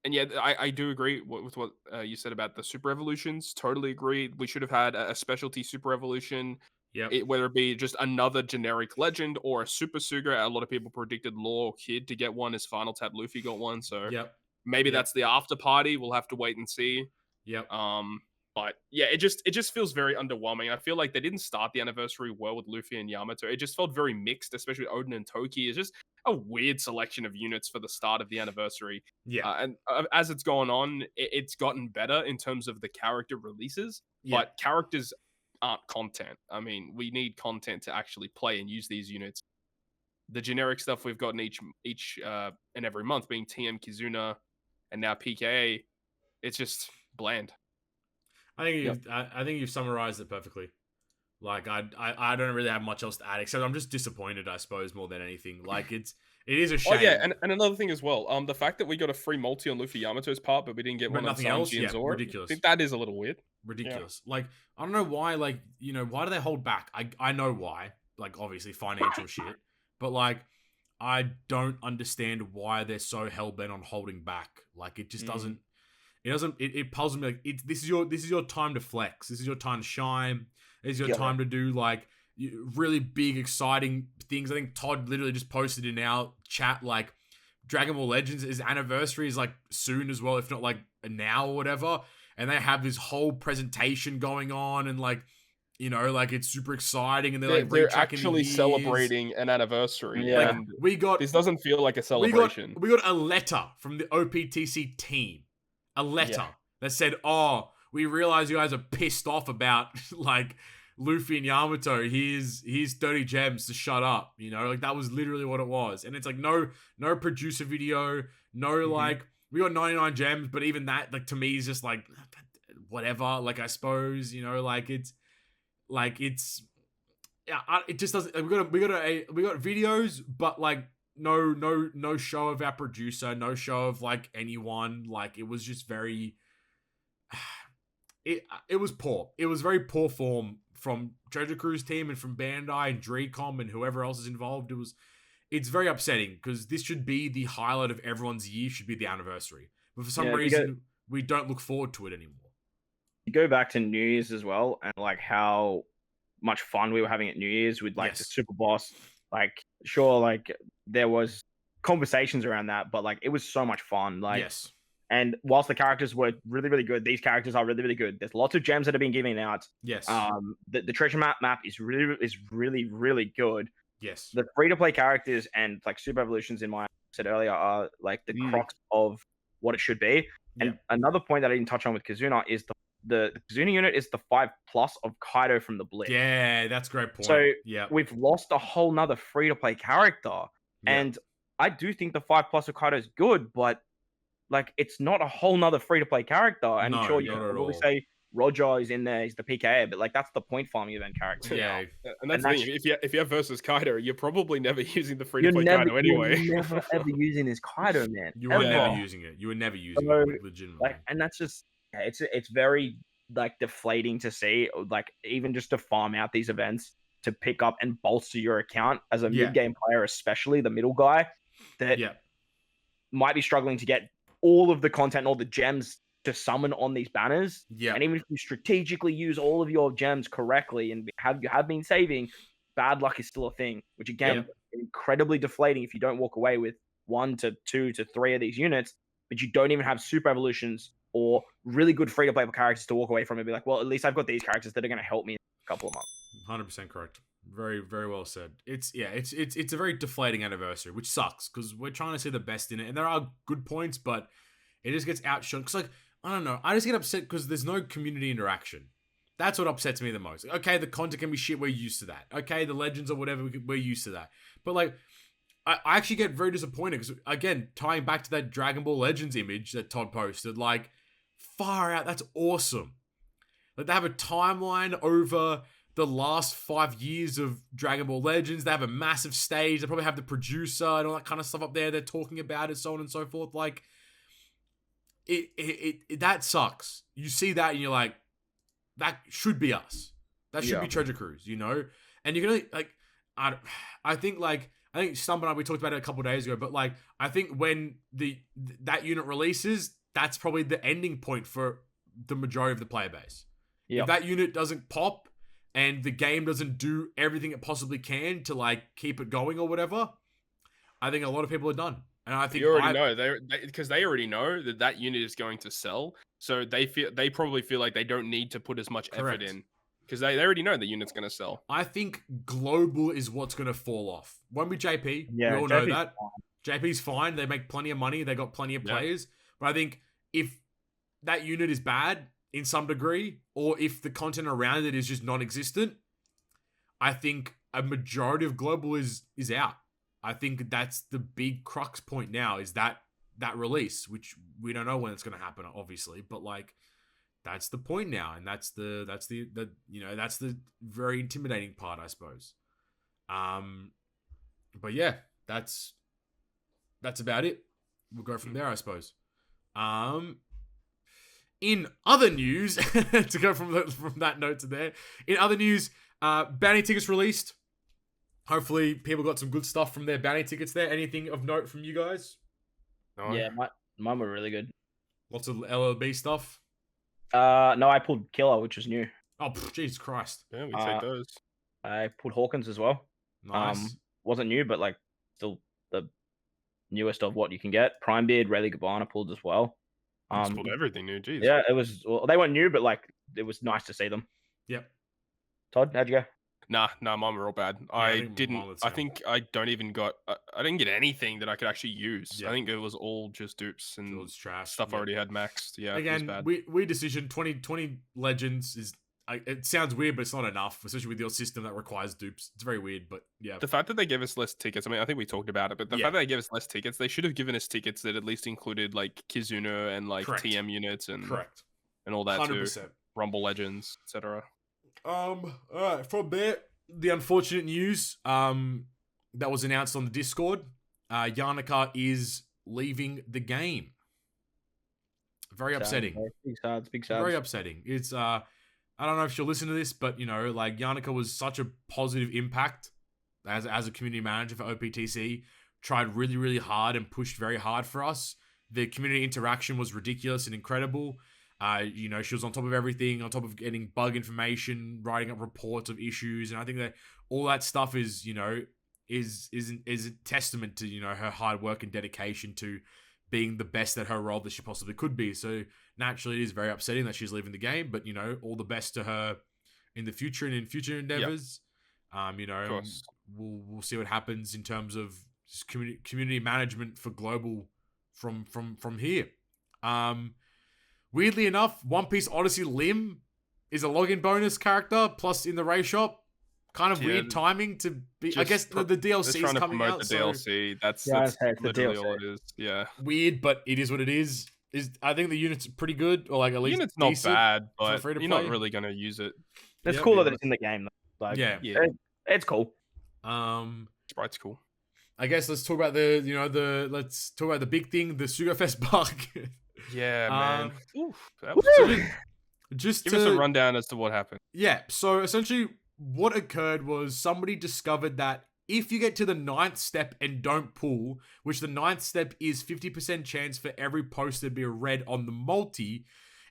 and yeah, I do agree with what you said about the super evolutions. Totally agree. We should have had a specialty super evolution. Yep. Whether it be just another generic legend or a super Sugo. A lot of people predicted Law or Kid to get one, as Final Tap Luffy got one. So Yep. maybe Yep. that's the after party. We'll have to wait and see. Yep. But yeah, it just feels very underwhelming. I feel like they didn't start the anniversary well with Luffy and Yamato. It just felt very mixed, especially Oden and Toki. It's just a weird selection of units for the start of the anniversary. Yeah. And as it's gone on, it's gotten better in terms of the character releases. Yeah. But characters aren't content. I mean, we need content to actually play and use these units. The generic stuff we've gotten each and every month, being TM, Kizuna, and now PKA, it's just bland. I think you've summarized it perfectly. Like I don't really have much else to add, except I'm just disappointed, I suppose, more than anything. Like it is a shame. Oh yeah, and another thing as well. The fact that we got a free multi on Luffy Yamato's part, but we didn't get But one on nothing else? Sanji and Yeah, Zoro. ridiculous. I think that is a little weird. Ridiculous. Like, I don't know why, like, why do they hold back? I know why. Like, obviously financial shit. But like, I don't understand why they're so hell-bent on holding back. Like, it just doesn't it puzzles me. Like, this is your time to flex. This is your time to shine. This is your time to do like really big, exciting things. I think Todd literally just posted in our chat like Dragon Ball Legends' anniversary is like soon as well, if not like now or whatever. And they have this whole presentation going on, and like, like it's super exciting, and they're actually celebrating an anniversary. Yeah. And Like, this doesn't feel like a celebration. We got a letter from the OPTC team. A letter that said, "Oh, we realize you guys are pissed off about like Luffy and Yamato. Here's 30 gems to shut up." Like that was literally what it was. And it's like no producer video, no like we got 99 gems, but even that, like, to me is just like whatever. Like, I suppose, like it's it just doesn't. We got videos, but like no show of our producer, no show of like anyone. Like, it was just very. it was poor. It was very poor form from Treasure Cruise team and from Bandai and Dreecom and whoever else is involved. It's very upsetting because this should be the highlight of everyone's year. Should be the anniversary, but for some reason we don't look forward to it anymore. You go back to New Year's as well, and like how much fun we were having at New Year's with like the Super Boss. Like, sure, like there was conversations around that, but like it was so much fun. Like, yes. And whilst the characters were really, really good, these characters are really, really good. There's lots of gems that have been given out. Yes. The treasure map is really, really good. Yes. The free to play characters and like super evolutions, in my said earlier, are like the crux of what it should be. And another point that I didn't touch on with Kizuna is the Kizuna unit is the 5+ of Kaido from the Blitz. Yeah, that's a great point. So yeah, we've lost a whole nother free to play character, and I do think the 5+ of Kaido is good, but like it's not a whole nother free to play character. And no, sure, we say Roger is in there, he's the PKA, but like that's the point farming event character. Yeah, and that's the thing. If you have versus Kaido, you're probably never using the free to play Kaido anyway. You're never ever using this Kaido, man. You were never using it. You were never using it legitimately. Like, and that's just it's very like deflating to see, like even just to farm out these events to pick up and bolster your account as a mid game player, especially the middle guy that might be struggling to get all of the content, all the gems to summon on these banners. Yeah. And even if you strategically use all of your gems correctly and you have been saving, bad luck is still a thing, which again, incredibly deflating if you don't walk away with 1 to 2 to 3 of these units, but you don't even have super evolutions or really good free to play characters to walk away from and be like, well, at least I've got these characters that are going to help me in a couple of months. 100% correct. Very, very well said. It's a very deflating anniversary, which sucks because we're trying to see the best in it, and there are good points, but it just gets outshone. Because like I don't know, I just get upset because there's no community interaction. That's what upsets me the most. Okay, the content can be shit. We're used to that. Okay, the legends or whatever, we're used to that. But like, I actually get very disappointed because again, tying back to that Dragon Ball Legends image that Todd posted, like far out. That's awesome. Like they have a timeline over the last 5 years of Dragon Ball Legends. They have a massive stage. They probably have the producer and all that kind of stuff up there. They're talking about it, so on and so forth. Like, it that sucks. You see that and you're like, that should be us. That should be Treasure Cruise, you know? And you can only, like, I think Stump and I, we talked about it a couple days ago, but like, I think when that unit releases, that's probably the ending point for the majority of the player base. If that unit doesn't pop, and the game doesn't do everything it possibly can to like keep it going or whatever, I think a lot of people are done. And I think you already know because they already know that unit is going to sell, so they probably feel like they don't need to put as much effort in because they already know the unit's going to sell. I think global is what's going to fall off. Won't be JP. Yeah, we all know that. JP's fine. They make plenty of money. They got plenty of players. But I think if that unit is bad in some degree, or if the content around it is just non-existent, I think a majority of global is out. I think that's the big crux point now, is that release, which we don't know when it's going to happen, obviously, but like that's the point now, and that's the you know, that's the very intimidating part, I suppose. But yeah, that's about it. We'll go from there, I suppose. In other news, to go from that note to there, in other news, bounty tickets released. Hopefully, people got some good stuff from their bounty tickets there. Anything of note from you guys? No. Yeah, mine were really good. Lots of LLB stuff? No, I pulled Killer, which was new. Oh, Jesus Christ. Yeah, we take those. I pulled Hawkins as well. Nice. Wasn't new, but like still the newest of what you can get. Prime Beard, Rayleigh Gabbana pulled as well. Pulled everything new, jeez. Yeah, it was. Well, they weren't new, but like it was nice to see them. Yep. Todd, how'd you go? Nah, mine were all bad. Yeah, I didn't get anything that I could actually use. Yeah. I think it was all just dupes It and was trash. stuff I already had maxed. Yeah, it was Again, bad. weird decision. 20 Legends is... it sounds weird, but it's not enough, especially with your system that requires dupes. It's very weird, but yeah. The fact that they gave us less tickets, I mean, I think we talked about it, but the fact that they gave us less tickets, they should have given us tickets that at least included like Kizuna and like Correct. TM units and all that 100%. too. Rumble Legends, etc. All right, from there, the unfortunate news that was announced on the Discord, Yanaka is leaving the game. Very upsetting. Big sad. Big sad. Very upsetting. It's I don't know if she'll listen to this, but like Yannicka was such a positive impact as a community manager for OPTC. Tried really, really hard and pushed very hard for us. The community interaction was ridiculous and incredible. She was on top of everything, on top of getting bug information, writing up reports of issues, and I think that all that stuff is a testament to her hard work and dedication to being the best at her role that she possibly could be. So naturally, it is very upsetting that she's leaving the game, but all the best to her in the future and in future endeavors. Yep. We'll see what happens in terms of community management for global from here. Weirdly enough, One Piece Odyssey Lim is a login bonus character plus in the Ray shop. Kind of weird timing to be. I guess the DLC is coming out. The DLC. That's literally all it is. Yeah. Weird, but it is what it is. I think the unit's pretty good, or like at least unit's not decent bad, but free to you're play. not really gonna use it. It's cool that it's in the game. Like, yeah. It's cool. Sprite's cool. I guess let's talk about let's talk about the big thing, the Sugo Fest bug. Yeah, man. Oof, that was just give us a rundown as to what happened. Yeah, so essentially what occurred was somebody discovered that if you get to the 9th step and don't pull, which the 9th step is 50% chance for every poster to be a red on the multi,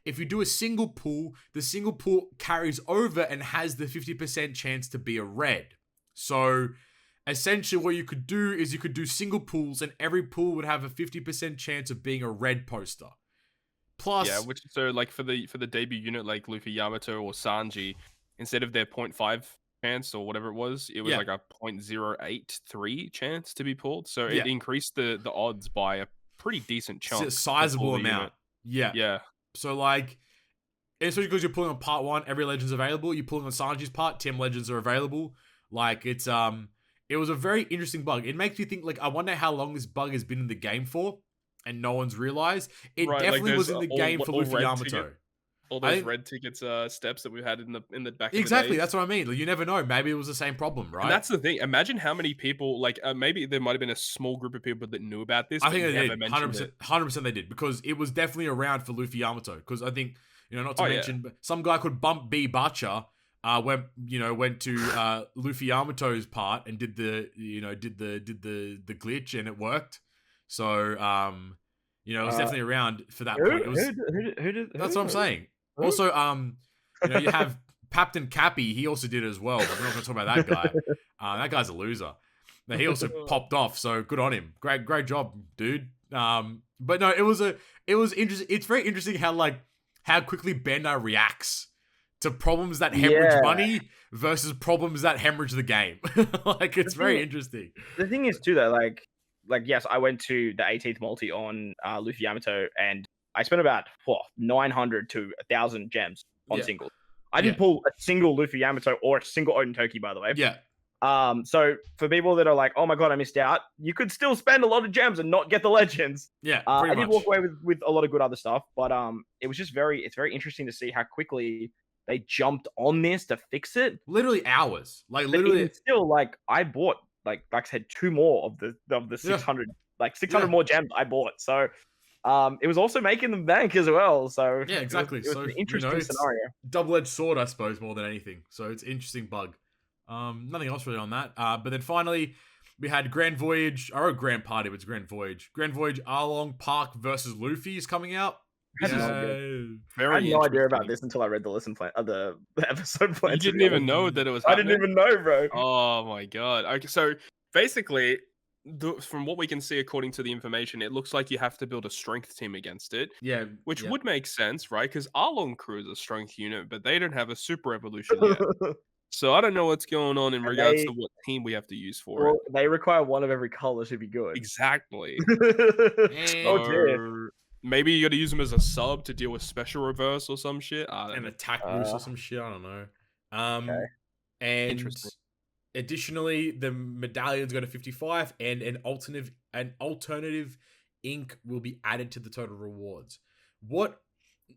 if you do a single pull, the single pull carries over and has the 50% chance to be a red. So essentially what you could do is you could do single pulls and every pull would have a 50% chance of being a red poster. Plus, yeah, which so like for the debut unit like Luffy Yamato or Sanji, instead of their 0.5 chance or whatever it was like a 0.083 chance to be pulled. So it increased the odds by a pretty decent chunk. It's a sizable amount. Unit. Yeah. So like, especially because you're pulling on part 1, every legend's available. You're pulling on Sanji's part, 10 legends are available. Like it was a very interesting bug. It makes me think like I wonder how long this bug has been in the game for. And no one's realized. It definitely was in the game for Luffy Yamato. All those red tickets steps that we had in the back. Exactly, that's what I mean. Like, you never know. Maybe it was the same problem, right? And that's the thing. Imagine how many people, like maybe there might have been a small group of people that knew about this. I think they did. 100% they did because it was definitely around for Luffy Yamato. Because I think not to mention, but some guy could bump B Bacha. Went to Luffy Yamato's part and did the glitch and it worked. So, it was definitely around for that point. That's what I'm saying. Who? Also, you have Captain Cappy. He also did it as well. But we're not going to talk about that guy. That guy's a loser. Now, he also popped off. So good on him. Great job, dude. But no, it was interesting. It's very interesting how quickly Bandai reacts to problems that hemorrhage money versus problems that hemorrhage the game. It's very interesting. The thing is too that yes, I went to the 18th multi on Luffy Yamato, and I spent about 900 to 1,000 gems on singles. I didn't pull a single Luffy Yamato or a single Oden Toki, by the way. Yeah. So for people that are like, oh my god, I missed out, you could still spend a lot of gems and not get the legends. Yeah, I did walk away with a lot of good other stuff, but it was just it's very interesting to see how quickly they jumped on this to fix it. Literally hours. Literally. Still, I bought. Like I said, 2 more of the 600, 600 more gems I bought. So, it was also making them bank as well. So yeah, exactly. It was an interesting scenario. Double-edged sword, I suppose, more than anything. So it's an interesting bug. Nothing else really on that. But then finally, we had Grand Voyage. I wrote Grand Party, but it's Grand Voyage. Grand Voyage Arlong Park versus Luffy is coming out. I had no idea about this until I read the plan, the episode plan. You didn't even know that it was happening? I didn't even know, bro. Oh my god. Okay, so basically, from what we can see according to the information, it looks like you have to build a strength team against it. Yeah. Which would make sense, right? Because Arlong Crew is a strength unit, but they don't have a super evolution yet. So I don't know what's going on in regards to what team we have to use for it. They require one of every color to be good. Exactly. Oh dear. Maybe you got to use them as a sub to deal with special reverse or some shit. And attack boost or some shit. I don't know. Okay. And additionally, the medallion's going to 55, and an alternative ink will be added to the total rewards. What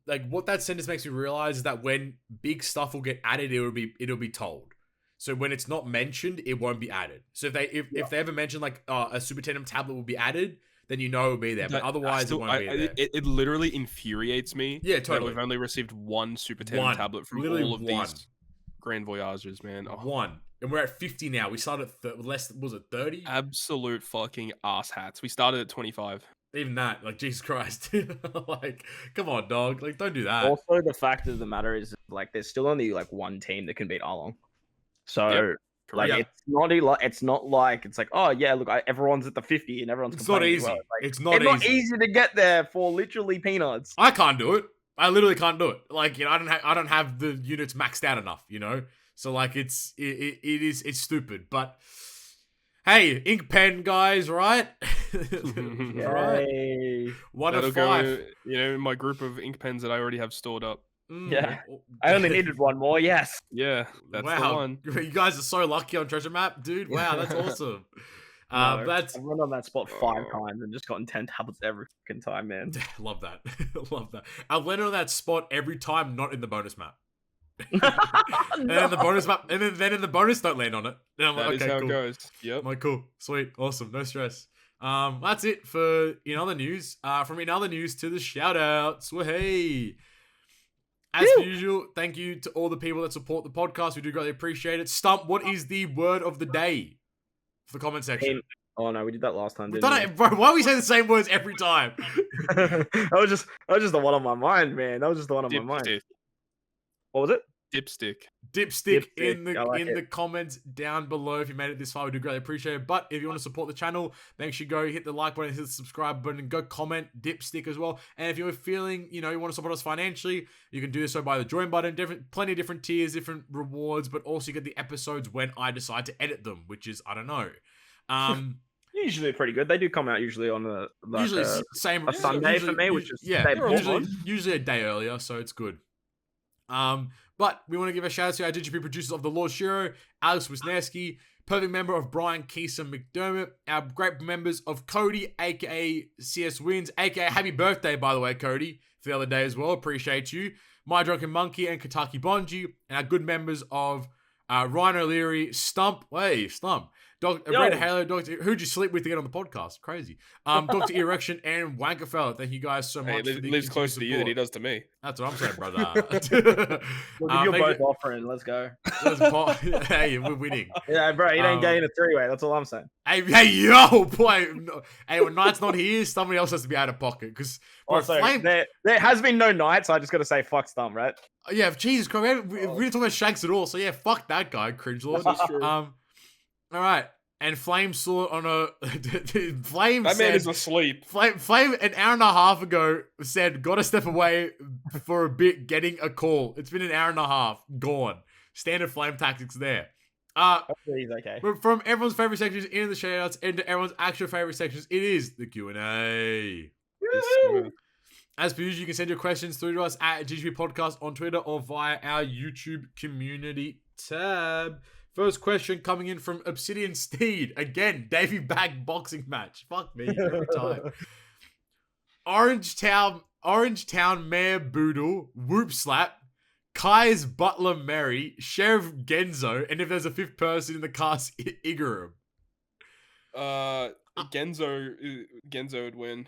that sentence makes me realize is that when big stuff will get added, it'll be told. So when it's not mentioned, it won't be added. So if they ever mention a Super Tandem tablet will be added, then you know it'll be there. But otherwise, it won't be there. It literally infuriates me. Yeah, that totally. we've only received one Super Tandem tablet from Literally all of one. these Grand Voyages, man. Oh, One. And we're at 50 now. We started at less, was it 30? absolute fucking ass hats. We started at 25. Even that, like, Jesus Christ. Like, come on, dog. Like, don't do that. Also, the fact of the matter is, like, there's still only like one team that can beat Arlong. So, like, Yeah. it's not like it's like, oh yeah, look, everyone's at the 50 and everyone's. It's not complaining as easy. well. Like, It's not easy to get there for literally peanuts. I can't do it. I literally can't do it. Like, you know, I don't have the units maxed out enough, you know? So, like, it's stupid. But, hey, ink pen, guys, right? Right? Yay. One That'll of 5. go, you know, in my group of ink pens that I already have stored up. Yeah. I only needed one more, yes. Yeah, that's the wow. one. You guys are so lucky on Treasure Map, dude. Wow, that's awesome. No, That's I've run on that spot 5 times and just gotten 10 tablets every fucking time, man. love that. Love that. I've landed on that spot every time, not in the bonus map. And then the bonus map, and then in the bonus, don't land on it. And I'm That like, is okay, how cool. it goes. Yep. I'm like, cool, sweet, awesome, no stress. That's it for in other news. From in other news to the shout outs. Well, hey. As usual, thank you to all the people that support the podcast. We do greatly appreciate it. Stump, what is the word of the day for the comment section? Oh no, we did that last time. We've Didn't done it, bro. Why are we saying the same words every time? that was just the one on my mind, man. That was just the one on my mind. Dipstick. What was it? Dipstick. Dipstick in Dipstick, I like the comments down below if you made it this far. We do greatly appreciate it. But if you want to support the channel, make sure you go hit the like button, hit the subscribe button, and go comment Dipstick as well. And if you're feeling, you know, you want to support us financially, you can do so by the join button. Plenty of different tiers, different rewards, but also you get the episodes when I decide to edit them, which is, I don't know. Usually pretty good. They do come out usually on Usually same a Sunday for me, which is yeah, day usually a day earlier, so it's good. But we want to give a shout out to our DGP producers of The Lord Shiro, Alex Wisniewski, perfect member of Brian Keeson McDermott, our great members of Cody, aka CS Wins, aka happy birthday, by the way, Cody, for the other day as well. Appreciate you. My Drunken Monkey and Kataki Bonji, and our good members of Ryan O'Leary, Stump, Red Halo, Doctor, who'd you sleep with to get on the podcast? Crazy. Dr. Erection and Wankerfella. Thank you guys so much. He lives closer to you than he does to me. That's what I'm saying, brother. Well, you're both offering. Let's go. Hey, we're winning. Yeah, bro, you ain't getting a 3-way. That's all I'm saying. Hey, yo, boy. Hey, when Knight's not here, somebody else has to be out of pocket. Because there has been no Knight, so I just got to say fuck Stump, right? Yeah, Jesus Christ. We didn't talk about Shanks at all. So yeah, fuck that guy, cringe lord. All right, and Flame saw on a Flame. That man is asleep. Flame an hour and a half ago said, "Gotta step away for a bit, getting a call." It's been an hour and a half, gone. Standard Flame tactics there. Hopefully he's okay. From everyone's favorite sections into the shoutouts into everyone's actual favorite sections, it is the Q&A. As per usual, you can send your questions through to us at GGP Podcast on Twitter or via our YouTube community tab. First question coming in from Obsidian Steed. Again, Davey Bag boxing match. Fuck me every time. Orange Town Mayor Boodle, Whoop Slap, Kai's Butler Mary, Sheriff Genzo, and if there's a fifth person in the cast, Igurum. Genzo would win.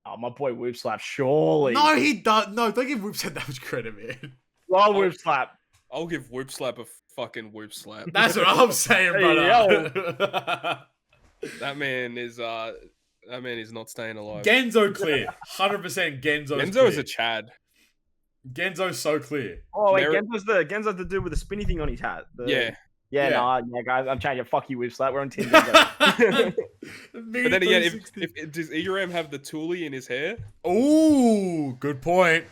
Oh, my boy Whoop Slap, surely. No, he does. No, don't give Whoop Slap that much credit, man. Well, Whoop Slap. I'll give Whoop Slap a fucking Whoop Slap. That's what I'm saying, brother. That man is not staying alive. Genzo clear. 100% Genzo. Genzo is a Chad. Genzo's so clear. Oh wait, Genzo's the dude with the spinny thing on his hat. Yeah. Nah, guys, I'm changing. Fuck you, Whoop Slap. We're on Team Genzo. But then again, if does Iguram have the toolie in his hair? Ooh, good point.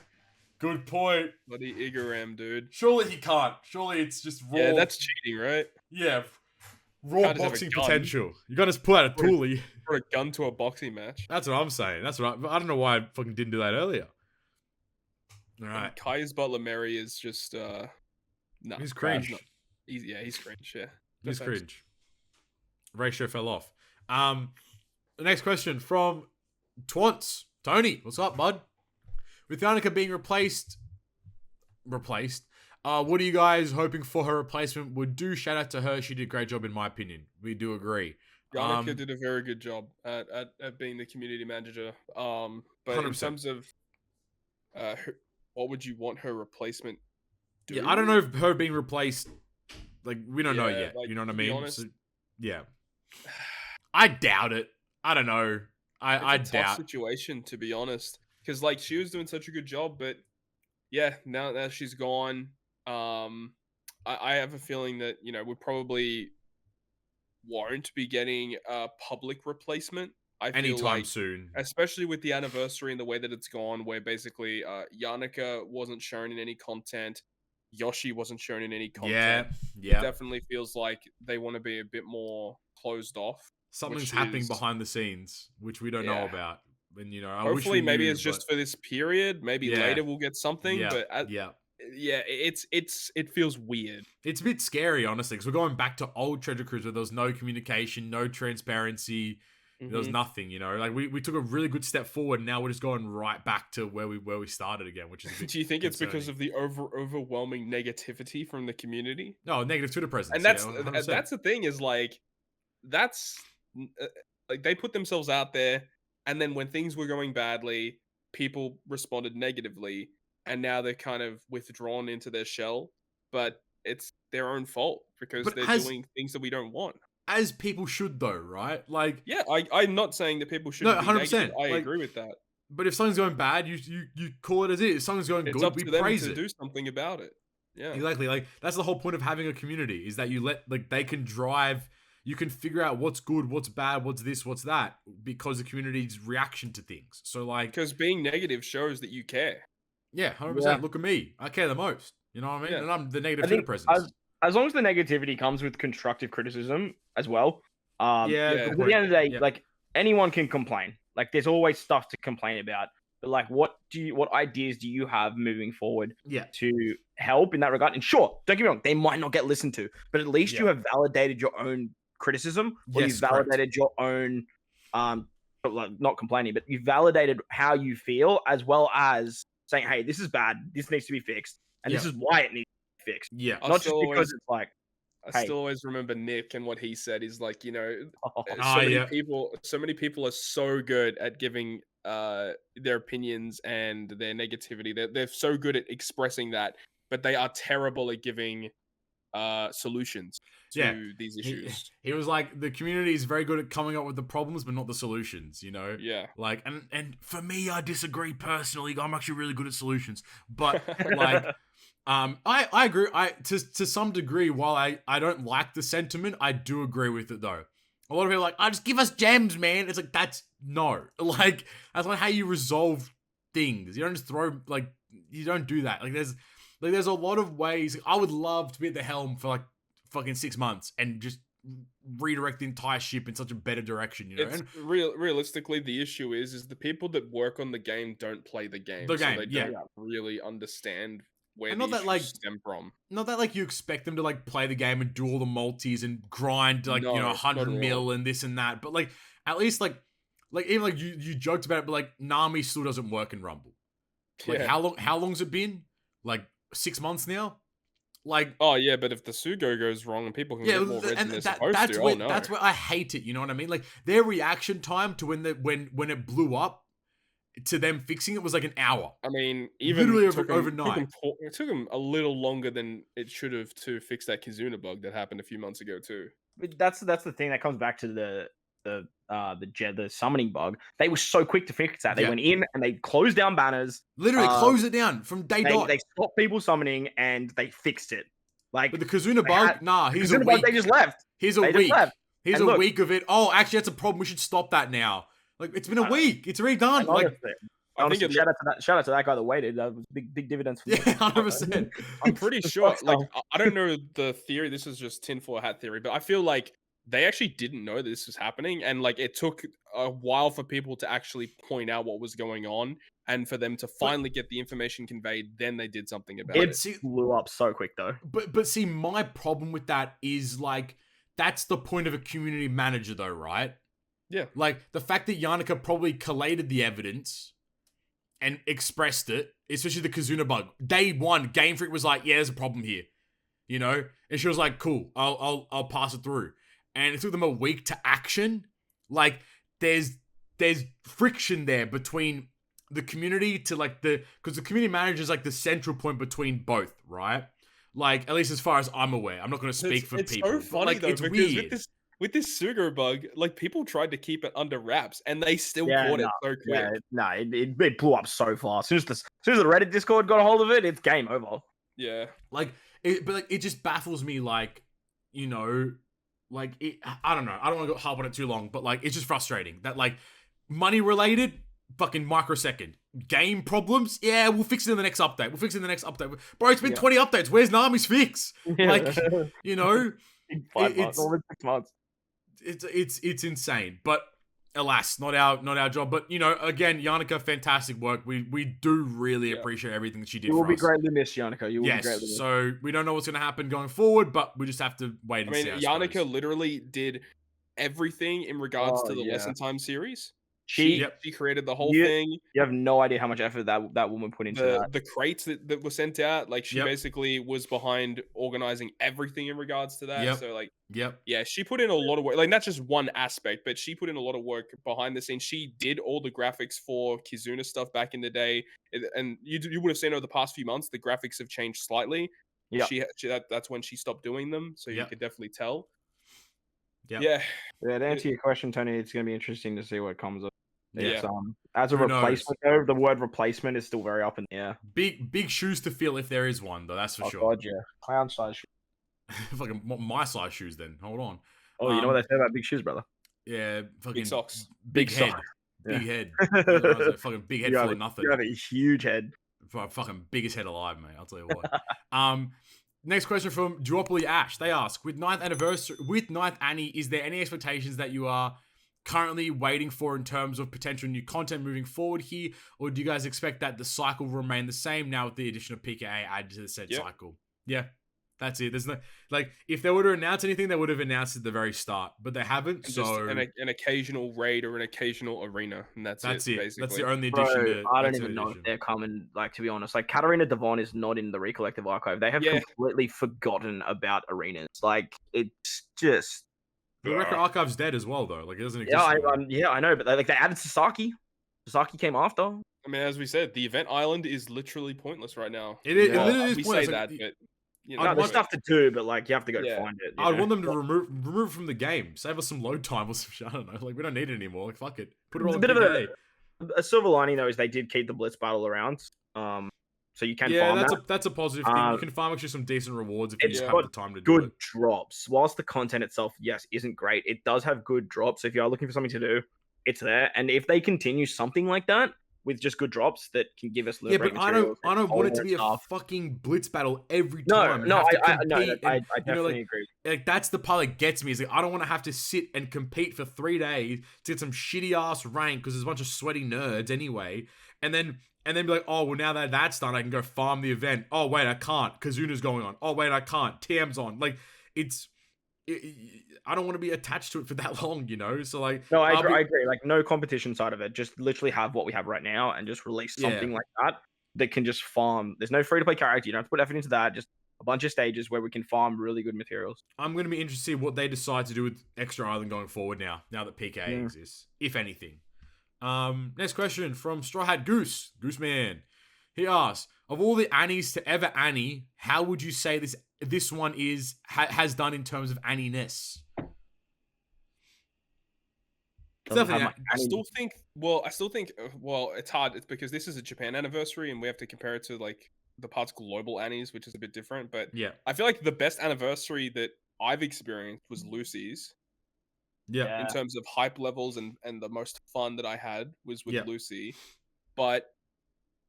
Good point. Bloody Iguram, dude. Surely he can't. Surely it's just raw. Yeah, that's cheating, right? Yeah. Raw boxing potential. You gotta just pull out a toolie. Or a gun to a boxing match. That's what I'm saying. That's what I don't know why I fucking didn't do that earlier. All right. And Kai's Butler Mary is just no. He's cringe. He's cringe, yeah. He's cringe. Ratio fell off. The next question from Twants. Tony, what's up, bud? With Yannicka being replaced, what are you guys hoping for her replacement would do? Shout out to her. She did a great job in my opinion. We do agree. Yannicka did a very good job at being the community manager. But in 100%. terms of what would you want her replacement do? Yeah, I don't know if her being replaced, like, we don't know Yeah, yet. like, You know what I to be mean? honest- So, yeah. I doubt it. I don't know. I It's a tough doubt. situation, to be honest, because like she was doing such a good job, but yeah, now that she's gone, I have a feeling that we probably won't be getting a public replacement. I feel Anytime like, soon. especially with the anniversary and the way that it's gone, where basically Yannicka wasn't shown in any content, Yoshi wasn't shown in any Yeah. content. Yeah. It definitely feels like they want to be a bit more closed off. Something's which happening is- behind the scenes, which we don't know Yeah. about. And, I wish Hopefully, we maybe knew, it's just but- for this period. Maybe Yeah. later we'll get something. Yeah. But Yeah. yeah, it feels weird. It's a bit scary, honestly, because we're going back to old Treasure Cruise where there was no communication, no transparency. There was Mhm. nothing, Like we took a really good step forward, and now we're just going right back to where we started again, which is a bit Do you think it's because concerning. of the overwhelming negativity from the community? No, negative Twitter presence. And that's yeah, 100%. that's the thing is like like they put themselves out there, and then when things were going badly, people responded negatively, and now they're kind of withdrawn into their shell. But it's their own fault because But they're as- doing things that we don't want. As people should, though, right? Like, Yeah, I'm not saying that people shouldn't be 100%, negative. I like, agree with that. but if something's going bad, you call it as it is. If something's going It's good, up we to them praise to it. do something about it. Yeah. Exactly. Like that's the whole point of having a community is that you let they can drive. You can figure out what's good, what's bad, what's this, what's that, because the community's reaction to things. So like, Because being negative shows that you care. yeah, 100%. Yeah. Look at me. I care the most. You know what I mean? Yeah. And I'm the negative I Twitter think presence. as long as the negativity comes with constructive criticism as well. yeah. yeah, good At point. the end of the day, Yeah. like anyone can complain. Like there's always stuff to complain about. But like, what ideas do you have moving forward Yeah. to help in that regard? And sure, don't get me wrong, they might not get listened to, but at least you Yeah. have validated your own criticism, or Yes, you've correct. validated your own, like, not complaining, but you've validated how you feel, as well as saying, hey, this is bad, this needs to be fixed, and this Yeah. is why it needs to be fixed. Yeah. I Not just still because always- it's like, I Hey. still always remember Nick and what he said. He's like, so Ah, many yeah. people are so good at giving their opinions and their negativity. They're so good at expressing that, but they are terrible at giving solutions to Yeah. these He, issues. he was like, the community is very good at coming up with the problems, but not the solutions, Yeah. Like, and for me, I disagree personally. I'm actually really good at solutions. But, like, I agree. To some degree, while I don't like the sentiment, I do agree with it, though. A lot of people are like, just give us gems, man. It's like, that's no. Like, that's not how you resolve things. You don't just throw, like, you don't do that. Like, there's a lot of ways. I would love to be at the helm for, like, fucking 6 months and just redirect the entire ship in such a better direction, It's And realistically, the issue is the people that work on the game don't play the game. The so game, they yeah. don't really understand where And the not that, issues like, stem from. not that like you expect them to like play the game and do all the multis and grind like No, not 100 at mil all. and this and that, but like at least like even like you joked about it, but like Nami still doesn't work in Rumble. Like Yeah. how long's it been? Like 6 months now. Like Oh yeah, but if the Sugo goes wrong and people can get more red than they're supposed that's to, where oh no. that's where I hate it. You know what I mean? Like their reaction time to when it blew up to them fixing it was like an hour. I mean, even Literally took 'em- overnight. it took them a little longer than it should have to fix that Kizuna bug that happened a few months ago too. But that's the thing that comes back to the summoning bug. They were so quick to fix that. They Yeah. went in and they closed down banners. Literally Uh, close it down from day dot. They stopped people summoning and they fixed it. Like But the Kizuna they bug, had- nah, the here's a Kizuna bug, week. they just left. Here's a They just week. left. Here's And a look- week of it. Oh, actually, that's a problem. We should stop that now. Like, it's been a Uh, week. It's already done. And Like, honestly, I think shout out to that guy that waited. That was big dividends for yeah, me. 100%. I'm pretty The sure. fuck's Like, up? I don't know the theory. This is just tinfoil hat theory, but I feel like they actually didn't know this was happening, and like it took a while for people to actually point out what was going on, and for them to finally get the information conveyed. Then they did something about But it. see, Blew up so quick though. but see, my problem with that is like that's the point of a community manager, though, right? Yeah. Like the fact that Yannicka probably collated the evidence and expressed it, especially the Kizuna bug. Day one, Game Freak was like, "Yeah, there's a problem here," and she was like, "Cool, I'll pass it through." and it took them a week to action. Like, there's friction there between the community to like because the community manager is like the central point between both, right? Like, at least as far as I'm aware. I'm not going to speak for people. It's so funny like, though, it's because weird. with this Sugo bug, like people tried to keep it under wraps, and they still caught it so quick. Yeah, no, it blew up so fast. As soon as the Reddit Discord got a hold of it, it's game over. Yeah, But it just baffles me, like, you know, like, I don't know. I don't want to harp on it too long, but like, it's just frustrating that like money related, fucking microsecond. Game problems, yeah, we'll fix it in the next update. Bro, it's been 20 updates. Where's Nami's fix? Like, you know, in 5 months, or 6 months. It's insane, but alas, not our job. But you know, again, Yannicka, fantastic work. We do really appreciate everything that she did. You will for be us. greatly missed, Yannicka. You will be greatly missed. So we don't know what's going to happen going forward, but we just have to wait and see. I Yannicka suppose. literally did everything in regards to the lesson time series. She created the whole thing. You have no idea how much effort that woman put into that. The crates that were sent out, like she basically was behind organizing everything in regards to that. So like, yeah, she put in a lot of work. Like, not just one aspect, but she put in a lot of work behind the scenes. She did all the graphics for Kizuna stuff back in the day, and you would have seen over the past few months the graphics have changed slightly. Yeah, that's when she stopped doing them, so you could definitely tell. Yeah. To answer your question, Tony, it's going to be interesting to see what comes up. Yeah. As a replacement, though, the word replacement is still very up in the air. Big shoes to fill if there is one, though. That's for sure. God, yeah. Clown size shoes. Fucking my size shoes, then. Hold on. Oh, you know what they say about big shoes, brother? Yeah, fucking big socks, big head, socks. Big head. Fucking big head full of nothing. You have a huge head. Fucking biggest head alive, mate. I'll tell you what. Next question from Duopoly Ash. They ask, with 9th Annie, is there any expectations that you are currently waiting for in terms of potential new content moving forward here? Or do you guys expect that the cycle will remain the same now with the addition of PKA added to the said cycle? Yeah, that's it. There's no, like, if they were to announce anything, they would have announced at the very start, but they haven't. And so just an occasional raid or an occasional arena, and that's it. Basically. That's the only addition. I don't even know if they're coming. Like, to be honest, like Katarina Devon is not in the Recollective Archive. They have completely forgotten about arenas. Like, it's just the Record Archive's dead as well, though. Like, it doesn't exist. I know, but like they added Sasaki. Sasaki came after. I mean, as we said, the event island is literally pointless right now. It literally is we pointless. say like, that, but you know, there's stuff to do, but like you have to go find it. I'd want them to remove it from the game. Save us some load time or some shit. I don't know. Like, we don't need it anymore. Like, fuck it. Put it all in bit PKA. of a silver lining though is they did keep the Blitz battle around. So you can farm that's a positive thing. You can farm actually some decent rewards if you just have the time to do good drops. Whilst the content itself, isn't great, it does have good drops. So if you are looking for something to do, it's there. And if they continue something like that with just good drops that can give us loot but I don't want it to be a fucking Blitz battle every time. I definitely agree. Like, that's the part that gets me. Is like, I don't want to have to sit and compete for 3 days to get some shitty ass rank because there's a bunch of sweaty nerds anyway, and then be like, oh well, now that that's done, I can go farm the event. Oh wait, I can't. Kizuna's going on. Oh wait, I can't. TM's on. Like, I don't want to be attached to it for that long, you know? So, like... No, I agree. Like, no competition side of it. Just literally have what we have right now and just release something like that can just farm. There's no free-to-play character. You don't have to put effort into that. Just a bunch of stages where we can farm really good materials. I'm going to be interested to see what they decide to do with Extra Island going forward now that PK exists, if anything. Next question from Straw Hat Goose. Gooseman. He asks, of all the Annies to ever Annie, how would you say this one has done in terms of Annie-ness? I still think it's hard. It's because this is a Japan anniversary and we have to compare it to like the parts global Annies, which is a bit different. But I feel like the best anniversary that I've experienced was Lucy's. Yeah. In terms of hype levels and the most fun that I had was with Lucy. But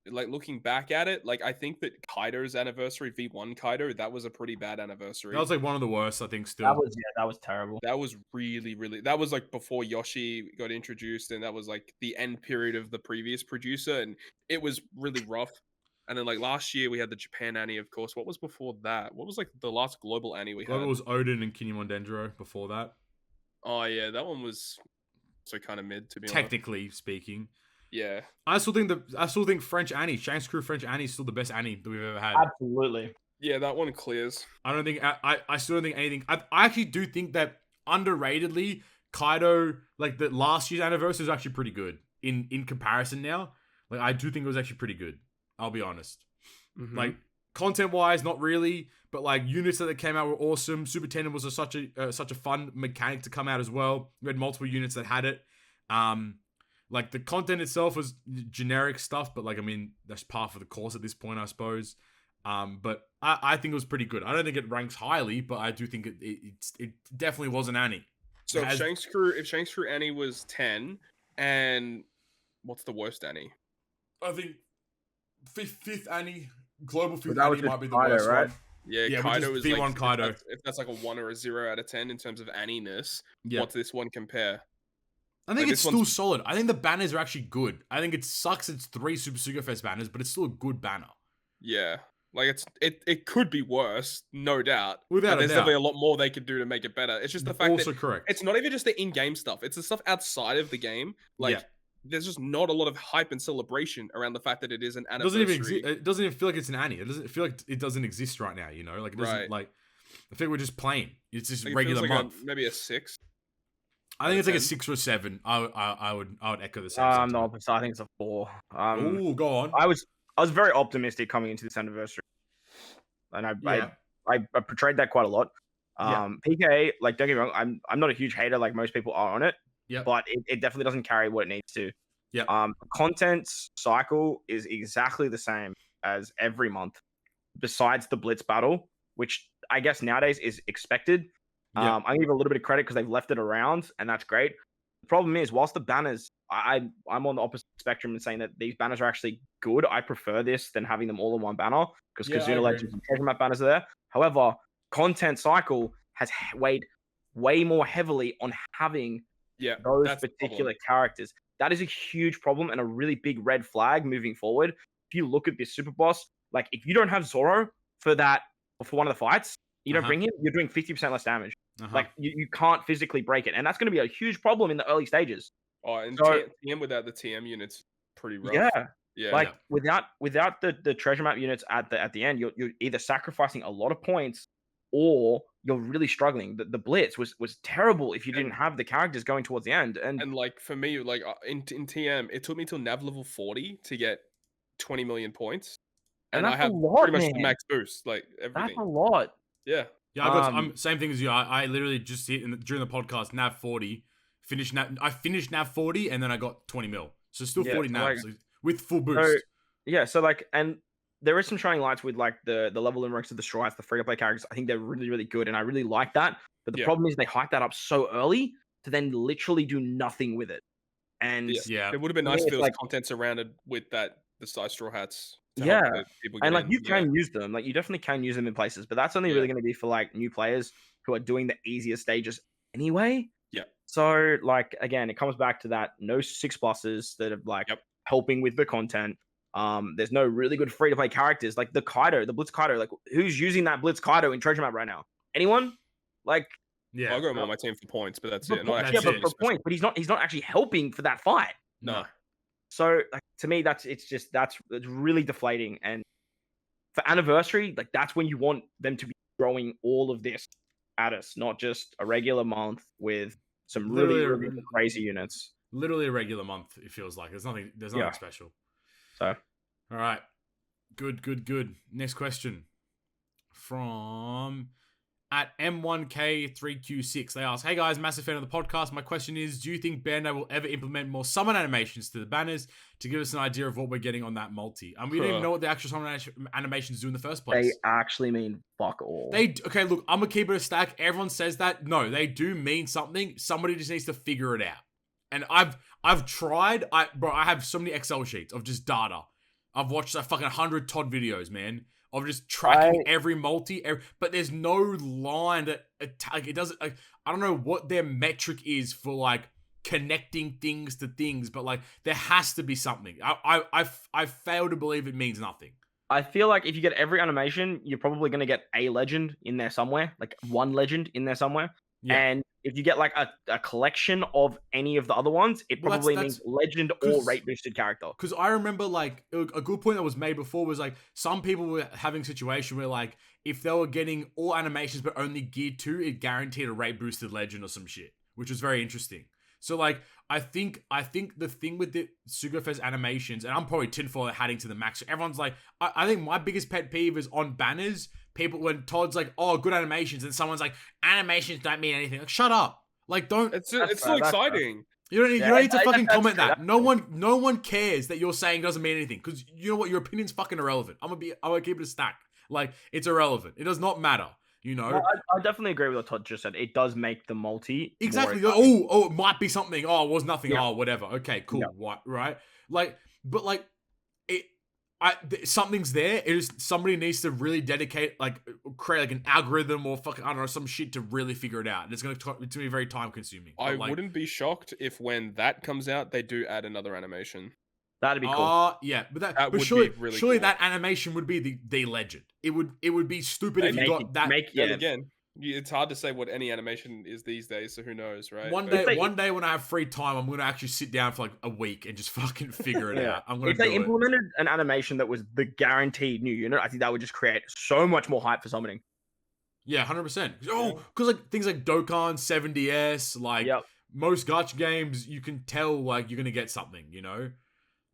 like looking back at it, like I think that Kaido's anniversary, V1 Kaido, that was a pretty bad anniversary. That was like one of the worst, I think. Still, that was terrible. That was really, really. That was like before Yoshi got introduced, and that was like the end period of the previous producer, and it was really rough. And then like last year we had the Japan Annie, of course. What was before that? What was like the last global Annie we had? It was Oden and Kinemon Dendro before that. Oh yeah, that one was so kind of mid, to be honest. Technically speaking. Yeah, I still think French Annie, Shanks Crew French Annie, is still the best Annie that we've ever had. Absolutely. Yeah, that one clears. I still don't think anything. I actually do think that underratedly, Kaido, like the last year's anniversary was actually pretty good in comparison now. Like I do think it was actually pretty good. I'll be honest. Mhm. Like content wise, not really, but like units that came out were awesome. Super Tandem was such a fun mechanic to come out as well. We had multiple units that had it. Like the content itself was generic stuff, but like I mean that's par for the course at this point, I suppose. But I think it was pretty good. I don't think it ranks highly, but I do think it definitely was an Annie. So It has- if Shanks Crew Annie was 10, and what's the worst Annie? I think fifth Annie, global fifth that was Annie just might be the Kaido, worst right? one. Yeah, Yeah, Kaido which is is V1 like Kaido. If that's like a 1 or a 0 out of 10 in terms of Annie-ness, Yeah. what's this one compare? I think Like, it's this still one's- solid. I think the banners are actually good. I think it sucks it's 3 Super Sugo Fest banners, but it's still a good banner. Yeah. Like it could be worse, no doubt. Without but a there's doubt. definitely a lot more they could do to make it better. It's just the fact Also that correct. it's not even just the in-game stuff. It's the stuff outside of the game. Like Yeah. there's just not a lot of hype and celebration around the fact that it is an It doesn't anniversary. even exist. It doesn't even feel like it's an Annie. It doesn't feel like it doesn't exist right now. You know, like it doesn't Right. like. I think we're just playing. It's just Like, it regular feels like month. maybe a 6. I think it's like a 10. 6 or a 7. I would echo the same. No, sentiment. I think it's a 4. Ooh, go on. I was very optimistic coming into this anniversary, and Yeah. I portrayed that quite a lot. Yeah. PK, like don't get me wrong, I'm not a huge hater like most people are on it, Yep. but it definitely doesn't carry what it needs to. Yeah. Content cycle is exactly the same as every month, besides the Blitz battle, which I guess nowadays is expected. Yeah. I give a little bit of credit because they've left it around, and that's great. The problem is, whilst the banners, I'm on the opposite spectrum and saying that these banners are actually good. I prefer this than having them all in one banner because Yeah, I Kizuna agree. Legends and Treasure Map banners are there. However, content cycle has weighed way more heavily on having Yeah. those that's the problem. particular characters. That is a huge problem and a really big red flag moving forward. If you look at this super boss, like if you don't have Zoro for that or for one of the fights, you don't Uh-huh. bring him, you're doing 50% less damage. Uh-huh. Like you can't physically break it, and that's going to be a huge problem in the early stages. Oh, and So- TM without the TM units, pretty rough. Yeah, Yeah. like without the treasure map units at the end, you're either sacrificing a lot of points or you're really struggling. The Blitz was terrible if you didn't have the characters going towards the end. And like for me, like in TM, it took me till nav level 40 to get 20 million points, And I that's a have lot, pretty much the man. max boost, like that's everything. a lot. Yeah. Yeah, I got. Um, Same thing as you. I literally just hit during the podcast nav 40. I finished nav 40 and then I got 20 mil. So still Yeah, 40 so navs like- with full So, boost. yeah, so like, and there is some shining lights with like the level and ranks of the strides, the free to play characters. I think they're really, really good, and I really like that. But the Yeah. problem is they hype that up so early to then literally do nothing with it. And Yeah. It would have been For me, nice if it's there was like- content surrounded with the size straw hats. To Yeah, help the people get and like in. you Yeah. can use them, like you definitely can use them in places, but that's only Yeah. really going to be for like new players who are doing the easier stages anyway. Yeah. So like again, it comes back to that no 6+s that are like Yep. helping with the content. There's no really good free to play characters like the Kaido, the Blitz Kaido. Like who's using that Blitz Kaido in Treasure Map right now? Anyone? Like Yeah. I'll go on my team for points, but that's for it. po- Not that's yeah, actually but it. for special. points, but he's not actually helping for that fight. No. So like, to me, that's really deflating. And for anniversary, like that's when you want them to be throwing all of this at us, not just a regular month with some really, Literally- really crazy units. Literally a regular month, it feels like. There's nothing Yeah. special. So All right. Good. Next question. From at M1K3Q6. They ask, hey guys, massive fan of the podcast. My question is, do you think Bandai will ever implement more summon animations to the banners to give us an idea of what we're getting on that multi? And we don't even know what the actual summon animations do in the first place. they actually mean fuck all. Okay, look, I'm gonna keep it a stack. Everyone says that. No, they do mean something. Somebody just needs to figure it out. And I've tried. I have so many Excel sheets of just data. I've watched like fucking 100 Todd videos, man, of just tracking every multi. But there's no line that like it doesn't. Like, I don't know what their metric is for like connecting things to things, but like there has to be something. I fail to believe it means nothing. I feel like if you get every animation, you're probably going to get a legend in there somewhere, like one legend in there somewhere. Yeah. And if you get like a collection of any of the other ones, it Well, probably that's- means legend or 'cause- rate boosted character. Because I remember, like, a good point that was made before was, like, some people were having a situation where, like, if they were getting all animations but only geared to, it guaranteed a rate boosted legend or some shit, which was very interesting. So, like, I think the thing with the Sugofest animations, and I'm probably tinfoil hatting to the max. Everyone's like, I think my biggest pet peeve is on banners. People, when Todd's like, oh, good animations, and someone's like, animations don't mean anything. Like, shut up. Like, don't. It's That's still fair, that's fair. exciting. You don't need, Yeah, you don't need to I- fucking that's comment true, that. that's No one cares that you're saying doesn't mean anything. Because you know what, your opinion's fucking irrelevant. I'm gonna keep it a stack. Like, it's irrelevant. It does not matter. You know. No, I definitely agree with what Todd just said. It does make the multi Exactly. more exciting. Oh, it might be something. Oh, it was nothing. Yeah. Oh, whatever. Okay, cool. Yeah. What? Right? Like, but like, something's there. It is somebody needs to really dedicate, like, create like an algorithm or fucking I don't know some shit to really figure it out. And it's gonna be very time consuming. I wouldn't be shocked if when that comes out, they do add another animation. That'd be cool. Yeah, but That but would surely, be really surely cool. that animation would be the legend. It would be stupid if you got that. Then again, it's hard to say what any animation is these days, so who knows, right? One day when I have free time, I'm gonna actually sit down for like a week and just fucking figure it out. I'm gonna If they do it. implemented an animation that was the guaranteed new unit, I think that would just create so much more hype for summoning. Yeah, 100%. Oh, because like things like Dokkan 70S, like most gacha games, you can tell like you're gonna get something, you know.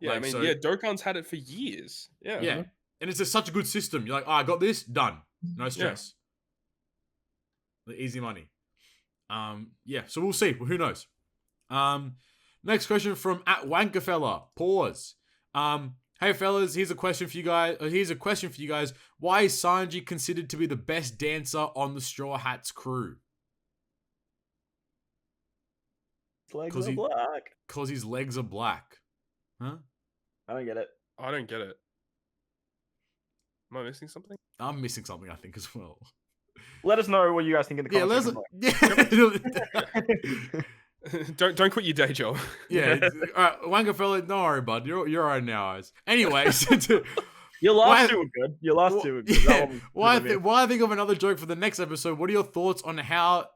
Yeah, like, I mean, Dokkan's had it for years. Yeah, yeah, and it's just such a good system. You're like, oh, I got this, done, no stress, the easy money. Yeah, so we'll see. Well, who knows? Next question from @Wankerfella. Pause. Hey fellas, here's a question for you guys. Why is Sanji considered to be the best dancer on the Straw Hats crew? Legs are black. Because his legs are black. Huh? I don't get it. I don't get it. Am I missing something? I'm missing something, I think, as well. Let us know what you guys think in the comments. Don't quit your day job. Yeah. All right, Wankerfella, don't worry, bud. You're alright now, guys. Anyways, your last two were good. Your last two were good. Yeah. Why I think of another joke for the next episode? What are your thoughts on how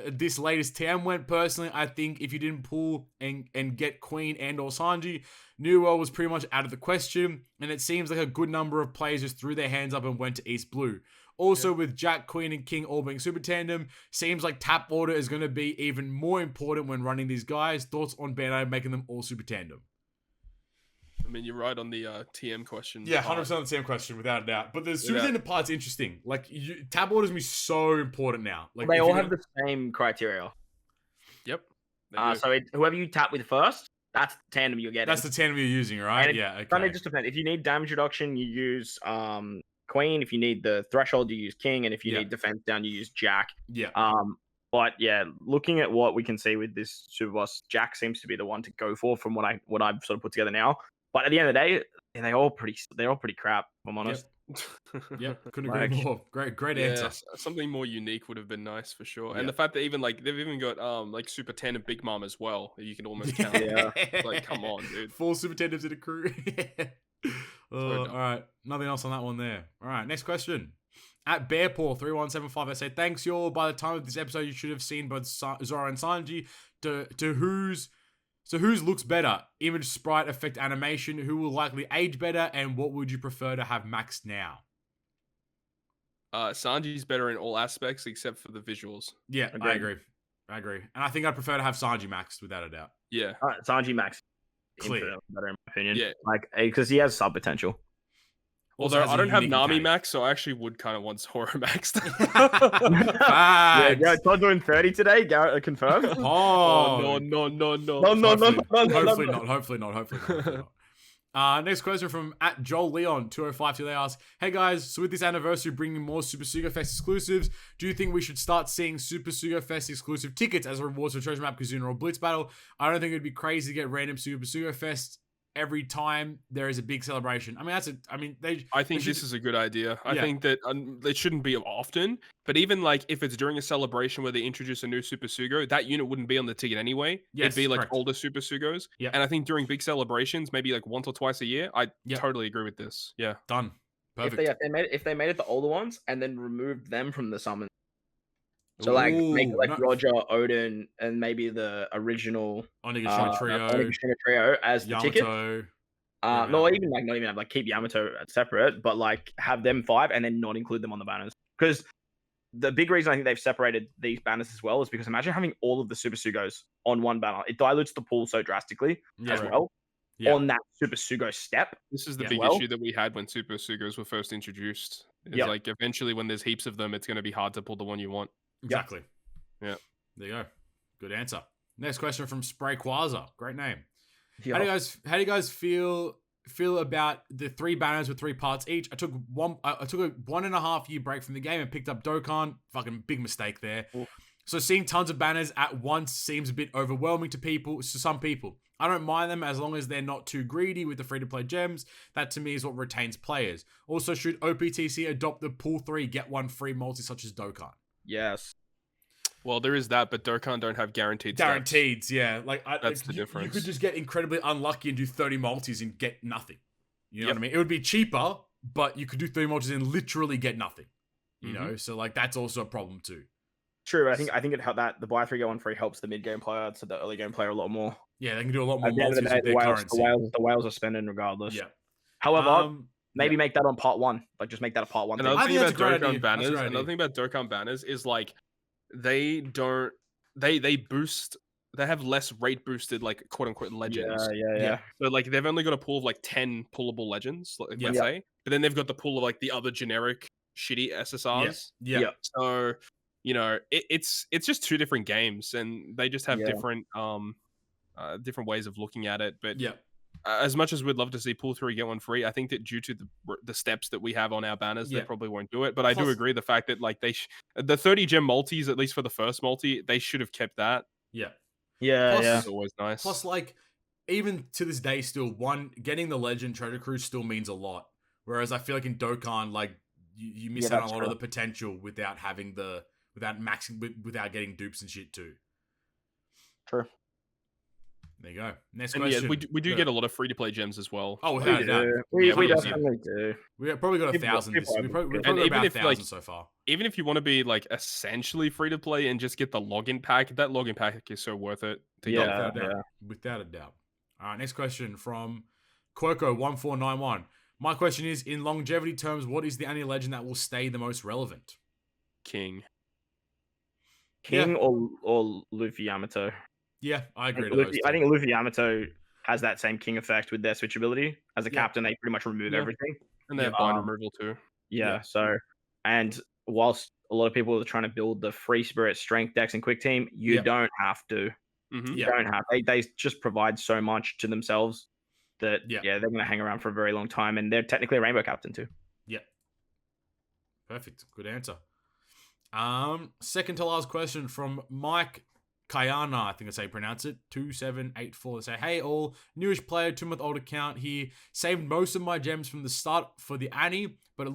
this latest TM went? Personally, I think if you didn't pull and get Queen and or Sanji, New World was pretty much out of the question, and it seems like a good number of players just threw their hands up and went to East Blue. Also, with Jack, Queen, and King all being super tandem, seems like tap order is going to be even more important when running these guys. Thoughts on Bandai making them all super tandem? I mean, you're right on the TM question. Yeah, 100% the same question, without a doubt. But the super tandem part's interesting. Like, tab order's going to be so important now. Like, they all have the same criteria. Yep. So whoever you tap with first, that's the tandem you're getting. That's the tandem you're using, right? Yeah, okay. It just depends. If you need damage reduction, you use Queen. If you need the threshold, you use King. And if you need defense down, you use Jack. Yeah. But yeah, looking at what we can see with this super boss, Jack seems to be the one to go for from what I've sort of put together now. But at the end of the day, they're all pretty crap, if I'm honest. Yep, couldn't agree more. Great answer. Something more unique would have been nice for sure. Yeah. And the fact that even like they've even got like Super Tandem Big Mom as well. You can almost count. Like, come on, dude. 4 super tandems in a crew. All right, nothing else on that one there. All right, next question. @Bearpaw3175, I say thanks, y'all. By the time of this episode, you should have seen both Zoro and Sanji. Whose looks better? Image, sprite, effect, animation. Who will likely age better? And what would you prefer to have maxed now? Sanji's better in all aspects except for the visuals. Yeah, I agree. And I think I'd prefer to have Sanji maxed without a doubt. Yeah. Sanji max. Clear. Better in my opinion. Yeah. Like, because he has sub potential. Although I don't have Nami max, so I actually would kind of want Zoro maxed. Yeah, Todd doing 30 today. Garrett confirmed. Oh no. Hopefully not. Next question from @JoelLeon205. They ask, hey guys, so with this anniversary bringing more Super Sugo Fest exclusives, do you think we should start seeing Super Sugo Fest exclusive tickets as rewards for Treasure Map, Kizuna, or Blitz Battle? I don't think it'd be crazy to get random Super Sugo Fest every time there is a big celebration. I think this is a good idea. I think that it shouldn't be often, but even like if it's during a celebration where they introduce a new Super Sugo, that unit wouldn't be on the ticket anyway. It'd be like older Super Sugos. Yeah. And I think during big celebrations, maybe like once or twice a year, I totally agree with this. Yeah. Done. Perfect. If they made it the older ones and then removed them from the summon, So like make Ooh, like no, Roger, Oden, and maybe the original Onigashima Trio, Onigashima trio as the ticket. Yamato. No, even like not even have like keep Yamato separate, but like have them 5 and then not include them on the banners. Because the big reason I think they've separated these banners as well is because imagine having all of the Super Sugos on one banner. It dilutes the pool so drastically as Yeah. well Yeah. on that Super Sugo step. This is the Yeah. big Well- issue that we had when Super Sugos were first introduced. Is Yeah. like eventually when there's heaps of them, it's going to be hard to pull the one you want. Exactly. Yeah. There you go. Good answer. Next question from Spray Quasar. Great name. Yeah. How do you guys feel about the 3 banners with 3 parts each? I took a 1.5 year break from the game and picked up Dokkan. Fucking big mistake there. Ooh. So seeing tons of banners at once seems a bit overwhelming to some people. I don't mind them as long as they're not too greedy with the free-to-play gems. That to me is what retains players. Also, should OPTC adopt the pull 3, get 1 free multi such as Dokkan? Yes. Well, there is that, but Dokkan don't have guaranteed stats. Guaranteed, yeah. That's the you difference. could just get incredibly unlucky and do 30 multis and get nothing. You know Yep. what I mean? It would be cheaper, but you could do 30 multis and literally get nothing. You Mhm. know, so like that's also a problem too. True. I think it helped that the buy 3 get 1 free helps the mid game player to the early game player a lot more. Yeah, they can do a lot more At the end multis of the day, with their currency. the whales are spending regardless. Yeah. However, maybe make that on part 1. Like just make that a part 1 thing. Another I thing think that's about a great idea. Dokkan That's a banners, great another idea. thing about Dokkan banners is like they don't they boost. They have less rate boosted like quote unquote legends. Yeah. So like they've only got a pool of like 10 pullable legends, like, Yeah. let's say, but then they've got the pool of like the other generic shitty SSRs. Yeah. Yeah. So it's just 2 different games, and they just have Yeah. different different ways of looking at it. But Yeah. as much as we'd love to see pull 3 get 1 free, I think that due to the steps that we have on our banners, Yeah. they probably won't do it. But I do Plus- agree the fact that like the 30 gem multis, at least for the first multi, they should have kept that. Yeah. Yeah. Plus- Yeah. It's always nice. Plus, like, even to this day, still getting the legend treasure cruise still means a lot. Whereas I feel like in Dokkan, like you miss Yeah, out on that's a lot of true. the potential without having without getting dupes and shit too. True. There you go. Next And question. yeah, we do get a lot of free to play gems as well. Oh, We without a doubt. do. We Yeah, definitely do. We probably got People- 1,000. people We've probably And got even about if, 1,000 like, so far. Even if you want to be like essentially free to play and just get the login pack, that login pack is so worth it. To Yeah, get. without a doubt. Without a doubt. All right, next question from Quoko1491. My question is, in longevity terms, what is the anime legend that will stay the most relevant? King. King or Luffy Yamato. Yeah, I agree. To Luffy, those I two. think Luffy Yamato has that same king effect with their switchability. As a Yeah. captain, they pretty much remove Yeah. everything. And they have Yeah. bind removal too. Yeah, Yeah. so and whilst a lot of people are trying to build the free spirit, strength, dex, and quick team, you Yeah. don't have to. Mm-hmm. You Yeah. don't have. They just provide so much to themselves that Yeah. they're going to hang around for a very long time, and they're technically a rainbow captain too. Yeah. Perfect. Good answer. Second to last question from Mike Kayana, I think that's how you pronounce it, 2784. They say, hey all, newish player, 2-month-old account here. Saved most of my gems from the start for the Annie, but it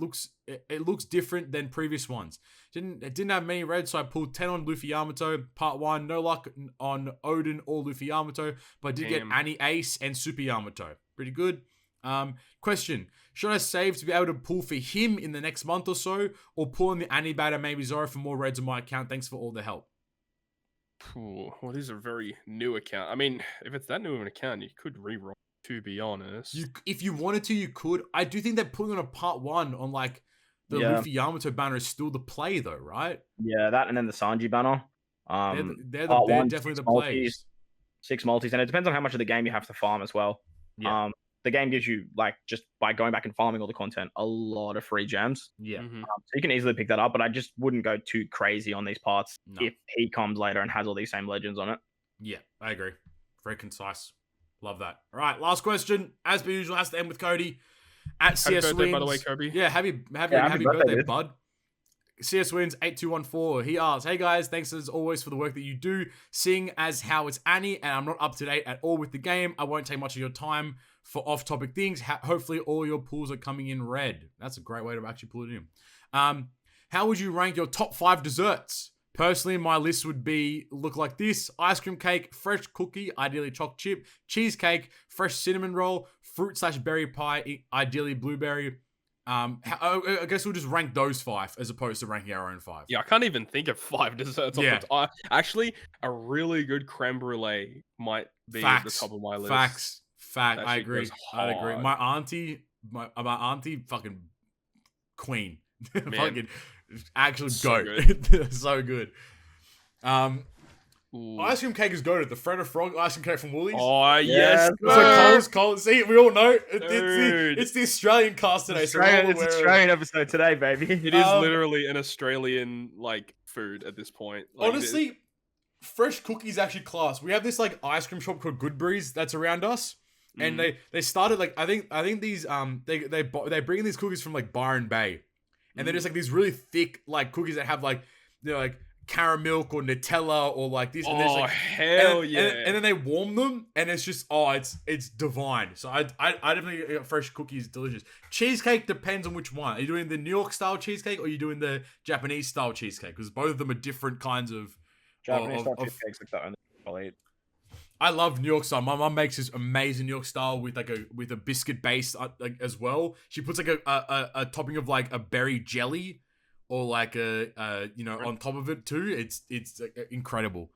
looks different than previous ones. It didn't have many reds, so I pulled 10 on Luffy Yamato. Part 1, no luck on Oden or Luffy Yamato, but I did get Damn. Annie Ace and Super Yamato. Pretty good. Question: should I save to be able to pull for him in the next month or so, or pull in the Annie batter, maybe Zoro for more reds on my account? Thanks for all the help. Ooh, well, these are very new account. I mean, if it's that new of an account, you could reroll. To be honest, If you wanted to, you could. I do think that pulling on a part 1 on like the Yeah. Luffy Yamato banner is still the play though, right? Yeah, that and then the Sanji banner. They're part they're one, definitely 6 the plays. multis. 6 multis, and it depends on how much of the game you have to farm as well. Yeah. The game gives you, like, just by going back and farming all the content, a lot of free gems. Yeah. Mhm. So you can easily pick that up, but I just wouldn't go too crazy on these parts No. if he comes later and has all these same legends on it. Yeah, I agree. Very concise. Love that. All right, last question. As per usual, has to end with Cody. At Happy CS birthday, Wins. by the way, Kobe. Yeah, happy happy birthday, birthday, dude. bud. CS Wins 8214. He asks, hey guys, thanks as always for the work that you do. Seeing as how it's Annie and I'm not up to date at all with the game, I won't take much of your time for off-topic things. Hopefully all your pools are coming in red. That's a great way to actually pull it in. How would you rank your top 5 desserts? Personally, my list would look like this: ice cream cake, fresh cookie, ideally choc chip, cheesecake, fresh cinnamon roll, fruit/berry pie, ideally blueberry, I guess we'll just rank those 5 as opposed to ranking our own 5. Yeah, I can't even think of 5 desserts. Yeah. Actually, a really good creme brulee might be at the top of my list. Facts. That I shit agree. goes I agree. hard. My auntie, fucking queen. Fucking actual So goat. So good. Ooh. Ice cream cake is goated. The Fred of Frog ice cream cake from Woolies. Oh, yes. It's like Coles. See, we all know. Dude. It's the Australian cast today. It's So we're all Australian, it's aware of- Australian episode today, baby. It is literally an Australian like food at this point. Like, honestly, fresh cookies actually class. We have this like ice cream shop called Goodberries that's around us, and they started like I think these they bring in these cookies from like Byron Bay, and they're just like these really thick like cookies that have like like caramel or Nutella or like this. And oh like, hell yeah! And then they warm them, and it's just it's divine. So I definitely fresh cookies delicious. Cheesecake depends on which one. Are you doing the New York style cheesecake or are you doing the Japanese style cheesecake? Because both of them are different kinds of. Japanese style cheesecakes like that only I'll eat. I love New York style. My mum makes this amazing New York style with like a biscuit base like as well. She puts like a topping of like a berry jelly. Or like on top of it too. It's incredible.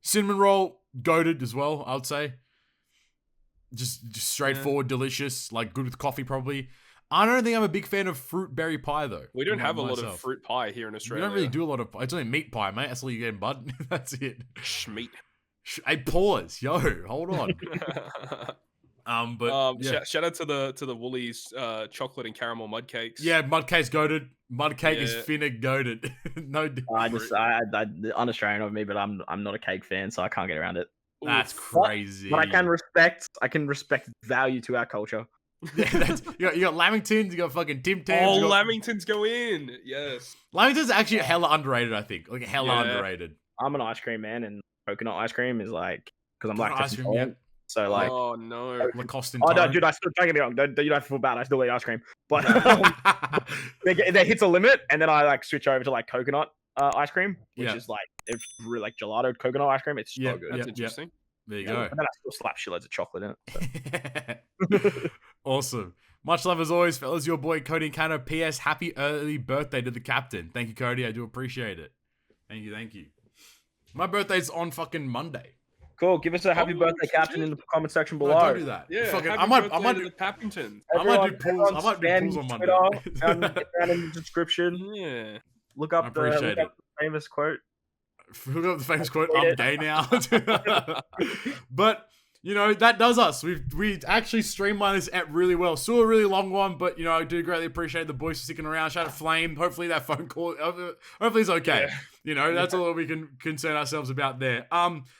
Cinnamon roll goated as well. I would say. Just straightforward, delicious, like good with coffee probably. I don't think I'm a big fan of fruit berry pie though. We don't have a lot of fruit pie here in Australia. We don't really do a lot of. It's only meat pie, mate. That's all you get, bud. That's it. Schmeat. Hey, pause, yo, hold on. Shout out to the Woolies chocolate and caramel mud cakes. Yeah, mud cake's goated. Mud cake is finna goated. No, I un-Australian of me, but I'm not a cake fan, so I can't get around it. That's crazy. But I can respect value to our culture. Yeah, you got Lamingtons, you got fucking Tim Tams. Oh, Lamingtons go in. Yes. Lamingtons actually hella underrated, I think. Like hella underrated. I'm an ice cream man, and coconut ice cream is like because I'm ice lactose cream, intolerant. So like, oh no, Lacoste in oh no, time. dude, don't get me wrong. You don't have to feel bad. I still eat ice cream, but there hits a limit, and then I like switch over to like coconut ice cream, which is like it's really like gelato coconut ice cream. It's so good. That's interesting. There you go. And then I still slap shitloads of chocolate in it. So. Awesome. Much love as always, fellas. Your boy Cody Cano. P.S. Happy early birthday to the captain. Thank you, Cody. I do appreciate it. Thank you. My birthday's on fucking Monday. Cool. Give us a happy birthday, Captain, in the comment section below. No, don't do that. Yeah, fucking, happy I might birthday do to the Pappingtons. I might do pools on Monday. Down in the description. Yeah. Look up the famous quote. Look up the famous quote. I'm gay now. But you know that does us. We actually streamlined this app really well. Still a really long one, but you know I do greatly appreciate the boys for sticking around. Shout out Flame. Hopefully that phone call. Hopefully it's okay. Yeah. You know that's all we can concern ourselves about there.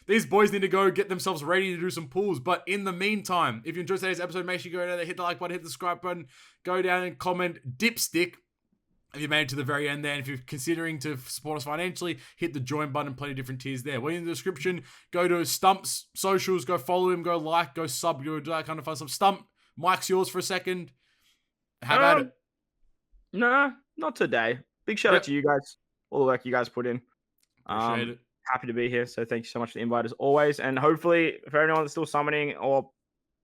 These boys need to go get themselves ready to do some pulls. But in the meantime, if you enjoyed today's episode, make sure you go down there, hit the like button, hit the subscribe button, go down and comment dipstick. If you made it to the very end there, and if you're considering to support us financially, hit the join button, plenty of different tiers there. We're in the description. Go to Stump's socials, go follow him, go like, go sub, go do that kind of fun stuff. Stump, mic's yours for a second. Have at it. Nah, not today. Big shout out to you guys. All the work you guys put in. Appreciate it. Happy to be here. So thank you so much for the invite as always. And hopefully, for anyone that's still summoning or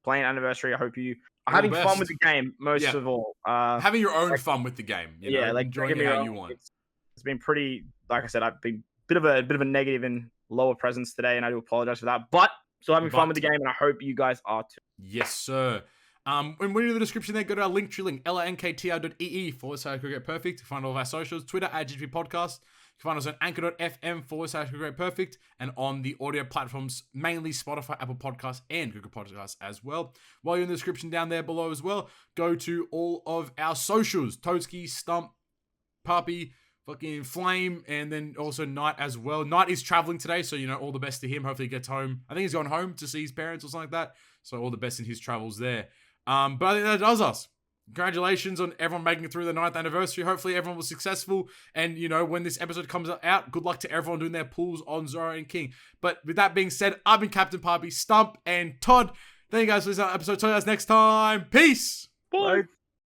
playing Anniversary, I hope you are having fun with the game most of all. Having your own fun with the game. You know, like enjoying it how you want. It's been pretty, like I said, I've been a bit of a negative and lower presence today, and I do apologize for that. But still having fun with the game, and I hope you guys are too. Yes, sir. When we're in the description there, go to our link linktr.ee/cricketperfect to find all of our socials. Twitter @GP Podcast. You can find us on anchor.fm/cricketperfect and on the audio platforms, mainly Spotify, Apple Podcasts, and Google Podcasts as well. While you're in the description down there below as well, go to all of our socials. Toadski, Stump, Puppy, fucking Flame, and then also Knight as well. Knight is traveling today, so you know, all the best to him. Hopefully he gets home. I think he's gone home to see his parents or something like that. So all the best in his travels there. But I think that does us. Congratulations on everyone making it through the 9th anniversary. Hopefully everyone was successful. And, you know, when this episode comes out, good luck to everyone doing their pulls on Zoro and King. But with that being said, I've been Captain Poppy, Stump, and Todd. Thank you guys for this episode. Talk to you guys next time. Peace. Bye.